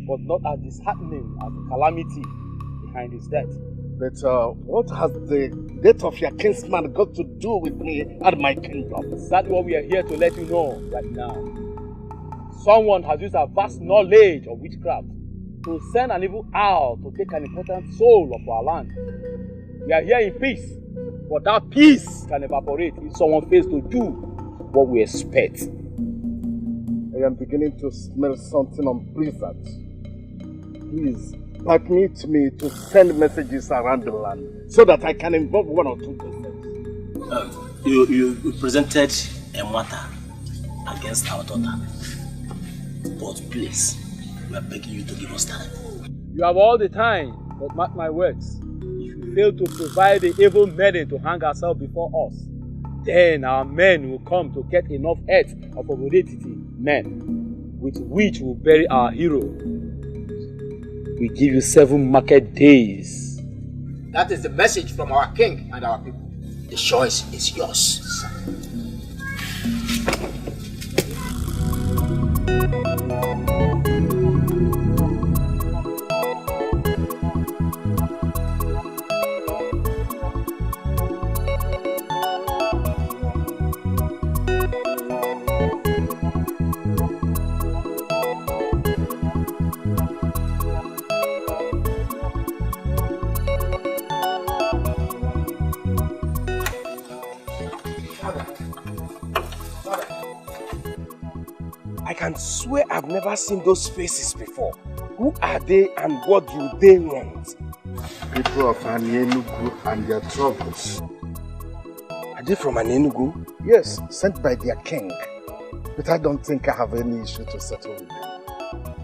but not as disheartening as the calamity behind his death. But what has the death of your kinsman got to do with me and my kingdom? That's what we are here to let you know right now. Someone has used a vast knowledge of witchcraft to send an evil owl to take an important soul of our land. We are here in peace, but that peace can evaporate if someone fails to do what we expect. I am beginning to smell something unpleasant. Please, permit me to send messages around the land so that I can involve one or two persons. You presented a matter against our daughter. But please, we are begging you to give us time. You have all the time, but mark my words. If you fail to provide the evil maiden to hang herself before us, then our men will come to get enough heads of hereditary men, with which we'll bury our hero. We give you 7 market days. That is the message from our king and our people. The choice is yours. I can swear I've never seen those faces before. Who are they and what do they want? People of Enugu and their troubles. Are they from Enugu? Yes, sent by their king. But I don't think I have any issue to settle with them.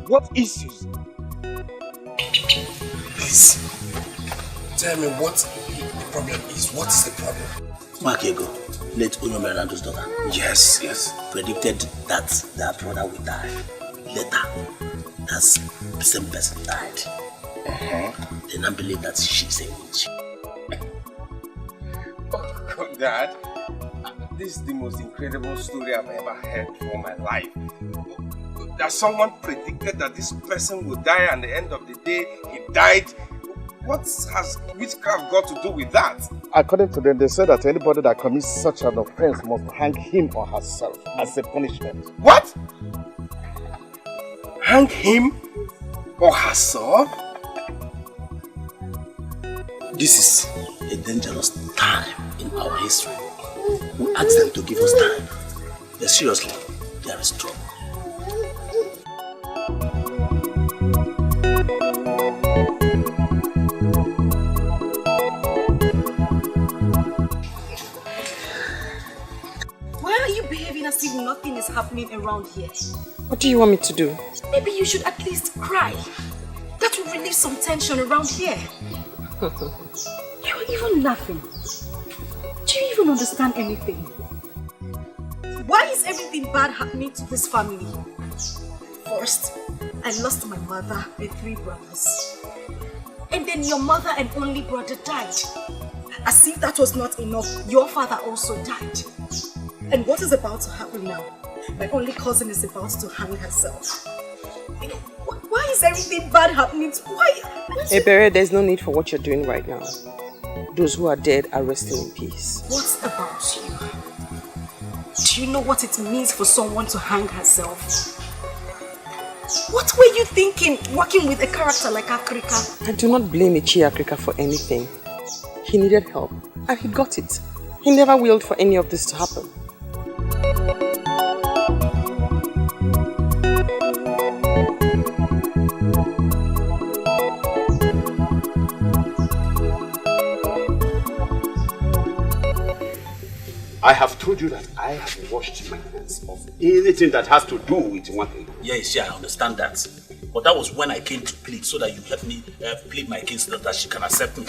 What issues? Please, tell me what the problem is. What is the problem? Makego, late Onyomerando's daughter. Yes. Predicted that their brother would die. Later, that same person died. They now believe that she's a witch. Oh God, Dad. This is the most incredible story I've ever heard for my life. That someone predicted that this person would die and at the end of the day, he died. What has witchcraft got to do with that? According to them, they said that anybody that commits such an offense must hang him or herself as a punishment. What? Hang him or herself? This is a dangerous time in our history. We ask them to give us time. But seriously, there is trouble. Why are you behaving as if nothing is happening around here? What do you want me to do? Maybe you should at least cry. That will relieve some tension around here. You're even laughing. Do you even understand anything? Why is everything bad happening to this family? First, I lost my mother and 3 brothers. And then your mother and only brother died. As if that was not enough, your father also died. And what is about to happen now? My only cousin is about to hang herself. Why is everything bad happening? Why? Ebere, there's no need for what you're doing right now. Those who are dead are resting in peace. What about you? Do you know what it means for someone to hang herself? What were you thinking working with a character like Akrika? I do not blame Ichi Akrika for anything. He needed help and he got it. He never willed for any of this to happen. I have told you that I have washed my hands of anything that has to do with one thing. Yes, I understand that. But that was when I came to plead, so that you help me plead my case so that she can accept me.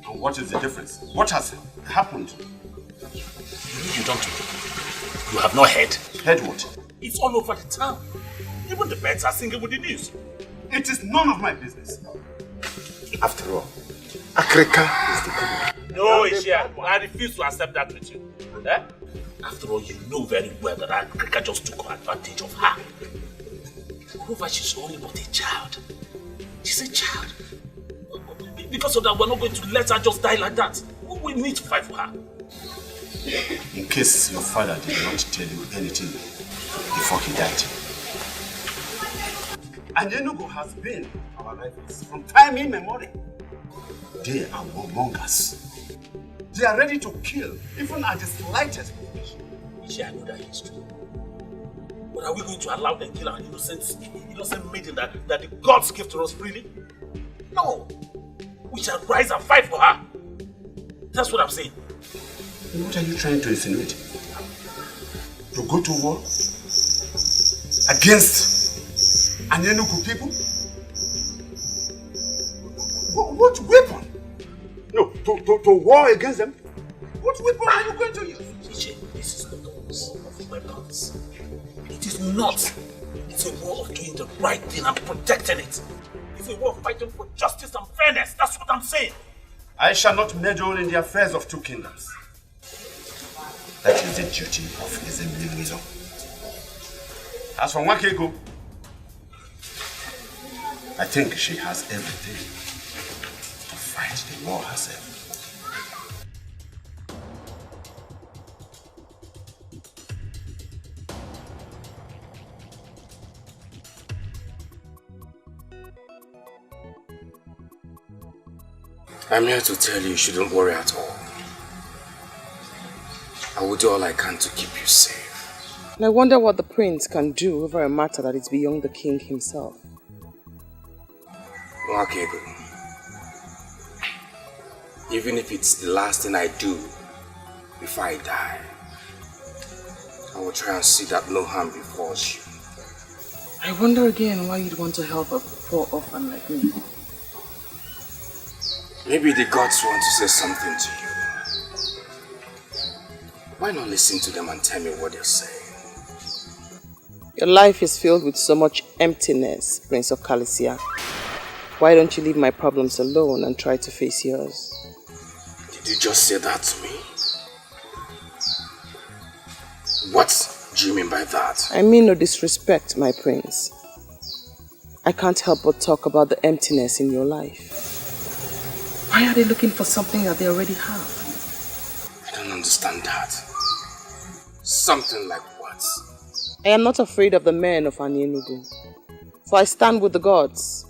And what is the difference? What has happened? You don't know. You have not heard. Heard what? It's all over the town. Even the birds are singing with the news. It is none of my business. After all, Akrika is the criminal. No, Ishia, I refuse to accept that with you. Eh? After all, you know very well that Akrika just took advantage of her. Moreover, she's only not a child. She's a child. Because of that, we're not going to let her just die like that. We need to fight for her. In case your father did not tell you anything before he died. And Enugu has been our rivals from time immemorial. They are among us. They are ready to kill, even at the slightest provocation. I know that history. But are we going to allow them kill our innocent maiden that the gods give to us freely? No. We shall rise and fight for her. That's what I'm saying. What are you trying to insinuate? To go to war against Anyenuku people? What weapon? No, to war against them? What weapon are you going to use? DJ, this is not a war of weapons. It is not. It's a war of doing the right thing and protecting it. It's a war of fighting for justice and fairness. That's what I'm saying. I shall not meddle in the affairs of two kingdoms. That is the duty of Ezemilizo. As for Nwakego, I think she has everything to fight the war herself. I'm here to tell you shouldn't worry at all. I will do all I can to keep you safe. And I wonder what the prince can do over a matter that is beyond the king himself. Nwakego, even if it's the last thing I do before I die, I will try and see that no harm befalls you. I wonder again why you'd want to help a poor orphan like me. Maybe the gods want to say something to you. Why not listen to them and tell me what they're saying? Your life is filled with so much emptiness, Prince of Calicia. Why don't you leave my problems alone and try to face yours? Did you just say that to me? What do you mean by that? I mean no disrespect, my prince. I can't help but talk about the emptiness in your life. Why are they looking for something that they already have? I don't understand that. Something like what? I am not afraid of the men of Anyenugu, for I stand with the gods.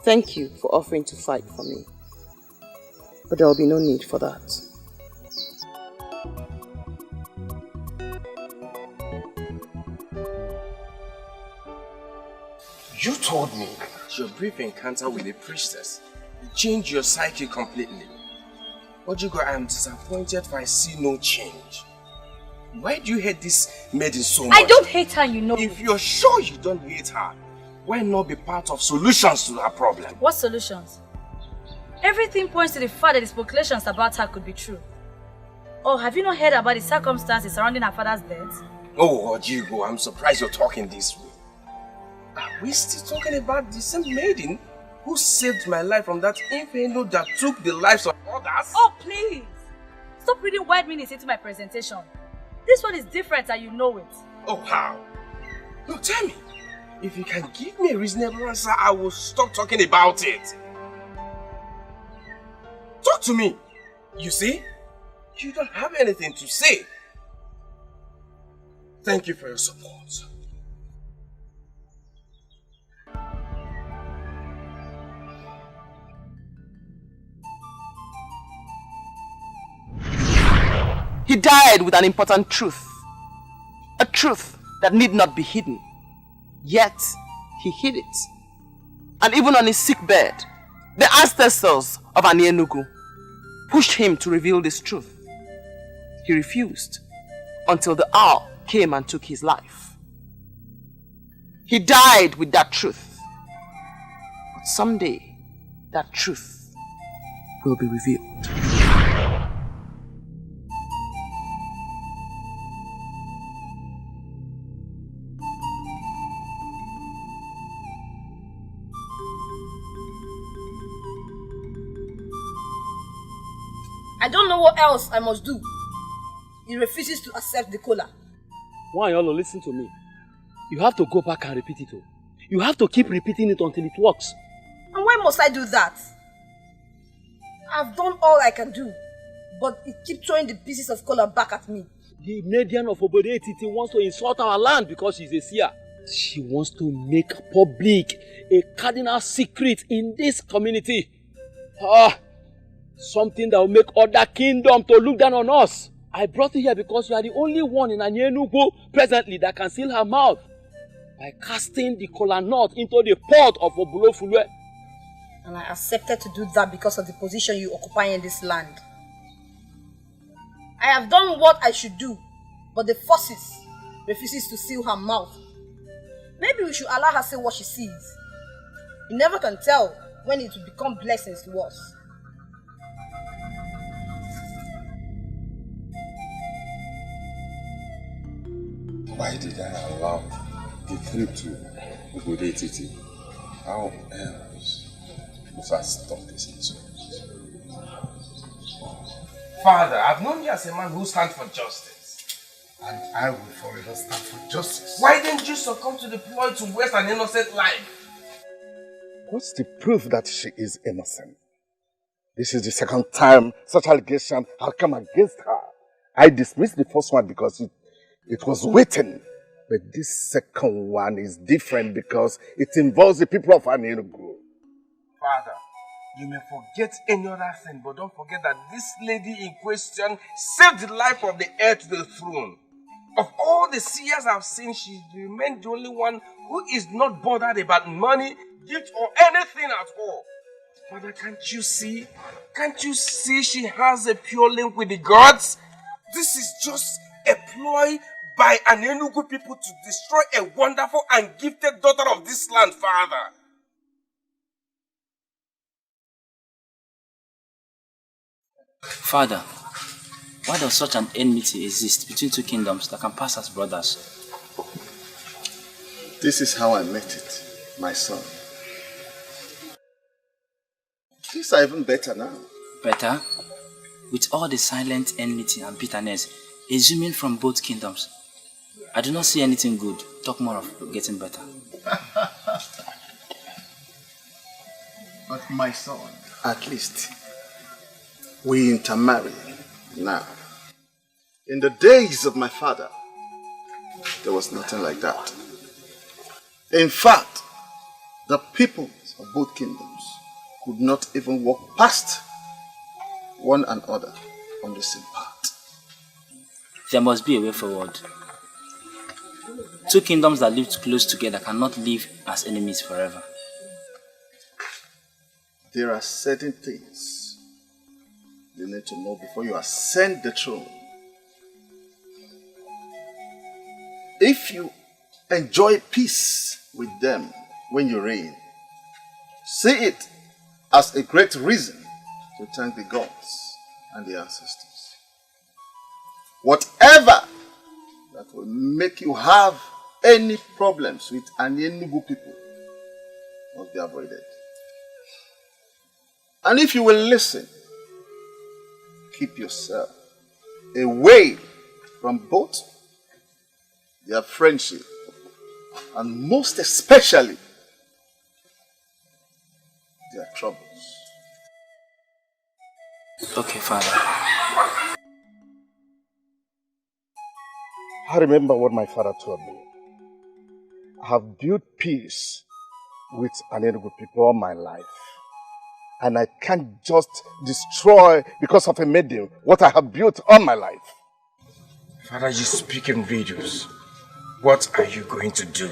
Thank you for offering to fight for me. But there will be no need for that. You told me your brief encounter with the priestess changed your psyche completely. Ojugo, I am disappointed for I see no change. Why do you hate this maiden so much? I don't hate her, you know. If you're sure you don't hate her, why not be part of solutions to her problem? What solutions? Everything points to the fact that the speculations about her could be true. Oh, have you not heard about the circumstances surrounding her father's death? Oh, Ojugo, I'm surprised you're talking this way. Are we still talking about the same maiden who saved my life from that inferno that took the lives of others? Oh, please! Stop reading wide meanings into my presentation. This one is different and you know it. Oh, how? No, tell me. If you can give me a reasonable answer, I will stop talking about it. Talk to me. You see? You don't have anything to say. Thank you for your support. He died with an important truth. A truth that need not be hidden. Yet, he hid it. And even on his sick bed, the ancestors of Anyenugu pushed him to reveal this truth. He refused until the hour came and took his life. He died with that truth. But someday, that truth will be revealed. I don't know what else I must do. He refuses to accept the cola. Why, Yolo, listen to me. You have to go back and repeat it. Oh. You have to keep repeating it until it works. And why must I do that? I've done all I can do, but he keeps throwing the pieces of cola back at me. The Median of Obodetiti wants to insult our land because she's a seer. She wants to make public a cardinal secret in this community. Something that will make other kingdoms to look down on us. I brought you here because you are the only one in Anyenugu presently that can seal her mouth by casting the kola nut into the pot of Obulofulwe. And I accepted to do that because of the position you occupy in this land. I have done what I should do, but the forces refuses to seal her mouth. Maybe we should allow her say what she sees. You never can tell when it will become blessings to us. Why did I allow the trip to Ugodetiti? How else must I stop this insult? Father, I've known you as a man who stands for justice. And I will forever stand for justice. Why didn't you succumb to the ploy to waste an innocent life? What's the proof that she is innocent? This is the second time such allegation have come against her. I dismissed the first one because it was waiting. But this second one is different because it involves the people of Anenugu. Father, you may forget any other thing, but don't forget that this lady in question saved the life of the heir to the throne. Of all the seers I've seen, she remained the only one who is not bothered about money, gift, or anything at all. Father, can't you see? Can't you see she has a pure link with the gods? This is just a ploy by an Enugu people to destroy a wonderful and gifted daughter of this land, Father. Father, why does such an enmity exist between two kingdoms that can pass as brothers? This is how I met it, my son. Things are even better now. Better? With all the silent enmity and bitterness exhuming from both kingdoms, I do not see anything good. Talk more of getting better. But my son, at least we intermarry now. In the days of my father, there was nothing like that. In fact, the peoples of both kingdoms could not even walk past one another on the same path. There must be a way forward. Two kingdoms that lived close together cannot live as enemies forever. There are certain things you need to know before you ascend the throne. If you enjoy peace with them when you reign, see it as a great reason to thank the gods and the ancestors. Whatever that will make you have any problems with Anenugu people must be avoided. And if you will listen, keep yourself away from both their friendship and most especially their troubles. Okay, Father. I remember what my father told me. I have built peace with Anenugu people all my life. And I can't just destroy, because of a maiden, what I have built all my life. Father, you speak in riddles. What are you going to do?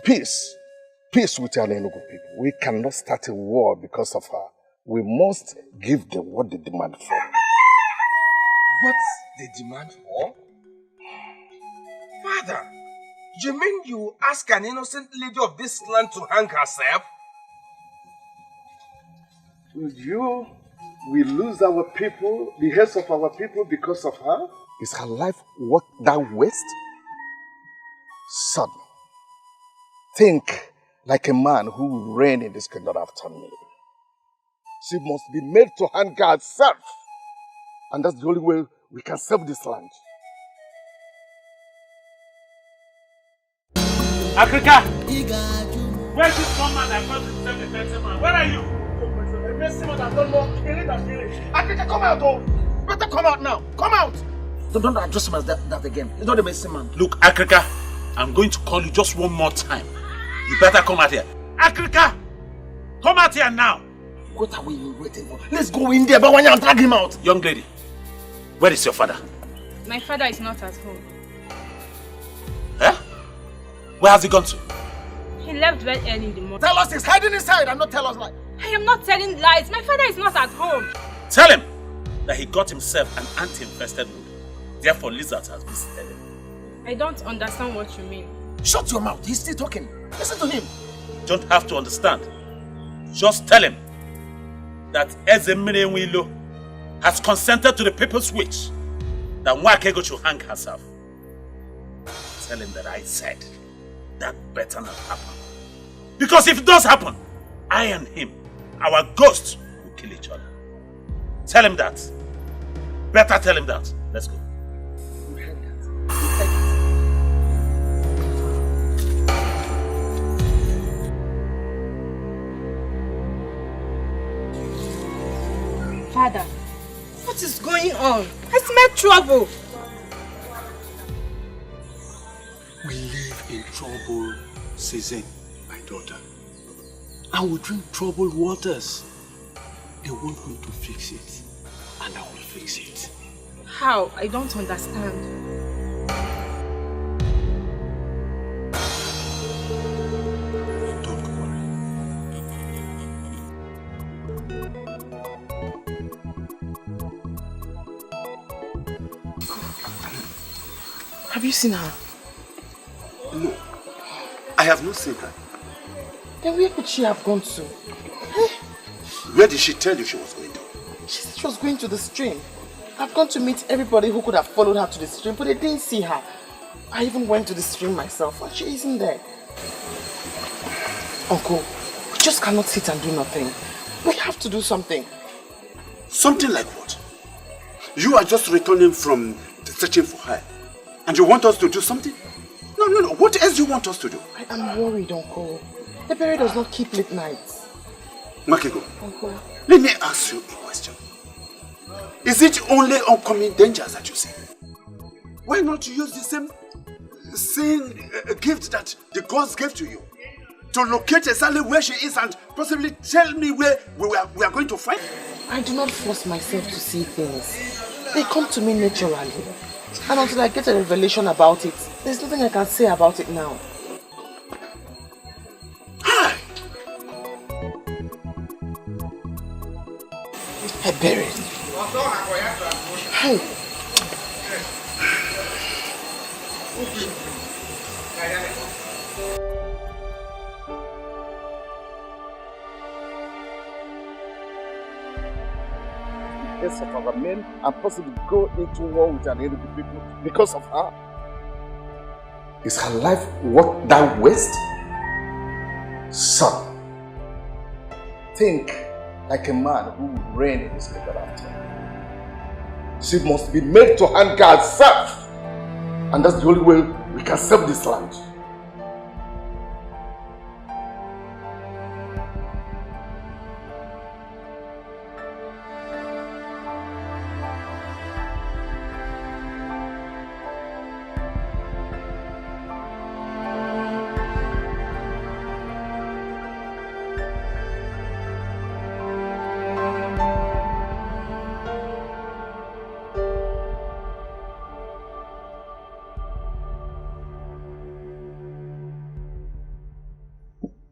Peace. Peace with Anenugu people. We cannot start a war because of her. We must give them what they demand for. What they demand for? Father, you mean you ask an innocent lady of this land to hang herself? We lose our people, the heads of our people because of her? Is her life worth that waste? Son, think like a man who will reign in this kingdom after me. She must be made to hang herself. And that's the only way we can save this land. Africa! Where's this one man that calls himself a better man? Where are you? A messy man that don't know killing and killing. Africa, come out, oh! Better come out now! Come out! Don't address him as that again. He's not a messy man. Look, Africa, I'm going to call you just one more time. You better come out here. Africa! Come out here now! What are we waiting for? Let's go in there, but when you drag him out. Young lady, where is your father? My father is not at home. Eh? Where has he gone to? He left very early in the morning. Tell us he's hiding inside and not tell us lies. I am not telling lies. My father is not at home. Tell him! that he got himself an anti-infested wood. Therefore, lizards has visited him. I don't understand what you mean. Shut your mouth. He's still talking. Listen to him. You don't have to understand. Just tell him that Ezemirenwilo has consented to the people's wish that Nwakego should hang herself. Tell him that I said that better not happen. Because if it does happen, I and him, our ghosts, will kill each other. Tell him that. Better tell him that. Let's go. Father, what is going on? I smell trouble. We live in trouble season, my daughter. And we drink troubled waters. They want me to fix it, and I will fix it. How? I don't understand. Don't worry. Have you seen her? No, I have not seen her. Then where could she have gone to? Where did she tell you she was going to? She said she was going to the stream. I've gone to meet everybody who could have followed her to the stream, but they didn't see her. I even went to the stream myself, and she isn't there. Uncle, we just cannot sit and do nothing. We have to do something. Something like what? You are just returning from searching for her, and you want us to do something? No. What else do you want us to do? I am worried, Uncle. The berry does not keep late nights. Makego, Uncle. let me ask you a question. Is it only oncoming dangers that you see? Why not use the same gift that the gods gave to you? To locate exactly where she is and possibly tell me where we are going to find her? I do not force myself to see things. They come to me naturally. And until I get a revelation about it, there's nothing I can say about it now. I buried. Hey. Yes, of our men and possibly go into war with an enemy people because of her. Is her life worth that waste? Son, think like a man who will reign in his later after. She must be made to hang herself, and that's the only way we can save this land.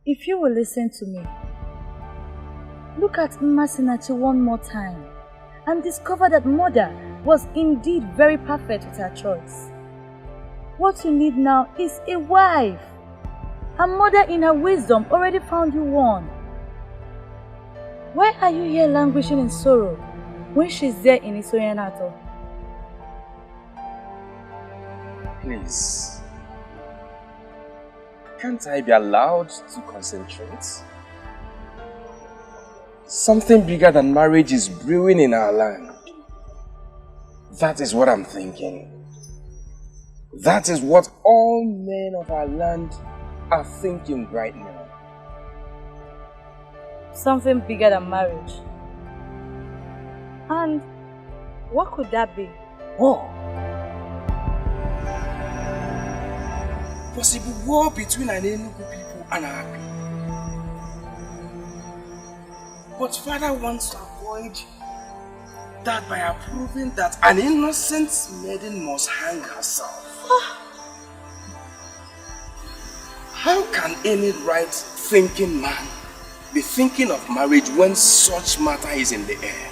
If you will listen to me, look at Masinachi one more time and discover that Mother was indeed very perfect with her choice. What you need now is a wife. And Mother in her wisdom already found you one. Why are you here languishing in sorrow when she's there in Isoyanato? Please. Can't I be allowed to concentrate? Something bigger than marriage is brewing in our land. That is what I'm thinking. That is what all men of our land are thinking right now. Something bigger than marriage. And what could that be? War. Possible war between an Enugu people and our people. But Father wants to avoid that by approving that an innocent maiden must hang herself. How can any right-thinking man be thinking of marriage when such matter is in the air?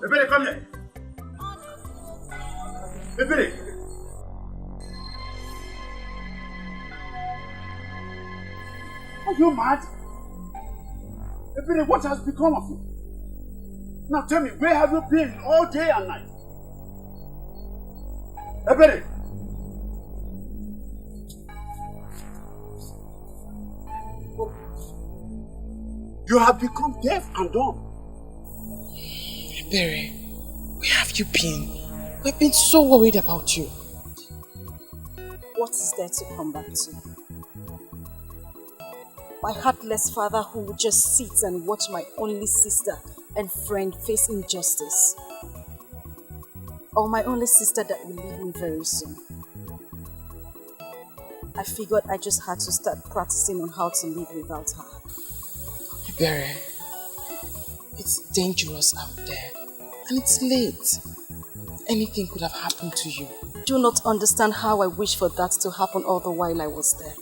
Ebere, come here. Ebere. Are you mad? Ebere, what has become of you? Now tell me, where have you been all day and night? Ebere. You have become deaf and dumb. Ebere, where have you been? We've been so worried about you. What is there to come back to? My heartless father who would just sit and watch my only sister and friend face injustice. Or my only sister that will leave me very soon. I figured I just had to start practicing on how to live without her. Ebere, it's dangerous out there and it's late. Anything could have happened to you. Do not understand how I wish for that to happen all the while I was there.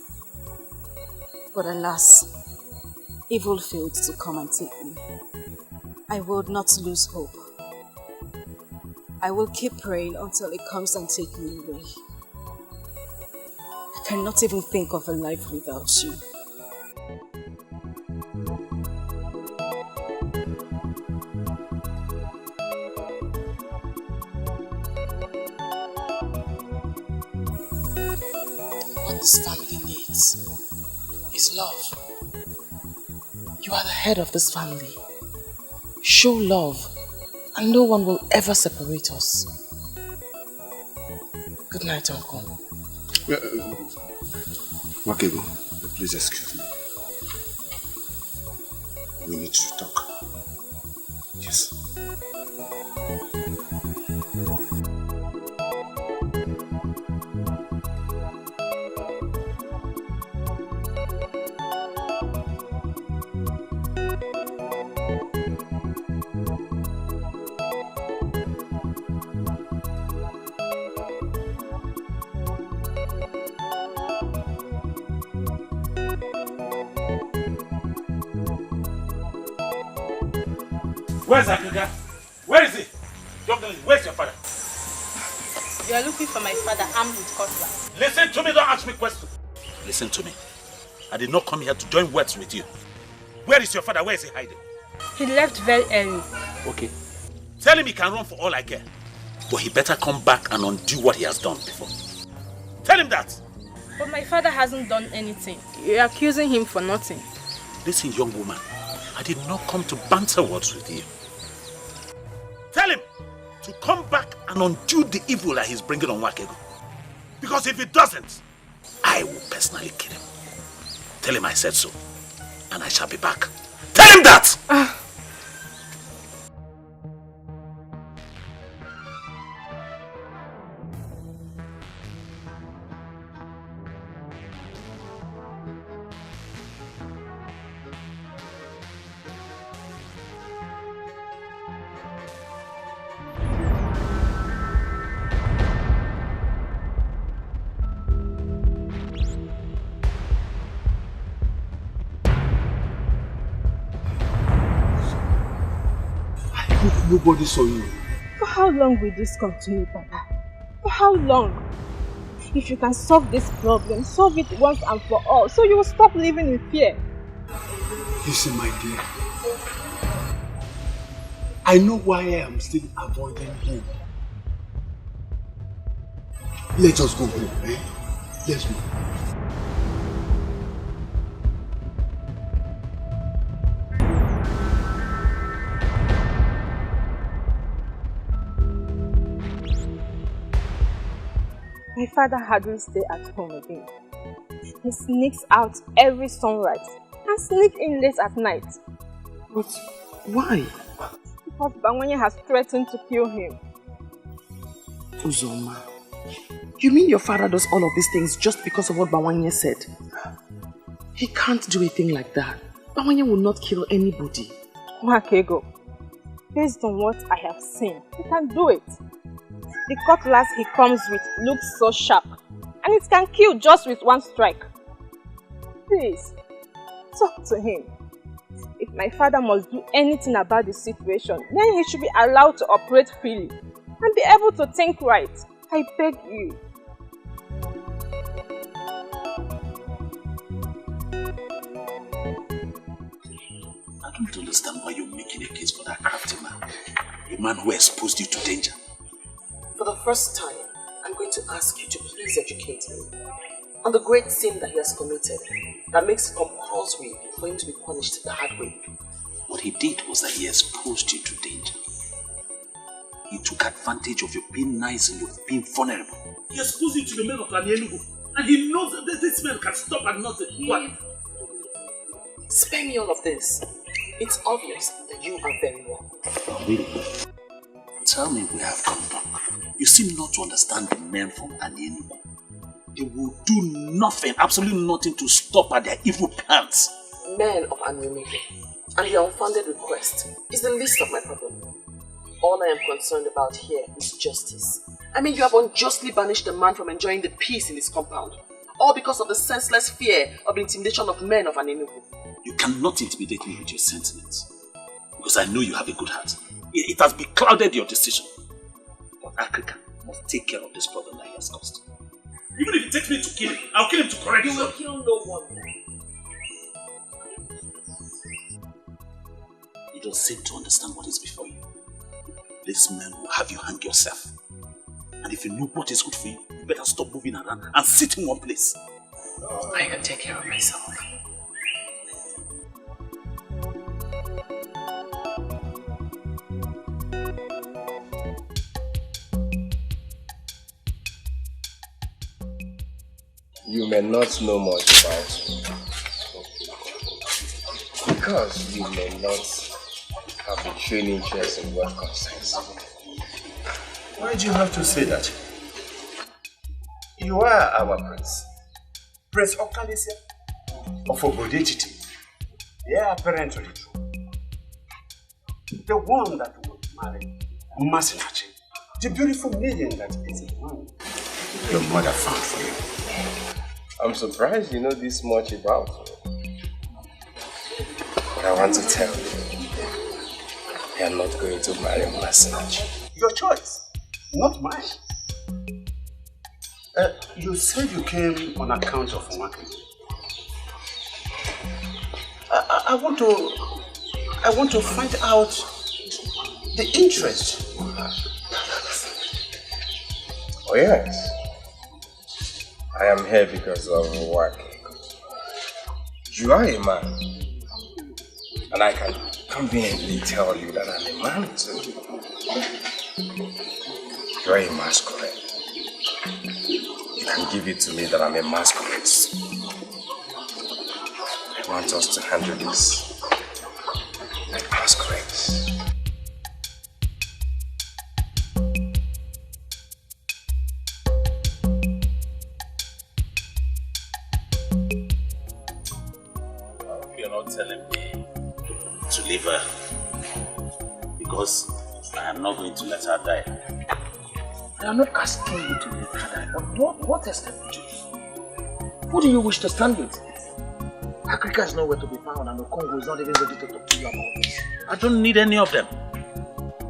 But alas, evil failed to come and take me. I will not lose hope. I will keep praying until it comes and takes me away. I cannot even think of a life without you. What this family needs is love. You are the head of this family. Show love, and no one will ever separate us. Good night, Uncle. Wakego, please excuse me. We need to talk. Yes. Where's Akuga? Where is he? Young lady, where's your father? You are looking for my father armed with cutlass. Listen to me, don't ask me questions. Listen to me. I did not come here to join words with you. Where is your father? Where is he hiding? He left very early. Okay. Tell him he can run for all I care. But he better come back and undo what he has done before. Tell him that. But my father hasn't done anything. You're accusing him for nothing. Listen, young woman. I did not come to banter words with you. Tell him to come back and undo the evil that he's bringing on Wakego. Because if he doesn't, I will personally kill him. Tell him I said so. And I shall be back. Tell him that! Nobody saw you. For how long will this continue, Papa? For how long? If you can solve this problem, solve it once and for all, so you will stop living in fear. Listen, my dear. I know why I am still avoiding home. Let us go home, eh? Let's go. My father hardly stays at home again. He sneaks out every sunrise and sneaks in late at night. But why? Because Bawanye has threatened to kill him. Uzoma, you mean your father does all of these things just because of what Bawanye said? He can't do a thing like that. Bawanye will not kill anybody. Wakego, based on what I have seen, he can do it. The cutlass he comes with looks so sharp, and it can kill just with one strike. Please, talk to him. If my father must do anything about the situation, then he should be allowed to operate freely and be able to think right. I beg you. I don't understand why you're making a case for that crafty man. A man who exposed you to danger. For the first time, I'm going to ask you to please educate me on the great sin that he has committed that makes it compulsory for him to be punished the hard way. What he did was that he exposed you to danger. He took advantage of your being nice and your being vulnerable. He exposed you to the men of Enugu, and he knows that this man can stop at nothing. What? Spare me all of this. It's obvious that you are very wrong. Really? Tell me we have come back. You seem not to understand the men from Enugu. They will do nothing, absolutely nothing to stop at their evil plans. Men of Enugu and their unfounded request is the least of my problem. All I am concerned about here is justice. I mean, you have unjustly banished a man from enjoying the peace in his compound, all because of the senseless fear of the intimidation of men of Enugu. You cannot intimidate me with your sentiments, because I know you have a good heart. It has beclouded your decision. But Africa must take care of this problem that he has caused. Even if it takes me to kill him, I'll kill him to correct him. You will kill no one. You don't seem to understand what is before you. This man will have you hang yourself. And if you know what is good for you, you better stop moving around and sit in one place. I can take care of myself. You may not know much about me. Because you may not have a training interest in what concerns me. Why do you have to say that? You are our prince. Prince Okoli of Obodejiti. They are apparently true. The one that would marry Masinachi. The beautiful maiden that is a man your mother found for you. I'm surprised you know this much about me. But I want to tell you, you are not going to marry Masinachi. Your choice, not mine. You said you came on account of working. I want to find out the interest you have. Oh yes. I am here because of work. You are a man. And I can conveniently tell you that I'm a man too. You are a masquerade. You can give it to me that I'm a masquerade. I want us to handle this like masquerades. Telling me to leave her because I am not going to let her die. I am not asking you to leave her die, but what else can you do? Who do you wish to stand with? Africa is nowhere to be found and the Congo is not even ready to talk to you about this. I don't need any of them.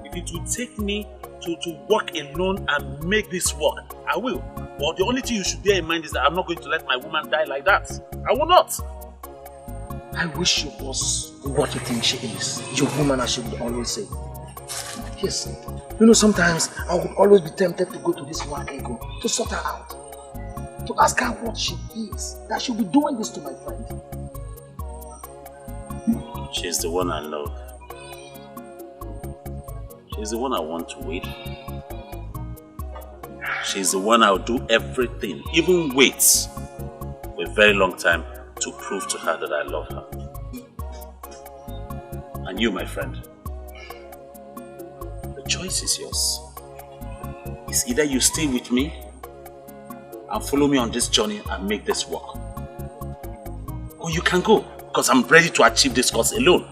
If it will take me to work alone and make this work, I will. But the only thing you should bear in mind is that I'm not going to let my woman die like that. I will not. I wish she was what you think she is. Your woman, as she would always say. Yes. You know, sometimes I would always be tempted to go to this one ego to sort her out. To ask her what she is. That she'll be doing this to my friend. She's the one I love. She's the one I want to wait for. She's the one I'll do everything, even wait for a very long time to prove to her that I love her. And you, my friend, the choice is yours. It's either you stay with me and follow me on this journey and make this work, or you can go, because I'm ready to achieve this cause alone.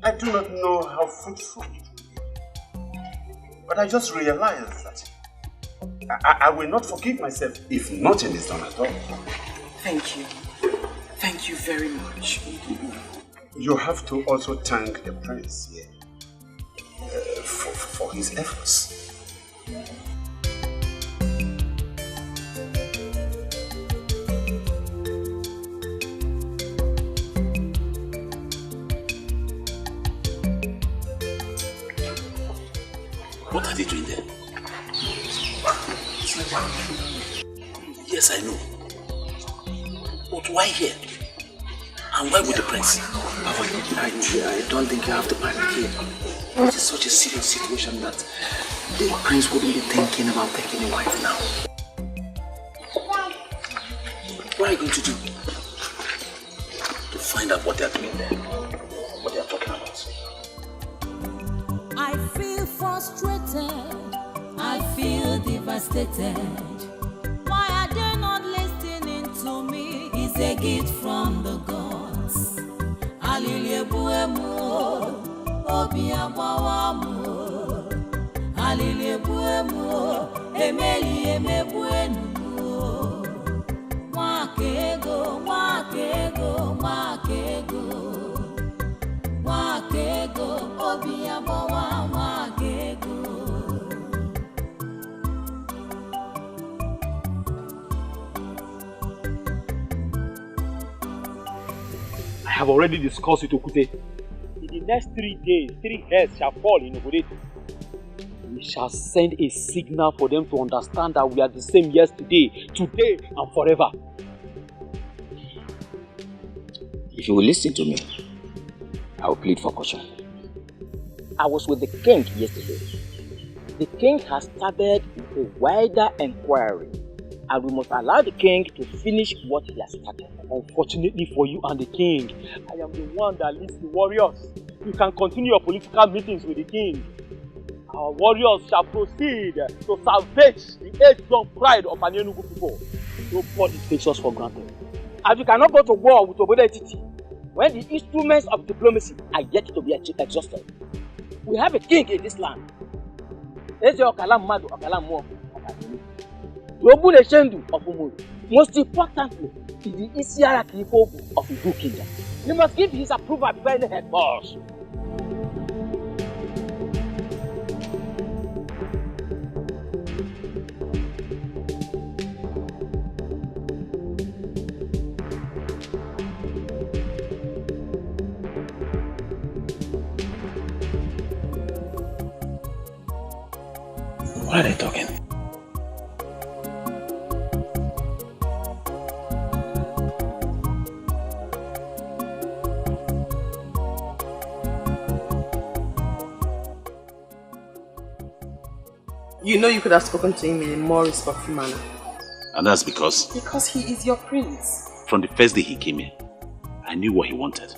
I do not know how fruitful it will be. But I just realized that I will not forgive myself if nothing is done at all. Thank you. Thank you very much. You have to also thank the prince here for his efforts. What are they doing there? Yes, I know. But why here? And why with the prince? I don't think you have to panic here. This is such a serious situation that the prince wouldn't be thinking about taking a wife now. What are you going to do? To find out what they are doing there. What they are talking about. I feel frustrated. I feel devastated. Why are they not listening to me? It's a gift from the gods. Aliliebuemu, obiabawamu. Aliliebuemu, emeli emebuenu. Wakego, wakego, wakego. Wakego, obiabawa, wakego. I have already discussed with Okute. In the next 3 days, 3 heads shall fall in Obodet. We shall send a signal for them to understand that we are the same yesterday, today, and forever. If you will listen to me, I will plead for caution. I was with the king yesterday. The king has started a wider inquiry, and we must allow the king to finish what he has started. Unfortunately for you and the king, I am the one that leads the warriors. You can continue your political meetings with the king. Our warriors shall proceed to salvage the age-long pride of Anienugu people. Nobody takes us for granted. As you cannot go to war with Obodetiti when the instruments of diplomacy are yet to be exhausted. We have a king in this land. Eze Okalam Madu Okalam Mo Yobule Shendu of Umuru. Most importantly, is the Isiara Kifogu of Uju Kingdom. You must give his approval before any head falls. What are they talking? You know you could have spoken to him in a more respectful manner. And that's because? Because he is your prince. From the first day he came here, I knew what he wanted.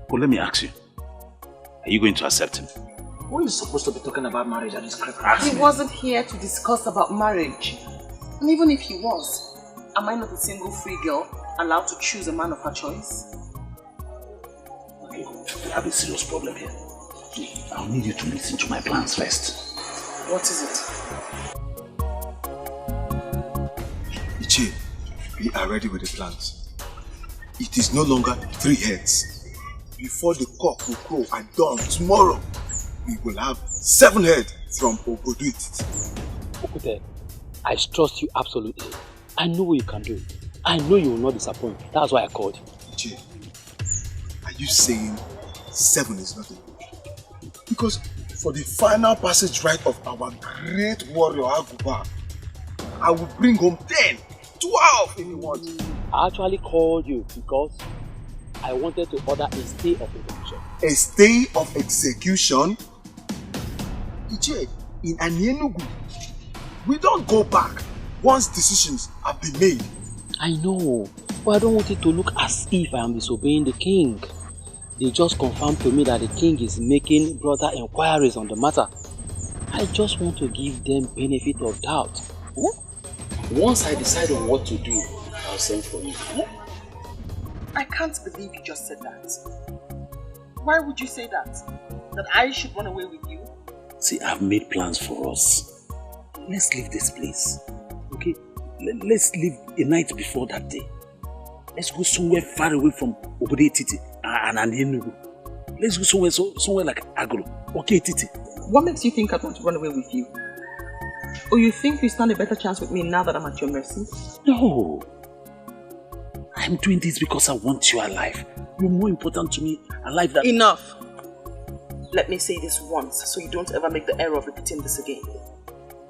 But let me ask you, are you going to accept him? Who is supposed to be talking about marriage at this critical? He wasn't here to discuss about marriage. And even if he was, am I not a single free girl allowed to choose a man of her choice? Okay, we have a serious problem here. I'll need you to listen to my plans first. What is it? Ichie, we are ready with the plans. It is no longer 3 heads. Before the cock will crow at dawn tomorrow, we will have 7 heads from Oboduit. Okute, I trust you absolutely. I know what you can do. I know you will not disappoint. That's why I called you. Ichie, are you saying 7 is not enough? Because for the final passage right of our great warrior Aguba, I will bring home 10, 12 if you want. I actually called you because I wanted to order a stay of execution. A stay of execution? Ichie, in Anienugu, we don't go back once decisions have been made. I know, but I don't want it to look as if I am disobeying the king. They just confirmed to me that the king is making broader inquiries on the matter. I just want to give them benefit of doubt. Once I decide on what to do, I'll send for you. I can't believe you just said that. Why would you say that? That I should run away with you? See, I've made plans for us. Let's leave this place. Okay? Let's leave a night before that day. Let's go somewhere far away from Obode Titi and Enugu. Let's go somewhere like Agro. Okay, Titi. What makes you think I want to run away with you? Or you think you stand a better chance with me now that I'm at your mercy? No. I'm doing this because I want you alive. You're more important to me alive than... Enough. Let me say this once so you don't ever make the error of repeating this again.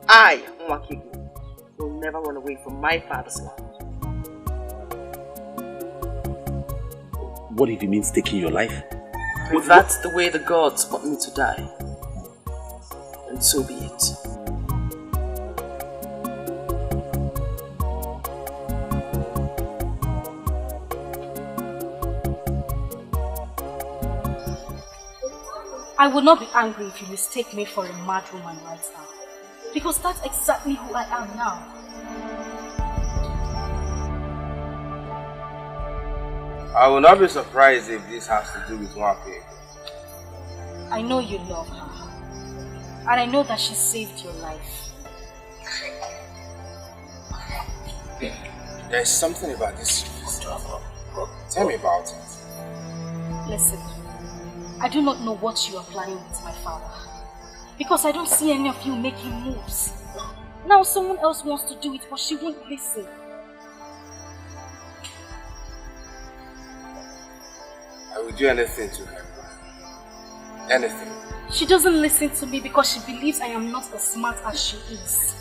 I, Nwakigu, will never run away from my father's land. What if it means taking your life? If that's the way the gods want me to die, then so be it. I would not be angry if you mistake me for a mad woman right now. Because that's exactly who I am now. I will not be surprised if this has to do with Nwake. I know you love her. And I know that she saved your life. There's something about this struggle. Tell me about it. Listen, I do not know what you are planning with my father. Because I don't see any of you making moves. Now someone else wants to do it, but she won't listen. I will do anything to help her. Anything. She doesn't listen to me because she believes I am not as smart as she is.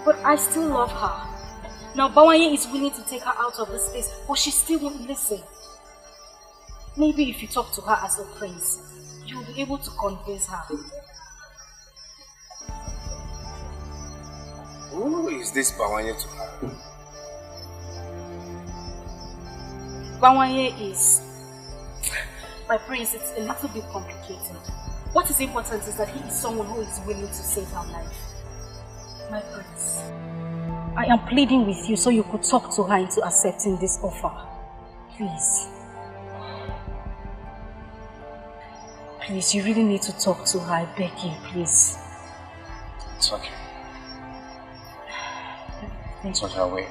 But I still love her. Now Bawanye is willing to take her out of this place, but she still won't listen. Maybe if you talk to her as a prince, you will be able to convince her. Who is this Bawanye to her? Bawanye is... My prince, it's a little bit complicated. What is important is that he is someone who is willing to save her life. My prince, I am pleading with you so you could talk to her into accepting this offer. Please. Please, you really need to talk to her. I beg you, please. It's okay. It's on her way.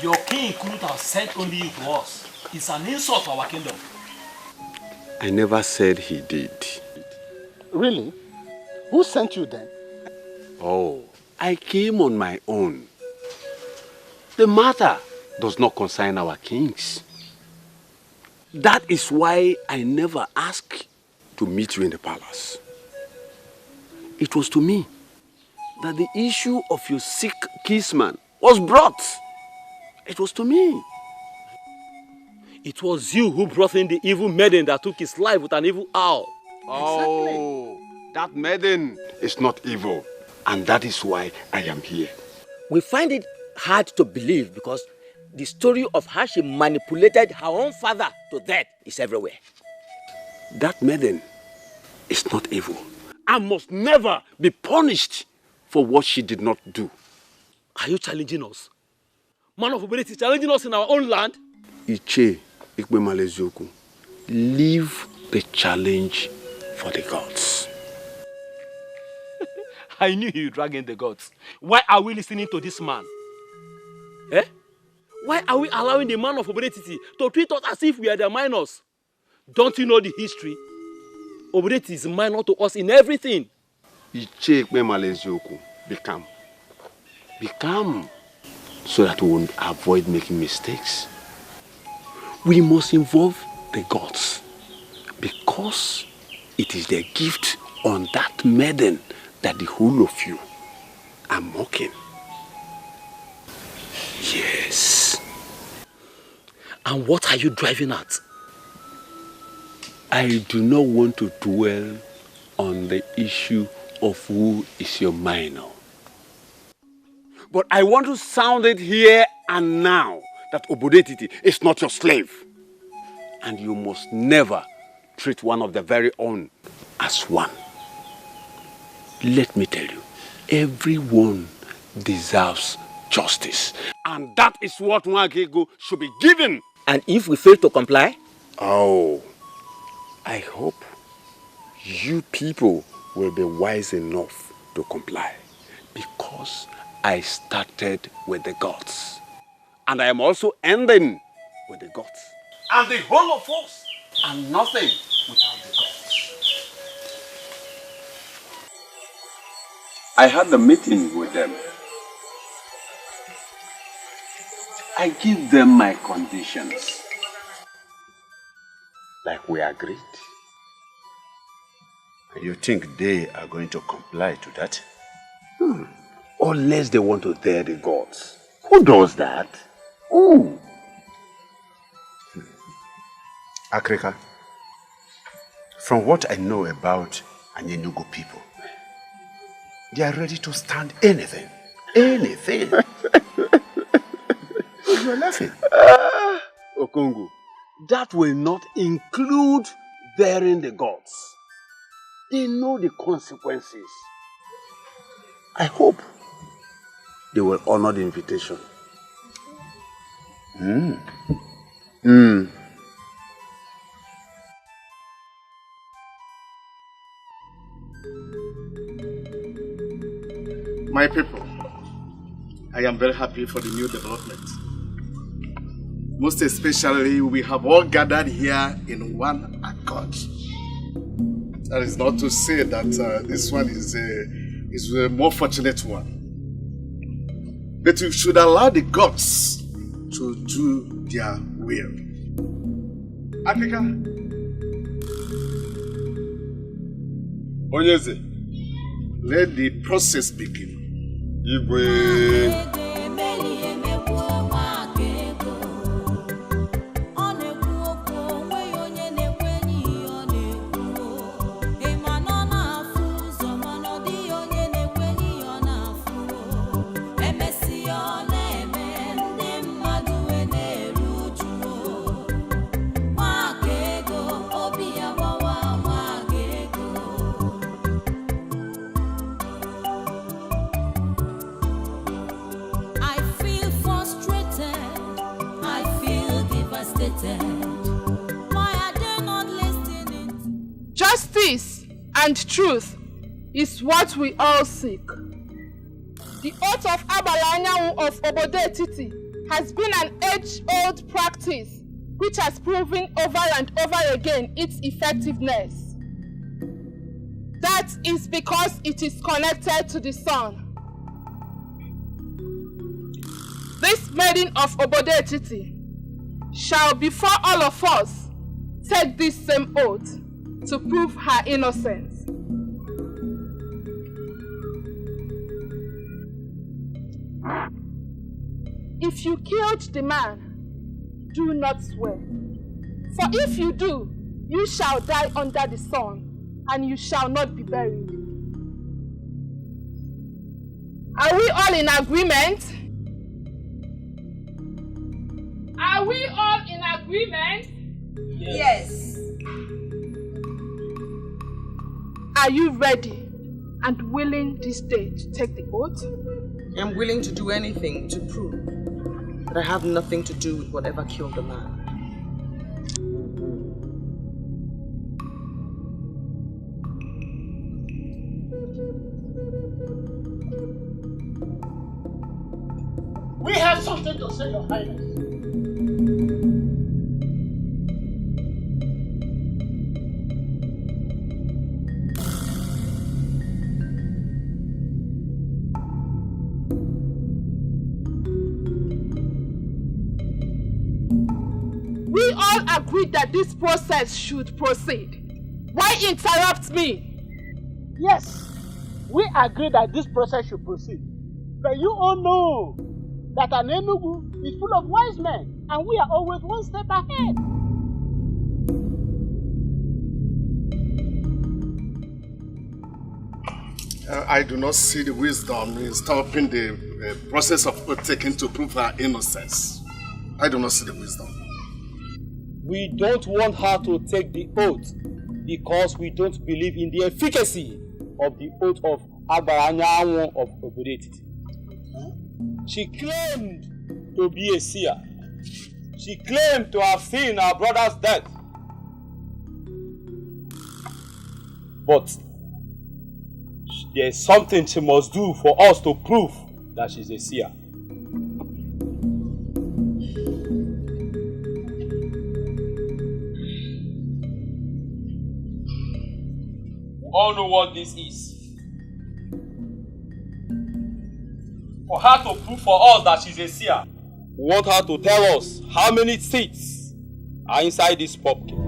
Your king couldn't have sent only you to us. It's an insult to our kingdom. I never said he did. Really? Who sent you then? Oh, I came on my own. The matter does not concern our kings. That is why I never asked to meet you in the palace. It was to me that the issue of your sick kinsman was brought. It was to me. It was you who brought in the evil maiden that took his life with an evil owl. Oh, that maiden is not evil. And that is why I am here. We find it hard to believe because the story of how she manipulated her own father to death is everywhere. That maiden is not evil and must never be punished for what she did not do. Are you challenging us? Man of Obede is challenging us in our own land? Iche Ikbemalezoku, leave the challenge for the gods. I knew you dragging the gods. Why are we listening to this man? Eh? Why are we allowing the man of Obede to treat us as if we are the minors? Don't you know the history? Obede is minor to us in everything. Iche Ikbemalezoku, be calm. Be calm so that we won't avoid making mistakes. We must involve the gods because it is their gift on that maiden that the whole of you are mocking. Yes. And what are you driving at? I do not want to dwell on the issue of who is your minor. But I want to sound it here and now that Obodetiti is not your slave. And you must never treat one of the very own as one. Let me tell you, everyone deserves justice. And that is what Nwakego should be given And if we fail to comply? Oh, I hope you people will be wise enough to comply, because I started with the gods, and I am also ending with the gods. And the whole of us are nothing without the gods. I had a meeting with them. I give them my conditions, like we agreed. You think they are going to comply to that? Unless they want to dare the gods. Who does that? Who? Akrika, from what I know about Anyenugu people, they are ready to stand anything. Anything. You are laughing. Okongu, that will not include daring the gods. They know the consequences. I hope they will honor the invitation. My people, I am very happy for the new development. Most especially, we have all gathered here in one accord. That is not to say that this one is a more fortunate one. But we should allow the gods to do their will. Africa. Onyeze, let the process begin. Igwe. Justice and truth is what we all seek. The oath of Abalanyawu of Obodetiti has been an age-old practice which has proven over and over again its effectiveness. That is because it is connected to the sun. This maiden of Obodetiti shall before all of us take this same oath to prove her innocence. If you killed the man, do not swear. For if you do, you shall die under the sun, and you shall not be buried. Are we all in agreement? Are we all in agreement? Yes. Are you ready and willing this day to take the oath? I'm willing to do anything to prove that I have nothing to do with whatever killed the man. We have something to say, Your Highness. We all agreed that this process should proceed. Why interrupt me? Yes, we agree that this process should proceed. But you all know that an Enugu is full of wise men, and we are always one step ahead. I do not see the wisdom in stopping the process of oath taking to prove her innocence. I do not see the wisdom. We don't want her to take the oath because we don't believe in the efficacy of the oath of Abaranyawo of Obodetiti. She claimed to be a seer, She claimed to have seen her brother's death. But there's something she must do for us to prove that she's a seer. We all know what this is. For her to prove for us that she's a seer, we want her to tell us how many seeds are inside this pumpkin.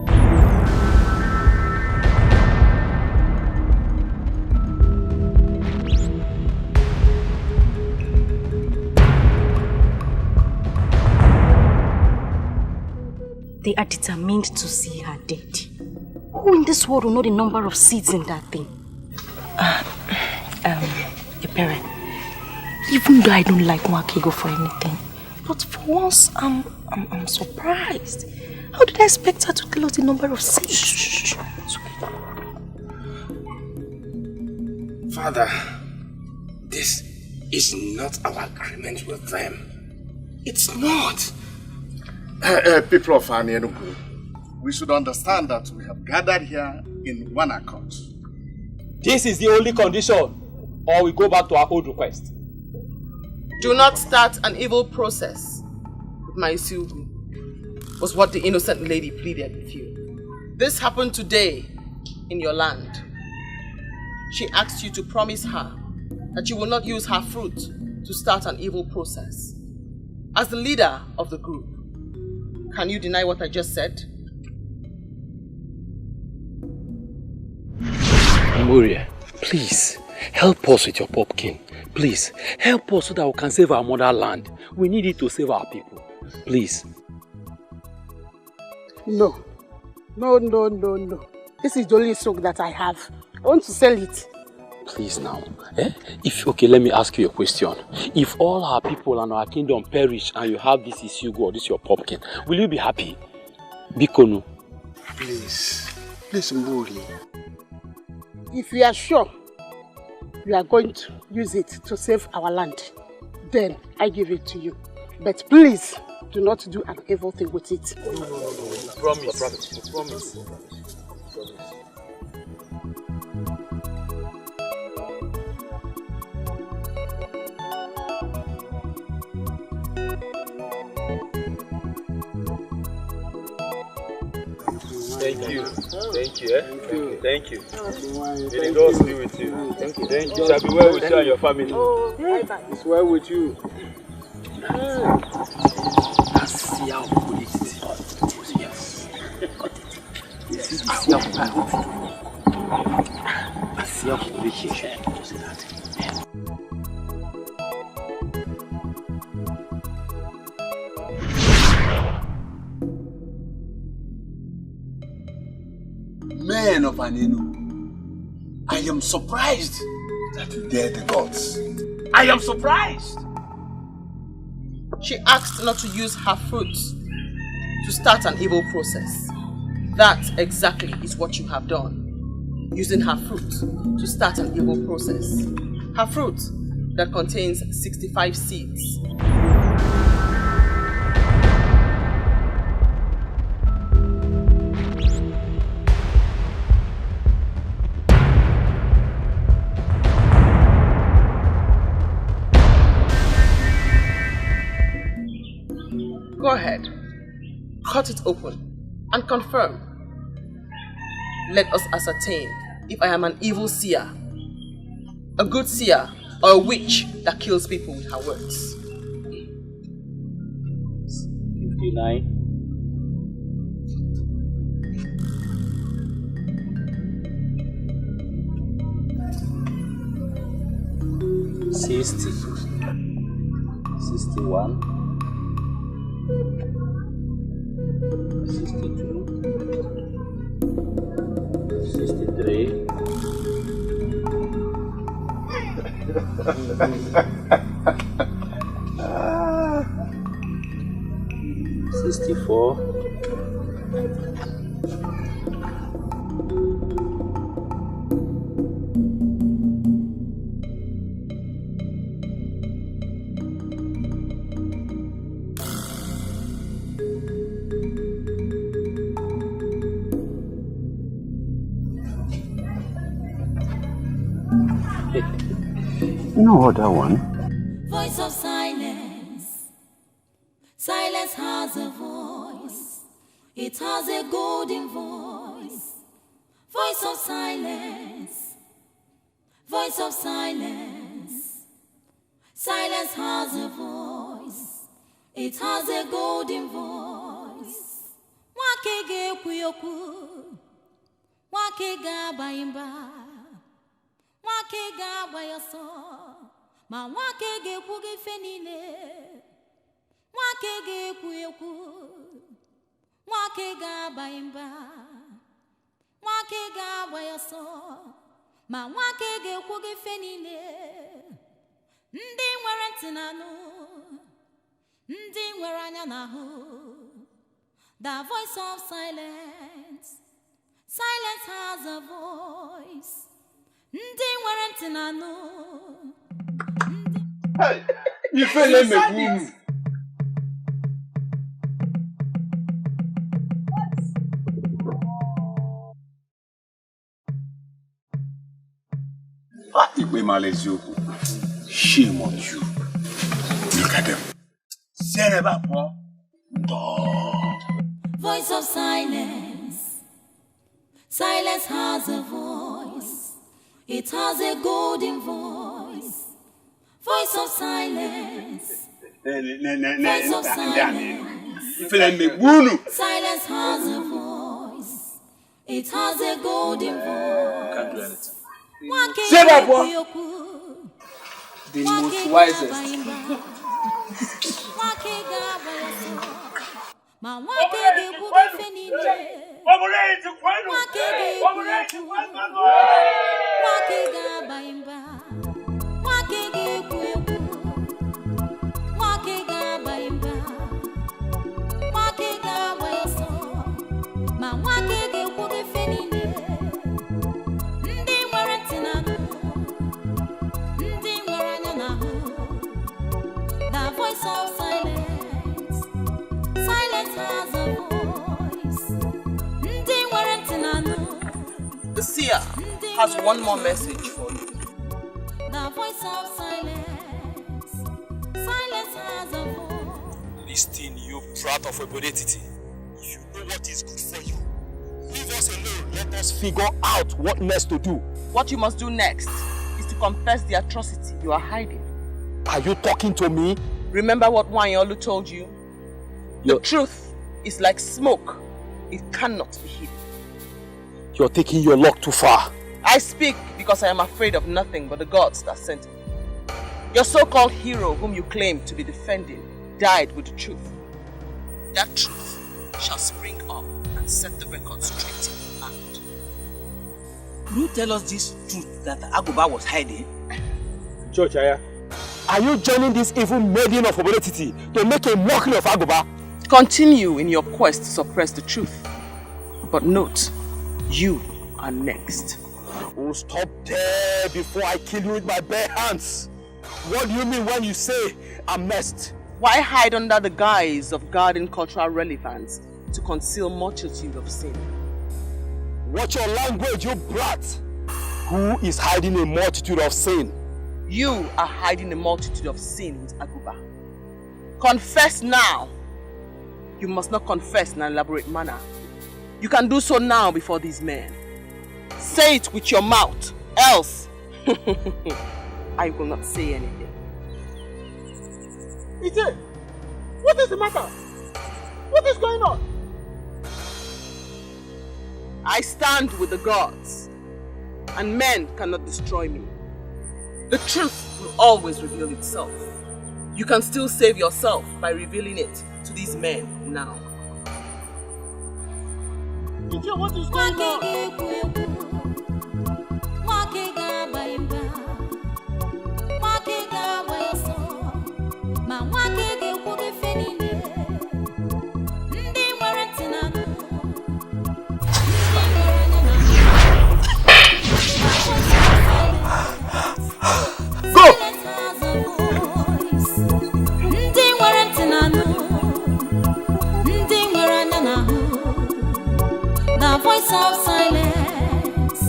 They are determined to see her dead. Who in this world will know the number of seeds in that thing? Your parent. Even though I don't like Mwakego for anything, but for once, I'm surprised. How did I expect her to tell us the number of seeds? Shh. It's okay. Father, this is not our agreement with them. It's not. People of Enugu, we should understand that we have gathered here in one accord. This is the only condition, or we go back to our old request. Do not start an evil process with my Isugu, was what the innocent lady pleaded with you. This happened today in your land. She asked you to promise her that you will not use her fruit to start an evil process. As the leader of the group, can you deny what I just said? Moria, please, help us with your pumpkin. Please, help us so that we can save our motherland. We need it to save our people. Please. No. This is the only soak that I have. I want to sell it. Please now. Okay, let me ask you a question. If all our people and our kingdom perish and you have this issue or this your pumpkin, will you be happy? Bikonu. Please, Mburi. If you are sure you are going to use it to save our land, then I give it to you. But please, do not do an evil thing with it. No. Promise. Thank you. Thank you. May the Lord be with you. Thank you. It shall be well with you and your family. It's well with you. Men of Anenu, I am surprised that you dare the gods. I am surprised. She asked not to use her fruit to start an evil process. That exactly is what you have done. Using her fruit to start an evil process. Her fruit that contains 65 seeds. Go ahead, cut it open and confirm. Let us ascertain if I am an evil seer, a good seer, or a witch that kills people with her words. 59. 60. 61. 62. 63. 64. 65. No other one. Voice of silence. Silence has a voice. It has a golden voice. Voice of silence. Voice of silence. Silence has a voice. It has a golden voice. Wake ge kuyoku. Wake ga baimba. Wake ga bayaso. Ma wake ge kuge fenile. Wake ge kuyoku. Wake ga baimba. Wake ga bayaso. Ma wake ge kuge fenile. Ndi nwere ntị n'anụ. Ndi nwere anya n'ahụ. The voice of silence. Silence has a voice. Ndi nwere ntị n'anụ. Hey, ifele megbu. Ikpe mara eziokwu. Shame on you. Look at them. Voice of silence. Silence has a voice. It has a golden voice. Voice of silence. Voice of silence. Silence has a voice. It has a golden voice. Can't do anything. Say that, boy. The most wisest. The seer has one more message for you. The voice of silence. Silence has a voice. Listen, you brat of obodetity. If you know what is good for you, leave us alone. Let us figure out what next to do. What you must do next is to confess the atrocity you are hiding. Are you talking to me? Remember what Wanyolu told you? The truth is like smoke. It cannot be hidden. You're taking your luck too far. I speak because I am afraid of nothing but the gods that sent me. Your so-called hero, whom you claim to be defending, died with the truth. That truth shall spring up and set the record straight in the land. Will you tell us this truth that Aguba was hiding? Church, are you joining this evil maiden of obodetity to make a mockery of Aguba? Continue in your quest to suppress the truth. But note, you are next. Oh, stop there before I kill you with my bare hands. What do you mean when you say I'm next? Why hide under the guise of guarding cultural relevance to conceal multitude of sin? Watch your language, you brat! Who is hiding a multitude of sin? You are hiding a multitude of sin with Aguba. Confess now. You must not confess in an elaborate manner. You can do so now before these men. Say it with your mouth, else I will not say anything. Ije, what is the matter? What is going on? I stand with the gods, and men cannot destroy me. The truth will always reveal itself. You can still save yourself by revealing it to these men now. Ije, what is going on? Voice of silence.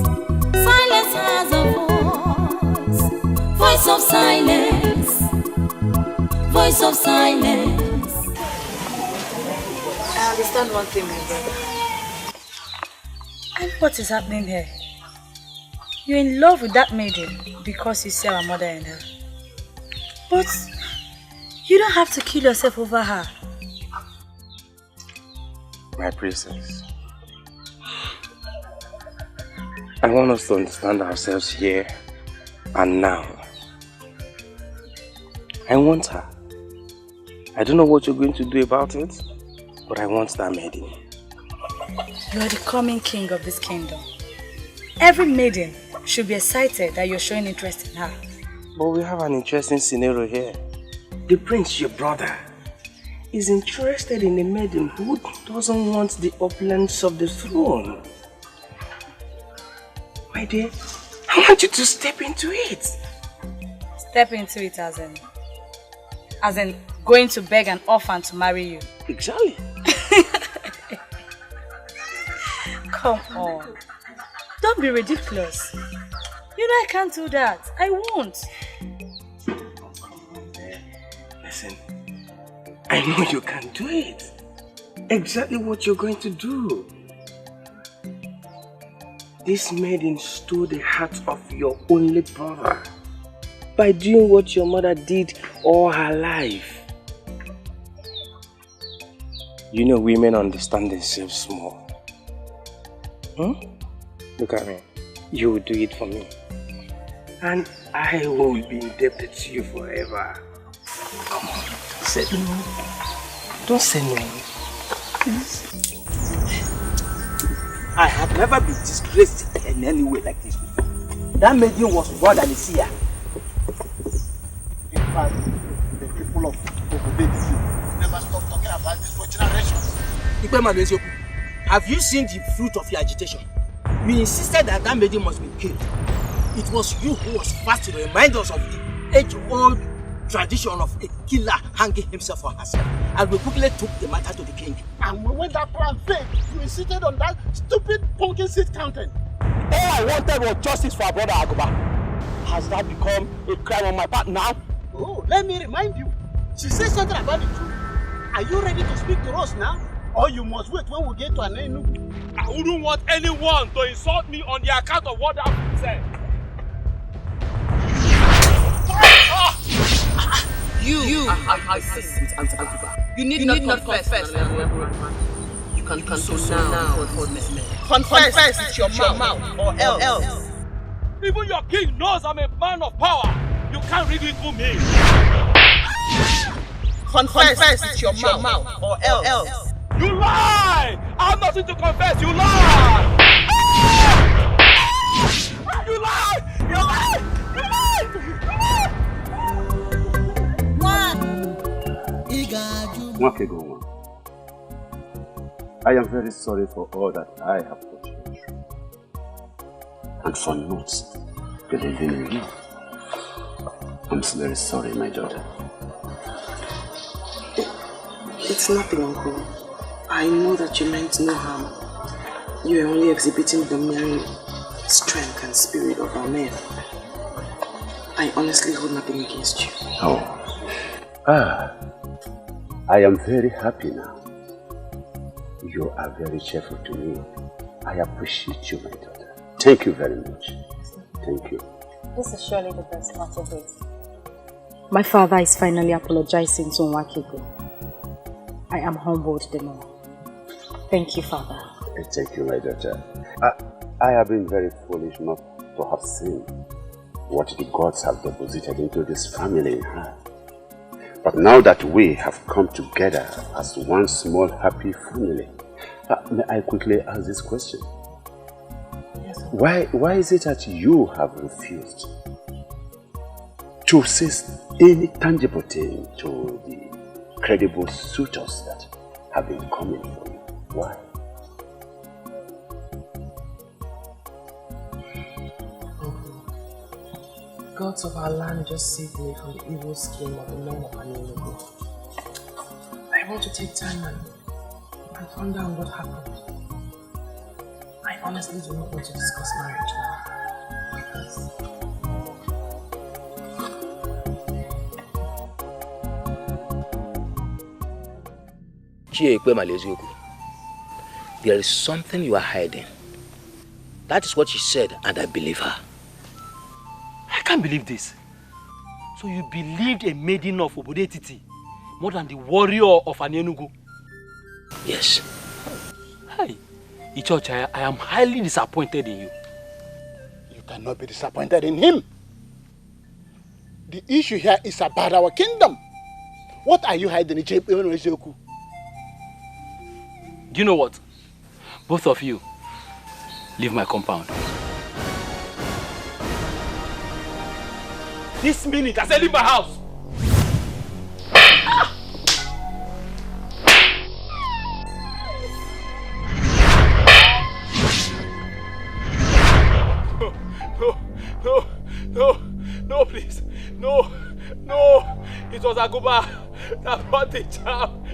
Silence has a voice. Voice of silence, voice of silence. I understand one thing, my brother. And what is happening here? You're in love with that maiden because you see our mother and her. But you don't have to kill yourself over her. My princess, I want us to understand ourselves here and now. I want her. I don't know what you're going to do about it, but I want that maiden. You are the coming king of this kingdom. Every maiden should be excited that you're showing interest in her. But we have an interesting scenario here. The prince, your brother, is interested in a maiden who doesn't want the opulence of the throne. My dear, I want you to step into it. Step into it as in going to beg an orphan to marry you. Exactly. Come on. Don't be ridiculous. You know I can't do that. I won't. Listen, I know you can do it. Exactly what you're going to do. This maiden stole the heart of your only brother by doing what your mother did all her life. You know women understand themselves more. Look at me. You will do it for me. And I will be indebted to you forever. Come on, say no. Don't say no. Please. I have never been disgraced in any way like this before. That maiden was more than a seer. In fact, the people of Okobe never stop talking about this for generations. Have you seen the fruit of your agitation? You insisted that that maiden must be killed. It was you who was first to remind us of the age-old tradition of a killer hanging himself for herself. And we quickly took the matter to the king. And when that plan failed, you insisted on that stupid pumpkin seed counting. All I wanted was justice for our brother Agoba. Has that become a crime on my part now? Oh, let me remind you. She said something about the truth. Are you ready to speak to us now? Or you must wait when we get to an end? I wouldn't want anyone to insult me on the account of what I've said. I see. You need not confess. You can so now for this man. Confess with your mouth or else. Even your king knows I'm a man of power. You can't read it through me. Confess with your mouth or else. You lie! I have nothing to confess. You lie! You lie! You lie! You lie! Mwakegoma, I am very sorry for all that I have put you through, and for not believing in you. I'm very sorry, my daughter. It's nothing, Uncle. I know that you meant no harm. You are only exhibiting the mere strength and spirit of our men. I honestly hold nothing against you. Oh. I am very happy now. You are very cheerful to me. I appreciate you, my daughter. Thank you very much. Thank you. This is surely the best part of it. My father is finally apologizing to Nwakego. I am humbled the more. Thank you, Father. Thank you, my daughter. I have been very foolish not to have seen what the gods have deposited into this family in her. But now that we have come together as one small happy family, may I quickly ask this question? Yes, Why is it that you have refused to say any tangible thing to the credible suitors that have been coming for you? Why? Gods of our land just saved me from the evil scheme of the men of Anenugu. I want to take time and find out what happened. I honestly do not want to discuss marriage now. There is something you are hiding. That is what she said, and I believe her. I can't believe this. So you believed a maiden of Obodetiti more than the warrior of an Enugu? Yes. Hey, Ichocha, I am highly disappointed in you. You cannot be disappointed in him. The issue here is about our kingdom. What are you hiding, Icheoku? Do you know what? Both of you, leave my compound. This minute, I said leave my house! No, please. No. It was Aguba that brought the charm.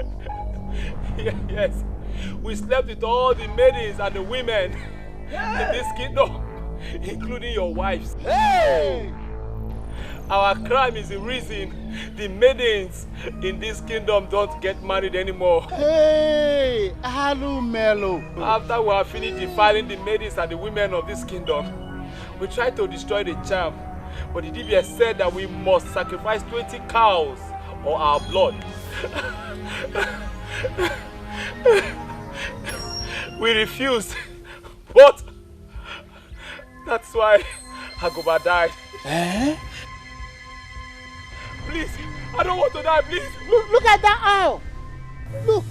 Yes. We slept with all the maidens and the women in this kingdom, including your wives. Hey! Our crime is the reason the maidens in this kingdom don't get married anymore. Hey! Hello, Melo. After we have finished defiling the maidens and the women of this kingdom, we tried to destroy the charm. But the DBS said that we must sacrifice 20 cows or our blood. We refused, but that's why Agoba died. Eh? Please, I don't want to die, please. Look at that owl. Look.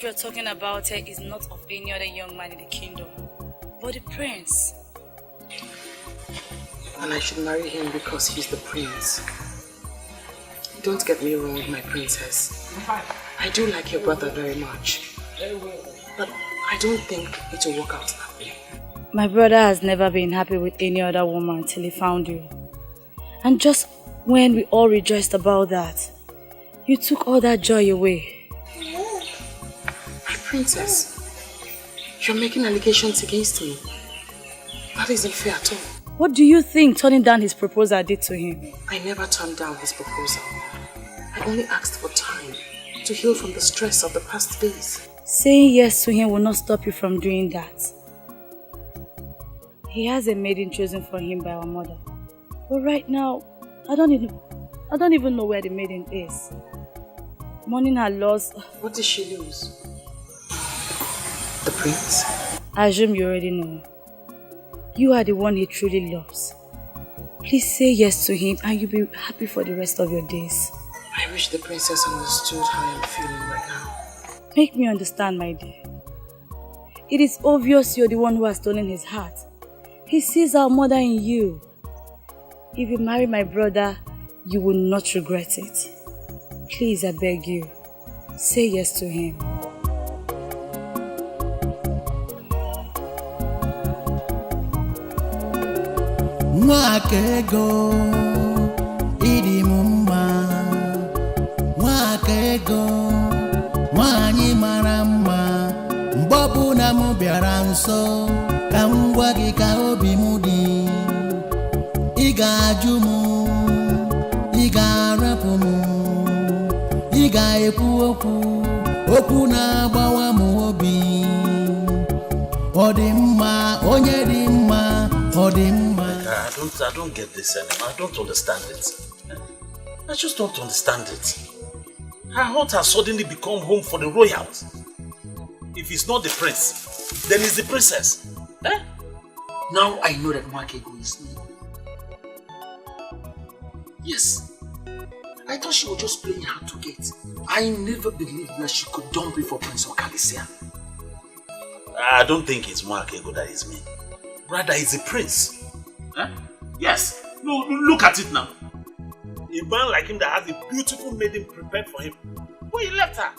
You're talking about her is not of any other young man in the kingdom, but the prince. And I should marry him because he's the prince. Don't get me wrong, my princess. I do like your brother very much. But I don't think it will work out that way. My brother has never been happy with any other woman till he found you. And just when we all rejoiced about that, you took all that joy away. Princess, you're making allegations against me. That isn't fair at all. What do you think turning down his proposal did to him? I never turned down his proposal. I only asked for time to heal from the stress of the past days. Saying yes to him will not stop you from doing that. He has a maiden chosen for him by our mother. But right now, I don't even know where the maiden is. Mourning her loss. What did she lose? The prince? I assume you already know. You are the one he truly loves. Please say yes to him and you'll be happy for the rest of your days. I wish the princess understood how I'm feeling right now. Make me understand, my dear. It is obvious you're the one who has stolen his heart. He sees our mother in you. If you marry my brother, you will not regret it. Please, I beg you, say yes to him. Nwakego ịdị m mma, Nwakego nwanyị mara mma, mgbe ọbụla m bịara nso ka m gwa gị ka obi m dị, ị ga-ajụ m, ị ga-arapụ m, ị ga-ekwu okwu na-agbawa m obi, ọ dị mma onye dị mma, ọ dị mma. I don't get this anymore. I don't understand it. I just don't understand it. Her heart has suddenly become home for the royals. If it's not the prince, then it's the princess. Eh? Now I know that Nwakego is me. Yes, I I thought she was just playing hard to get. I never believed that she could dump me for Prince Okalisia. I don't think it's Mwakego that is me. Rather, it's a prince. Huh? Yes. No, look at it now. A man like him that has a beautiful maiden prepared for him. Who he left her?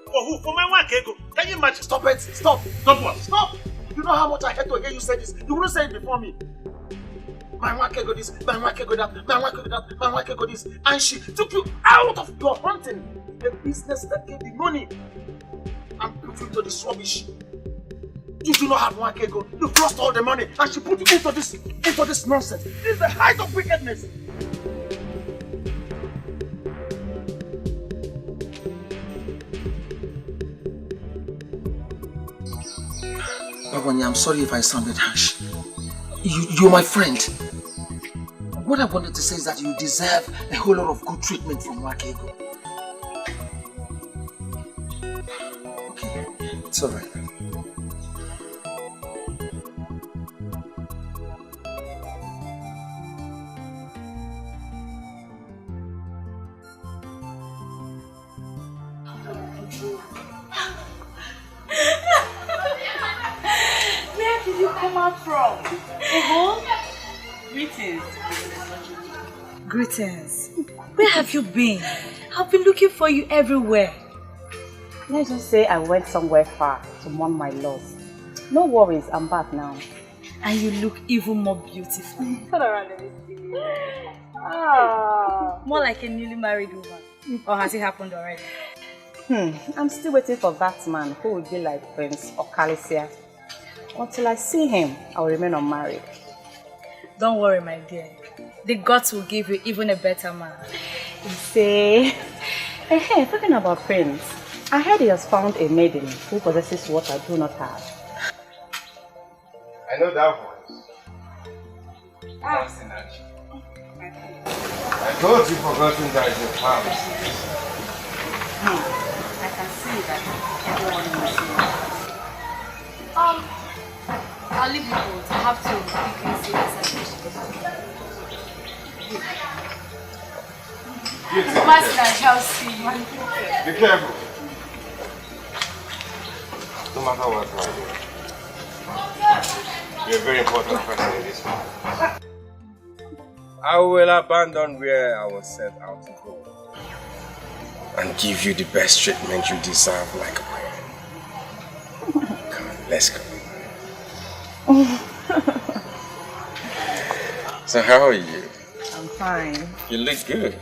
For who? For my Mwakego. Can you imagine? Stop it! Stop! Stop what? Stop! You know how much I had to hear you say this. You wouldn't say it before me. My Mwakego this, my Mwakego that, my Mwakego that, my Mwakego this. And she took you out of your hunting. The business that gave the money. And put you into this rubbish. You do not have Mwakego. You've lost all the money. And she put you into this nonsense. This is the height of wickedness. Babanya, I'm sorry if I sounded harsh. You're my friend. What I wanted to say is that you deserve a whole lot of good treatment from Mwakego. Okay, it's alright. Where did you come out from? Greetings. Greetings. Where have you been? I've been looking for you everywhere. Let's just say I went somewhere far to mourn my loss. No worries, I'm back now. And you look even more beautiful. Turn around and see. More like a newly married woman. Or has it happened already? I'm still waiting for that man who will be like Prince Okalisia. Until I see him, I will remain unmarried. Don't worry, my dear. The gods will give you even a better man. Say, hey, talking about Prince, I heard he has found a maiden who possesses what I do not have. I know that one. Ah. I thought you forgotten that it's a farm. I can see that everyone must know. I'll leave you both. I have to quickly see this. Master Chelsea. Be careful. No matter what, you're a very important person in this world. I will abandon where I was set out to go and give you the best treatment you deserve, like a queen. Come on, let's go. So how are you? I'm fine. You look good.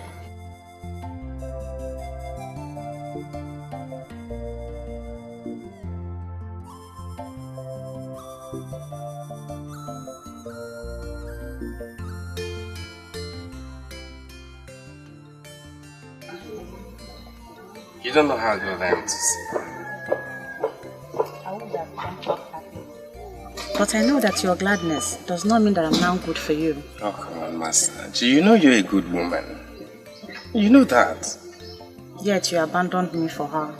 You don't know how good I am to see. But I know that your gladness does not mean that I'm now good for you. Oh, come on, Master. You know you're a good woman. You know that. Yet you abandoned me for her.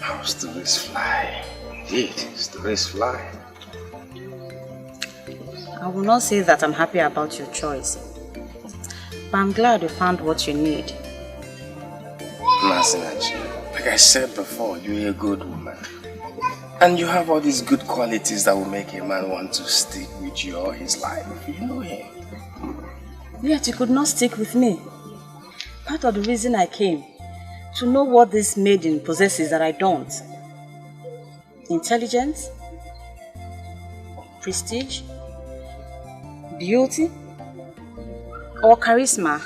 How stories fly. Indeed, stories fly. I will not say that I'm happy about your choice. But I'm glad you found what you need. Masinachi, like I said before, you're a good woman. And you have all these good qualities that will make a man want to stick with you all his life. You know him. Yet you could not stick with me. Part of the reason I came, to know what this maiden possesses that I don't. Intelligence, prestige, beauty, or charisma.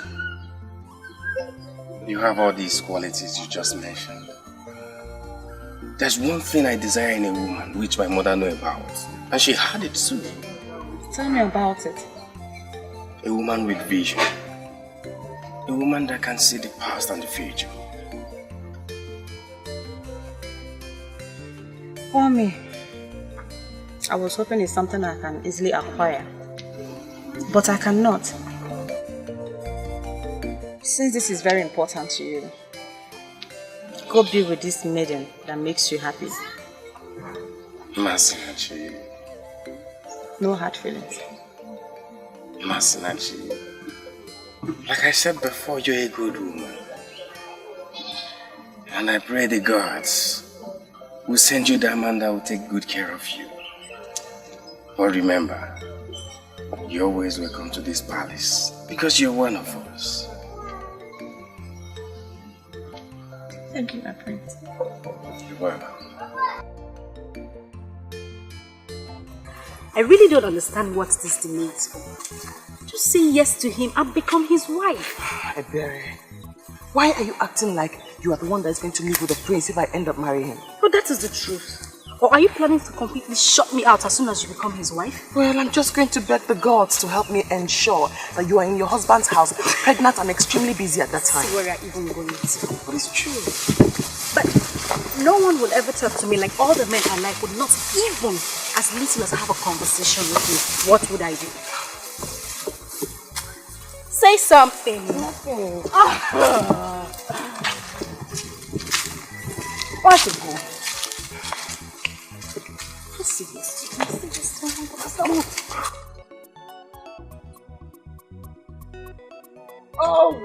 You have all these qualities you just mentioned. There's one thing I desire in a woman, which my mother knew about. And she had it too. Tell me about it. A woman with vision. A woman that can see the past and the future. For me, I was hoping it's something I can easily acquire. But I cannot. Since this is very important to you, go be with this maiden that makes you happy. Masinachi. No hard feelings. Masinachi. Like I said before, you're a good woman. And I pray the gods will send you that man that will take good care of you. But remember, you're always welcome to this palace because you're one of us. Thank you, my prince. You're welcome. I really don't understand what this demands for. Just say yes to him and become his wife. Ebere, why are you acting like you are the one that is going to live with the prince if I end up marrying him? But that is the truth. Or are you planning to completely shut me out as soon as you become his wife? Well, I'm just going to beg the gods to help me ensure that you are in your husband's house, pregnant and extremely busy at that time. See where you're even going to. But it's true. But no one will ever talk to me like all the men I like would not even as little as have a conversation with me. What would I do? Say something. Nothing. What's it for? Let's see this. Oh!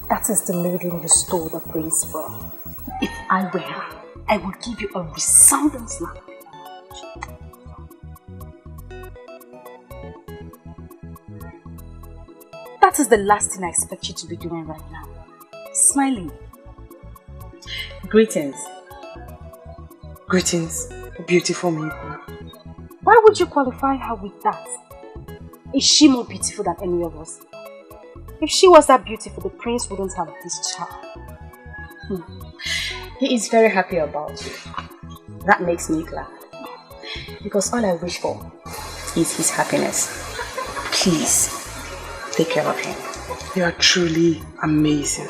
That is the maiden you stole the prince from. If I were her, I would give you a resounding slap. That is the last thing I expect you to be doing right now. Smiling. Greetings. Greetings, beautiful maiden. Why would you qualify her with that? Is she more beautiful than any of us? If she was that beautiful, the prince wouldn't have this child. He is very happy about you. That makes me glad. Because all I wish for is his happiness. Please, take care of him. You are truly amazing.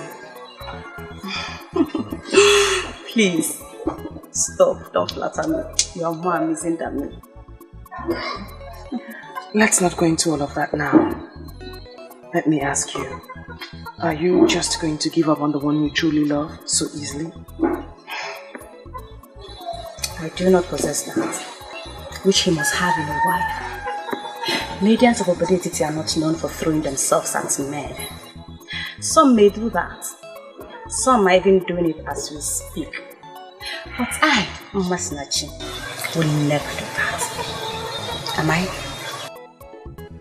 Please, stop. Don't flatter me. You are more amazing than me. Let's not go into all of that now. Let me ask you, are you just going to give up on the one you truly love so easily? I do not possess that, which he must have in a wife. Maidens of Obodetiti are not known for throwing themselves at men. Some may do that. Some are even doing it as we speak. But I, Masinachi, will never do that. Am I?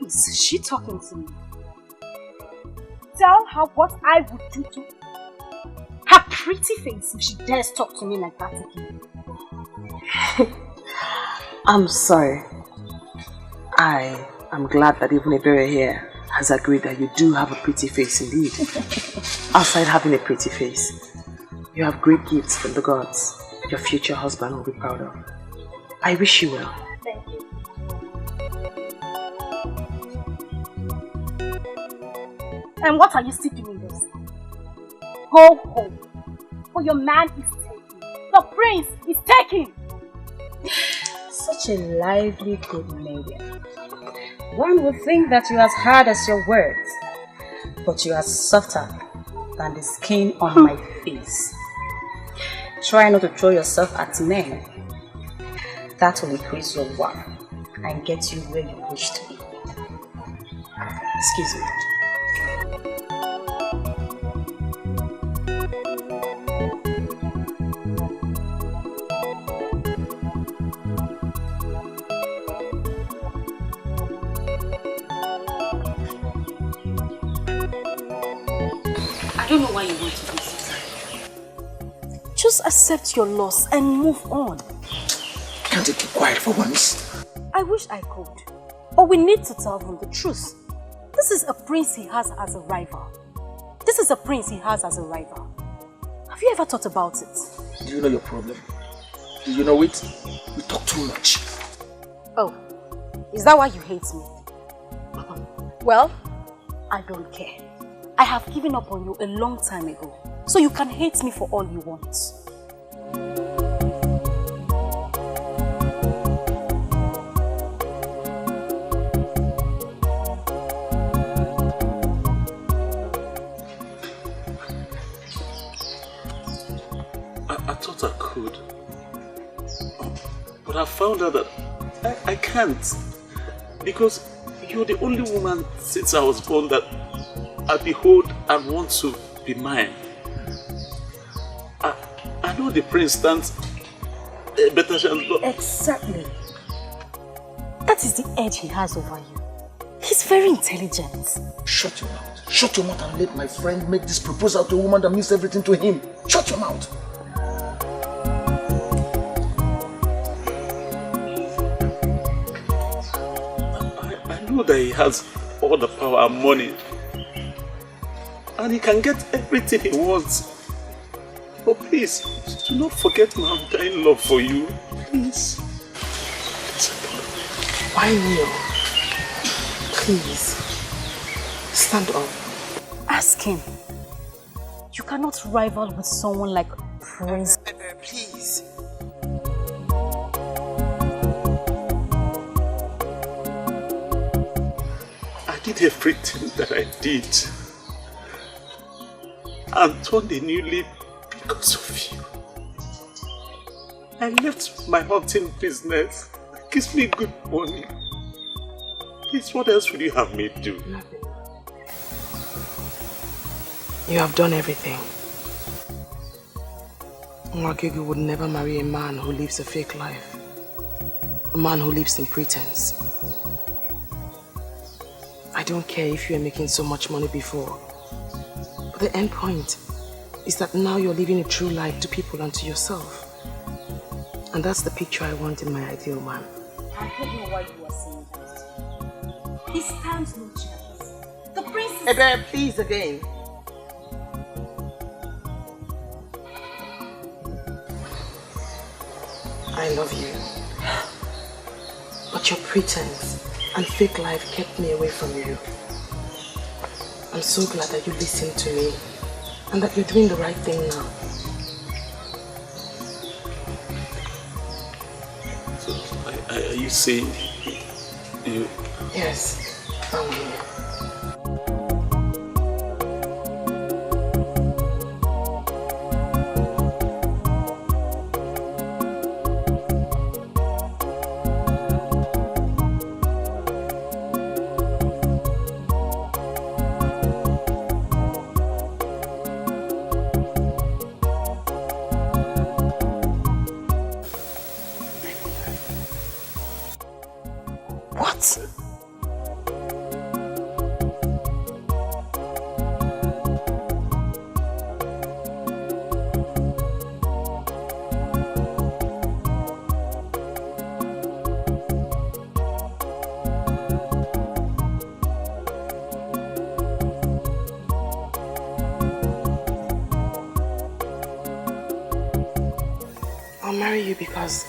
Is she talking to me? Tell her what I would do to her pretty face if she dares talk to me like that again. I'm sorry. I am glad that even Ebere here has agreed that you do have a pretty face indeed. Outside having a pretty face, you have great gifts from the gods your future husband will be proud of. I wish you well. Thank you. And what are you still doing this? Go home. For your man is taken. The prince is taken. Such a lively good maiden. One would think that you are as hard as your words, but you are softer than the skin on my face. Try not to throw yourself at men. That will increase your worth and get you where you wish to be. Excuse me. I don't know why you want to do this. Just accept your loss and move on. Can't you keep quiet for once? I wish I could. But we need to tell him the truth. This is a prince he has as a rival. This is a prince he has as a rival. Have you ever thought about it? Do you know your problem? Do you know it? You talk too much. Oh, is that why you hate me? Well, I don't care. I have given up on you a long time ago. So you can hate me for all you want. But I found out that I can't. Because you're the only woman since I was born that I behold and want to be mine. I know the prince stands a better chance, but... Exactly. That is the edge he has over you. He's very intelligent. Shut your mouth. Shut your mouth and let my friend make this proposal to a woman that means everything to him. Shut your mouth. I know that he has all the power and money. And he can get everything he wants. But please, do not forget my undying love for you. Please. Why kneel? Please. Stand up. Ask him. You cannot rival with someone like Prince. Please. I did everything that I did. And turned a new leaf because of you. I left my hunting business. It gives me good money. Please, what else would you have me do? Nothing. You have done everything. Nwakego would never marry a man who lives a fake life. A man who lives in pretense. I don't care if you are making so much money before. But the end point is that now you're living a true life to people and to yourself. And that's the picture I want in my ideal man. I don't know why you are saying that. He stands no chance. The prince is... Ebe, please again. I love you. But your pretense and fake life kept me away from you. I'm so glad that you listened to me and that you're doing the right thing now. So, are you saying you... Yes, I'm here. I'll marry you because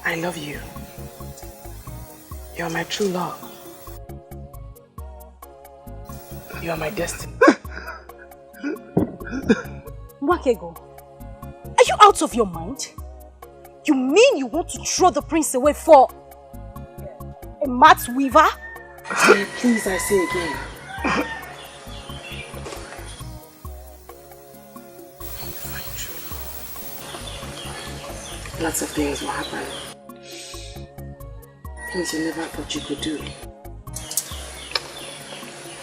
I love you. You're my true love. You are my destiny. Nwakego, are you out of your mind? You mean you want to throw the prince away for a mat weaver? Please, I say again. Lots of things will happen. Things you never thought you could do.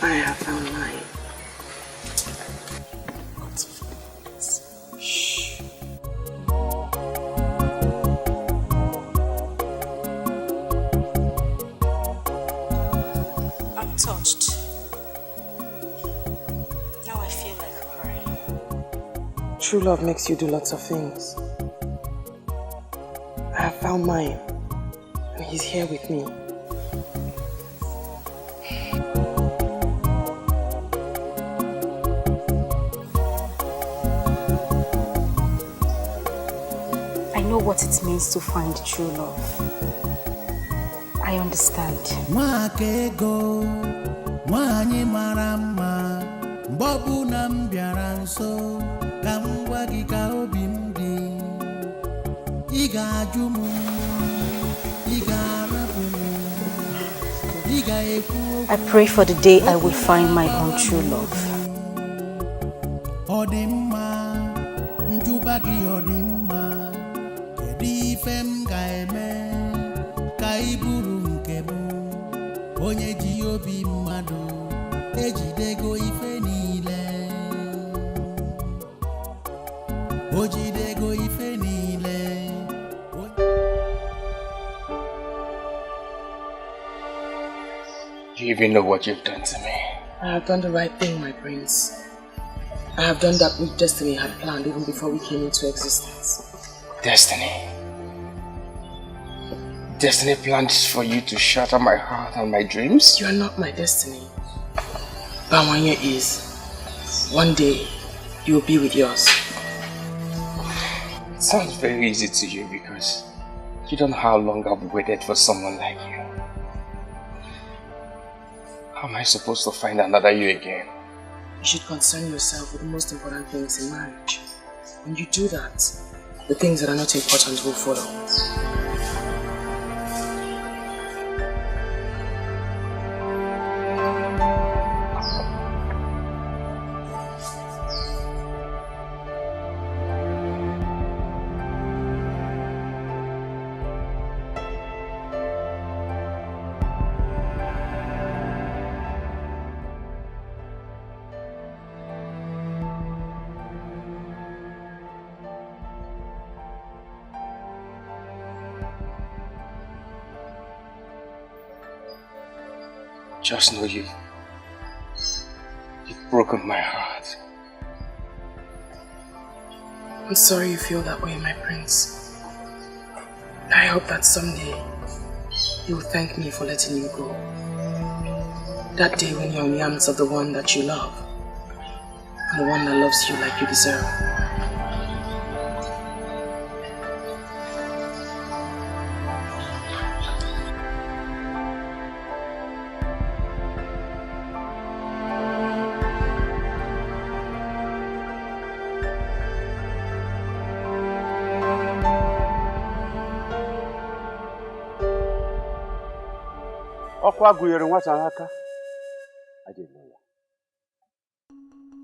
I have found mine. Shh. I'm touched. Now I feel like crying. True love makes you do lots of things. I have found mine, and he's here with me. I know what it means to find true love. I understand. Nwakego, nwanyị mara mma, mgbe ọbụla m bịara nso, ka m gwa gị ka obi m dị. Ị ga-ajụ m, ị ga-arapụ m, ị ga-ekwu. I pray for the day I will find my own true love. Ọ dị mma, njuba gị ọ dị mma, kedu ife m ga-eme ka ị bụrụ nke m. Onye ji obi mmadụ ejidego ife niile. O jidego ife niile. Do you even know what you've done to me? I have done the right thing, my prince. I have done that which destiny had planned even before we came into existence. Destiny? Destiny planned for you to shatter my heart and my dreams? You are not my destiny. Bawanya is. One day, you will be with yours. It sounds very easy to you because you don't know how long I've waited for someone like you. How am I supposed to find another you again? You should concern yourself with the most important things in marriage. When you do that, the things that are not important will follow. Just know you've broken my heart. I'm sorry you feel that way, my prince. I hope that someday you will thank me for letting you go. That day when you're in the arms of the one that you love, and the one that loves you like you deserve.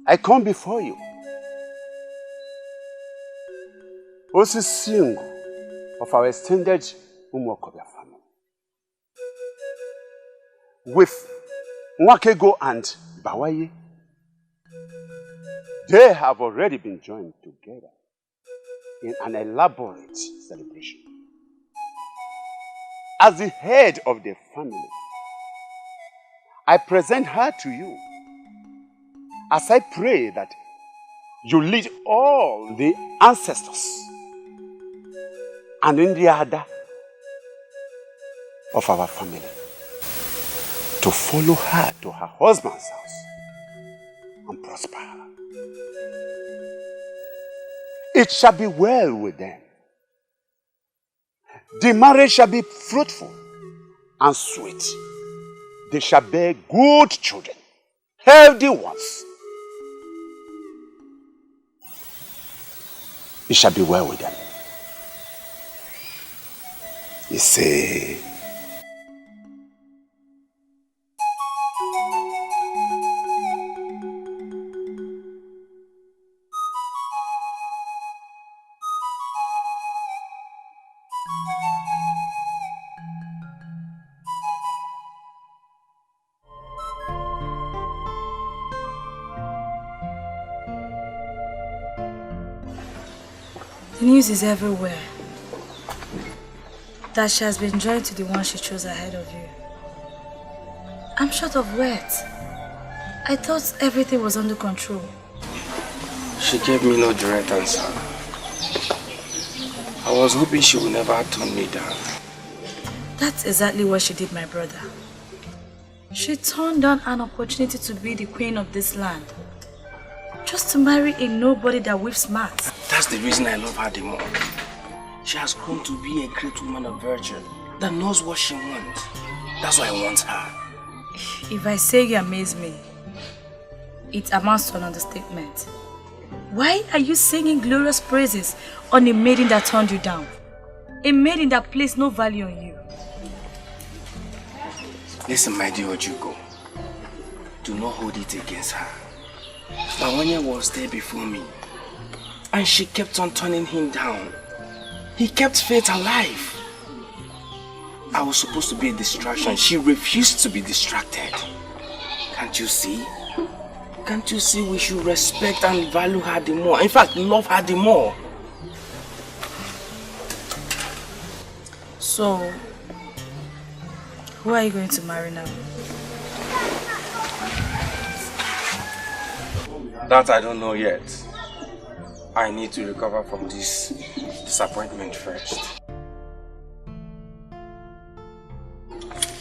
I come before you, also sing of our extended Umu Okoli family, with Nwakego and Bawaye. They have already been joined together in an elaborate celebration. As the head of the family, I present her to you as I pray that you lead all the ancestors and in the order of our family to follow her to her husband's house and prosper her. It shall be well with them. The marriage shall be fruitful and sweet. They shall bear good children, healthy ones. It shall be well with them. You say, The news is everywhere that she has been joined to the one she chose ahead of you. I'm short of words. I thought everything was under control. She gave me no direct answer. I was hoping she would never turn me down. That's exactly what she did, my brother. She turned down an opportunity to be the queen of this land, just to marry a nobody that whips smart. That's the reason I love her the more. She has grown to be a great woman of virtue that knows what she wants. That's why I want her. If I say you amaze me, it amounts to an understatement. Why are you singing glorious praises on a maiden that turned you down? A maiden that placed no value on you. Listen, my dear Ojugo. Do not hold it against her. Bawanya was there before me, and she kept on turning him down. He kept Faith alive. I was supposed to be a distraction. She refused to be distracted. Can't you see? Can't you see we should respect and value her the more? In fact, love her the more. So, who are you going to marry now? That I don't know yet. I need to recover from this disappointment first.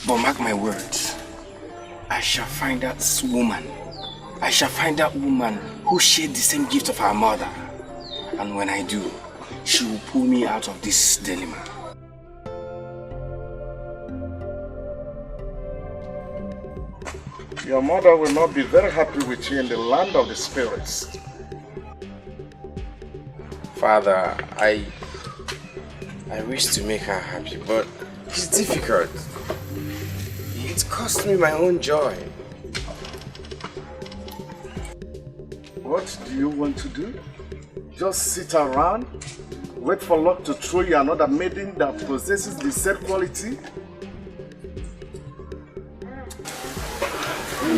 But mark my words, I shall find that woman. I shall find that woman who shared the same gift of her mother. And when I do, she will pull me out of this dilemma. Your mother will not be very happy with you in the land of the spirits. Father, I wish to make her happy, but it's difficult. It cost me my own joy. What do you want to do? Just sit around, wait for luck to throw you another maiden that possesses the said quality?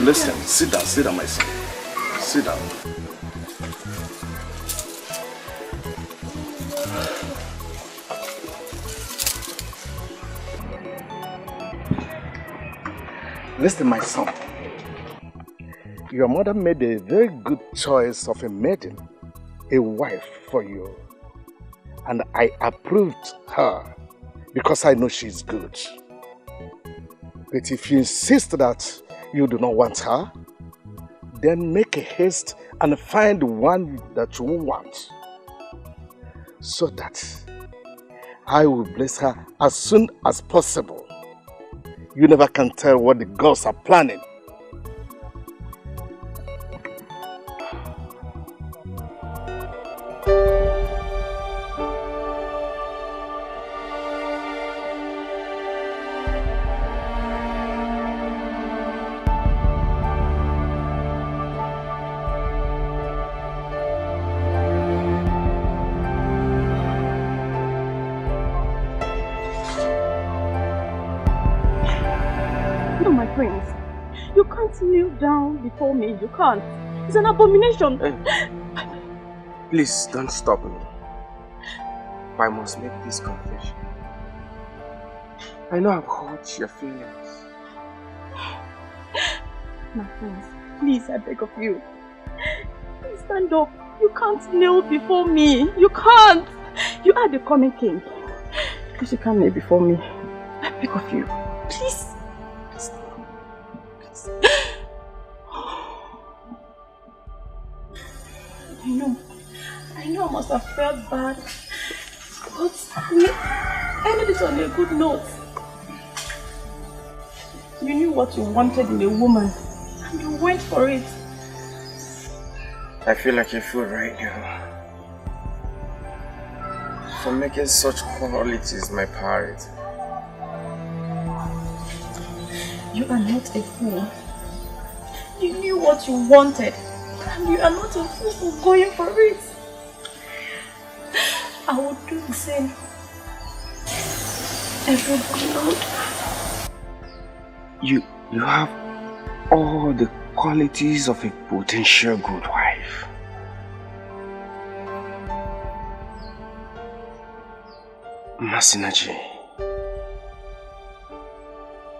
Listen, sit down, my son. Sit down. Listen, my son. Your mother made a very good choice of a maiden, a wife for you. And I approved her because I know she's good. But if you insist that you do not want her, then make a haste and find one that you want, so that I will bless her as soon as possible. You never can tell what the gods are planning. Kneel down before me. You can't. It's an abomination. Please don't stop me. I must make this confession. I know I've hurt your feelings. My friends, please, I beg of you. Please stand up. You can't kneel before me. You can't. You are the coming king. Please, you can't kneel before me. I beg of you. Please. I know I must have felt bad, but I ended it on a good note. You knew what you wanted in a woman, and you went for it. I feel like a fool right now for making such qualities my priority. You are not a fool. You knew what you wanted, and you are not a fool for going for it. I would do the same. Everybody knows. You have all the qualities of a potential good wife. Masinaji,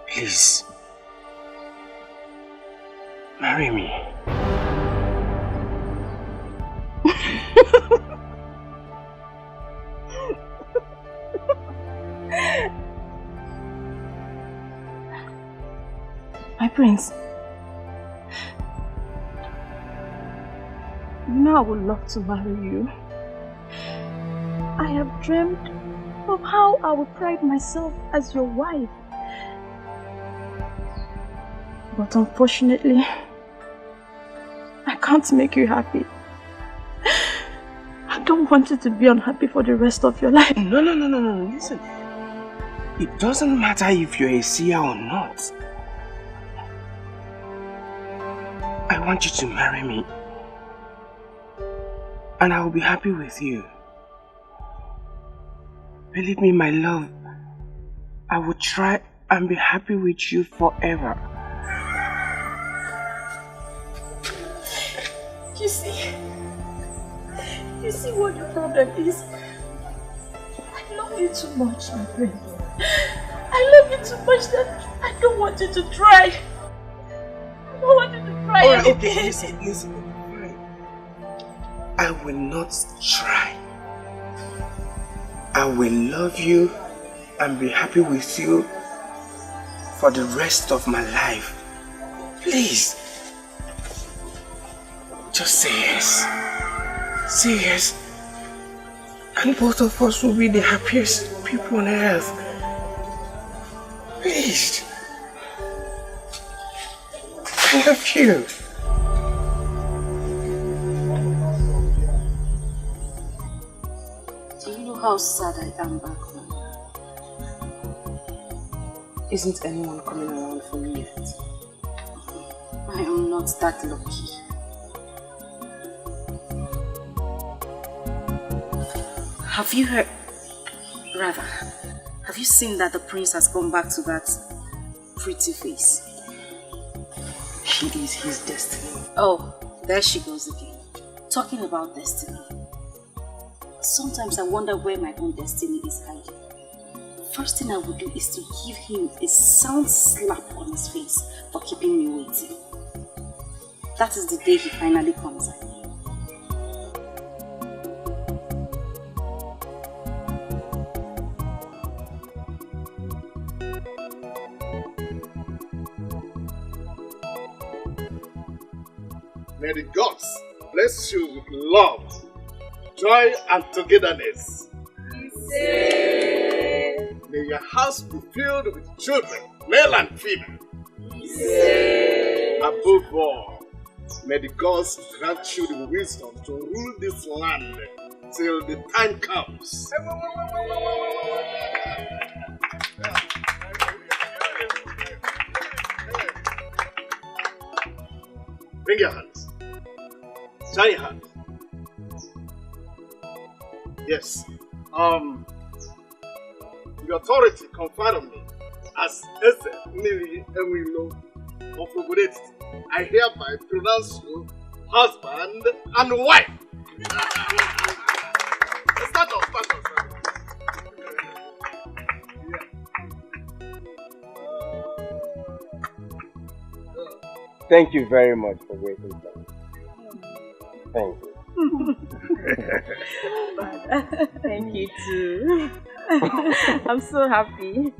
please, marry me. My prince, you know I would love to marry you. I have dreamed of how I would pride myself as your wife. But unfortunately, I can't make you happy. I don't want you to be unhappy for the rest of your life. No, listen. It doesn't matter if you're a seer or not. I want you to marry me, and I will be happy with you. Believe me, my love, I will try and be happy with you forever. You see what the problem is? I love you too much, my friend. I love you too much that I don't want you to try. I don't want you to try. Alright, okay, listen. I will not try. I will love you and be happy with you for the rest of my life. Please. Just say yes. Say yes. And both of us will be the happiest people on earth. Please. I love you. Do you know how sad I am back home? Isn't anyone coming around for me yet? I am not that lucky. Have you heard? Rather, have you seen that the prince has gone back to that pretty face? She is his destiny. Oh, there she goes again. Talking about destiny. Sometimes I wonder where my own destiny is hiding. First thing I would do is to give him a sound slap on his face for keeping me waiting. That is the day he finally comes out. May the gods bless you with love, joy, and togetherness. May your house be filled with children, male and female. Above all, may the gods grant you the wisdom to rule this land till the time comes. Bring your hands. Join your hands. Yes. The authority conferred on me as Eze Miri Ewilo of Obodet, I hereby pronounce you husband and wife. Start off. Thank you very much for waiting for me. Thank you. Thank you too. I'm so happy.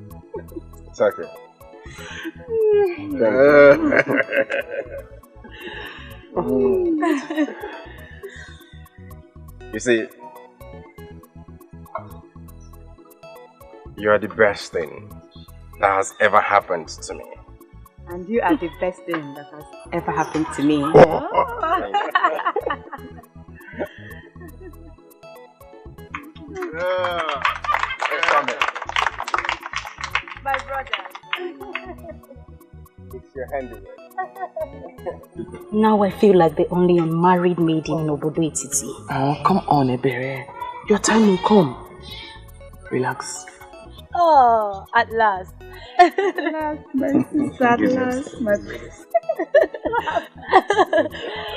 It's okay. You see, you are the best thing that has ever happened to me. And you are the best thing that has ever happened to me. My brother. It's your handiwork. Now I feel like the only unmarried maiden in Obodo Etiti. Oh, come on, Ebere. Your time will come. Relax. Oh, at last. At last, my sister, at last, my princess.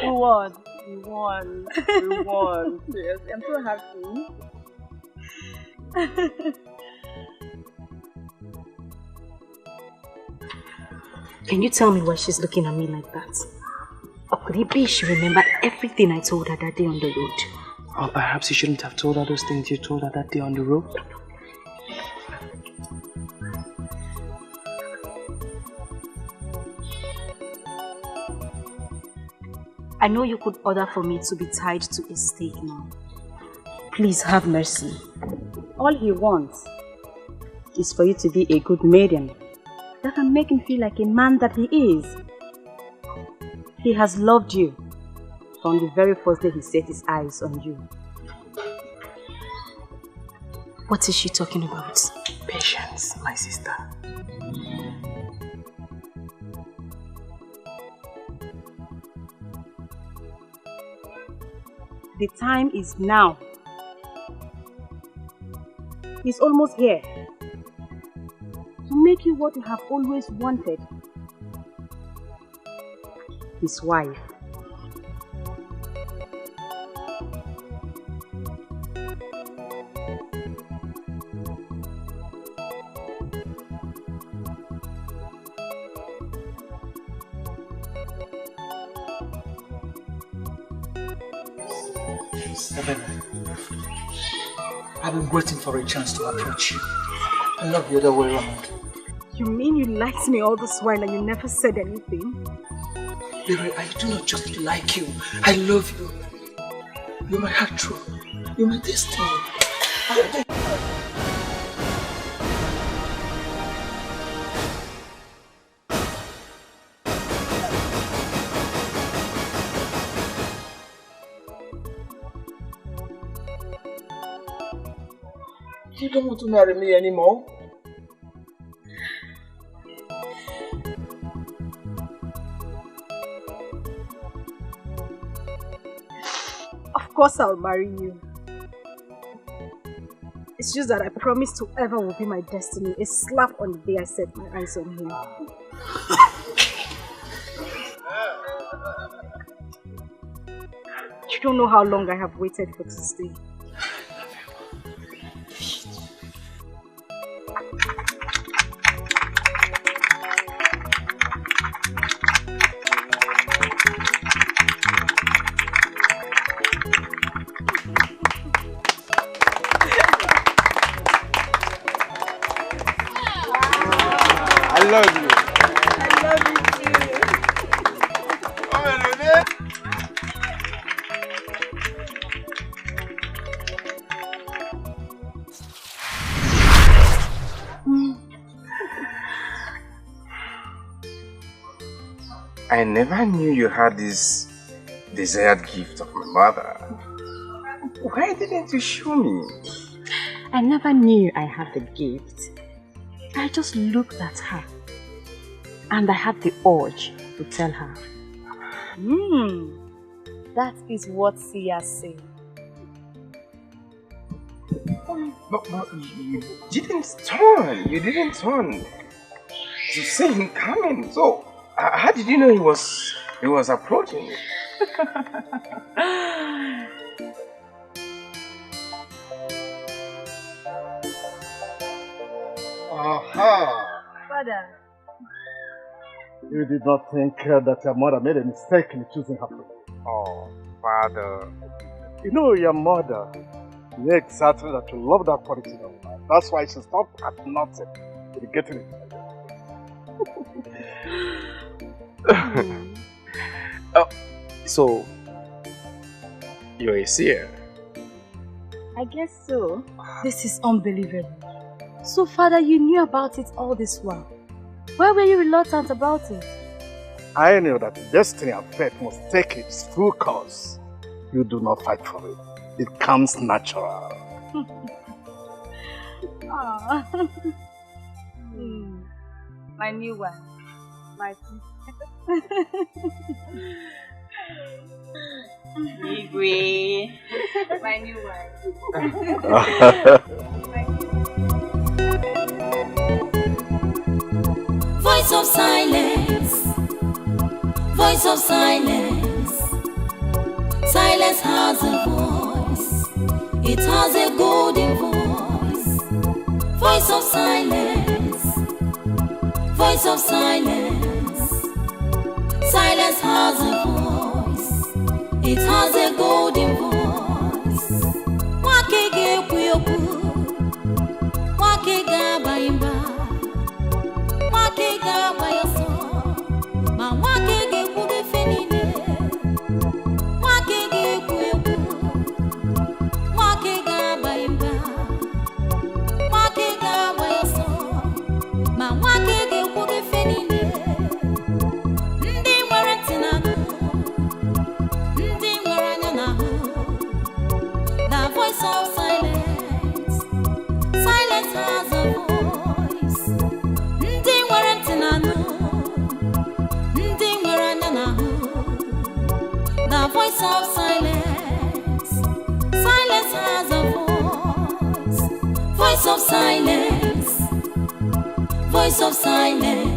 We won. Yes, I'm so happy. Can you tell me why she's looking at me like that? Or could it be she remembered everything I told her that day on the road? Or perhaps you shouldn't have told her those things you told her that day on the road. I know you could order for me to be tied to a stake now. Please have mercy. All he wants is for you to be a good maiden that can make him feel like a man that he is. He has loved you from the very first day he set his eyes on you. What is she talking about? Patience, my sister. The time is now. He's almost here. To make you what you have always wanted. His wife. I've been waiting for a chance to approach you. And not the other way around. You mean you liked me all this while and you never said anything? Baby, I do not just like you. I love you. You're my heart true. You're my destiny. You don't want to marry me anymore? Of course I'll marry you. It's just that I promised whoever will be my destiny a slap on the day I set my eyes on him. You don't know how long I have waited for this day. I love you. I love you too. Come on, Rene. I never knew you had this desired gift of my mother. Why didn't you show me? I never knew I had the gift. I just looked at her and I had the urge to tell her. That is what seer said. But you didn't turn. You didn't turn to see him coming. So how did you know he was approaching you? Aha! Father. You did not think that your mother made a mistake in choosing her. Oh, Father. You know your mother knew exactly that you love that quality of life. That's why she stopped at nothing to getting it. Oh, so you're a seer? I guess so. This is unbelievable. So, Father, you knew about it all this while. Why were you reluctant about it? I knew that destiny and fate must take its full course. You do not fight for it. It comes natural. My new one. My Igwe. My new one. Voice of silence. Voice of silence. Silence has a voice. It has a golden voice. Voice of silence. Voice of silence. Silence has a voice. It has a golden voice. Wakege kuyoku. Wakega baimba. Wakega bayoso. Ma wakege kuge fenine. Wakege kuyoku. Wakega baimba. Wakega bayoso. Ma wakege kuge fenine. Ndi nwere tinanu. Ndi nwere anya nahu. The voice of silence. Silence has a voice. Ndi nwere tinanu. Ndi nwere anya nahu. The voice of silence. Silence has a voice. Voice Voice of silence. Voice of silence.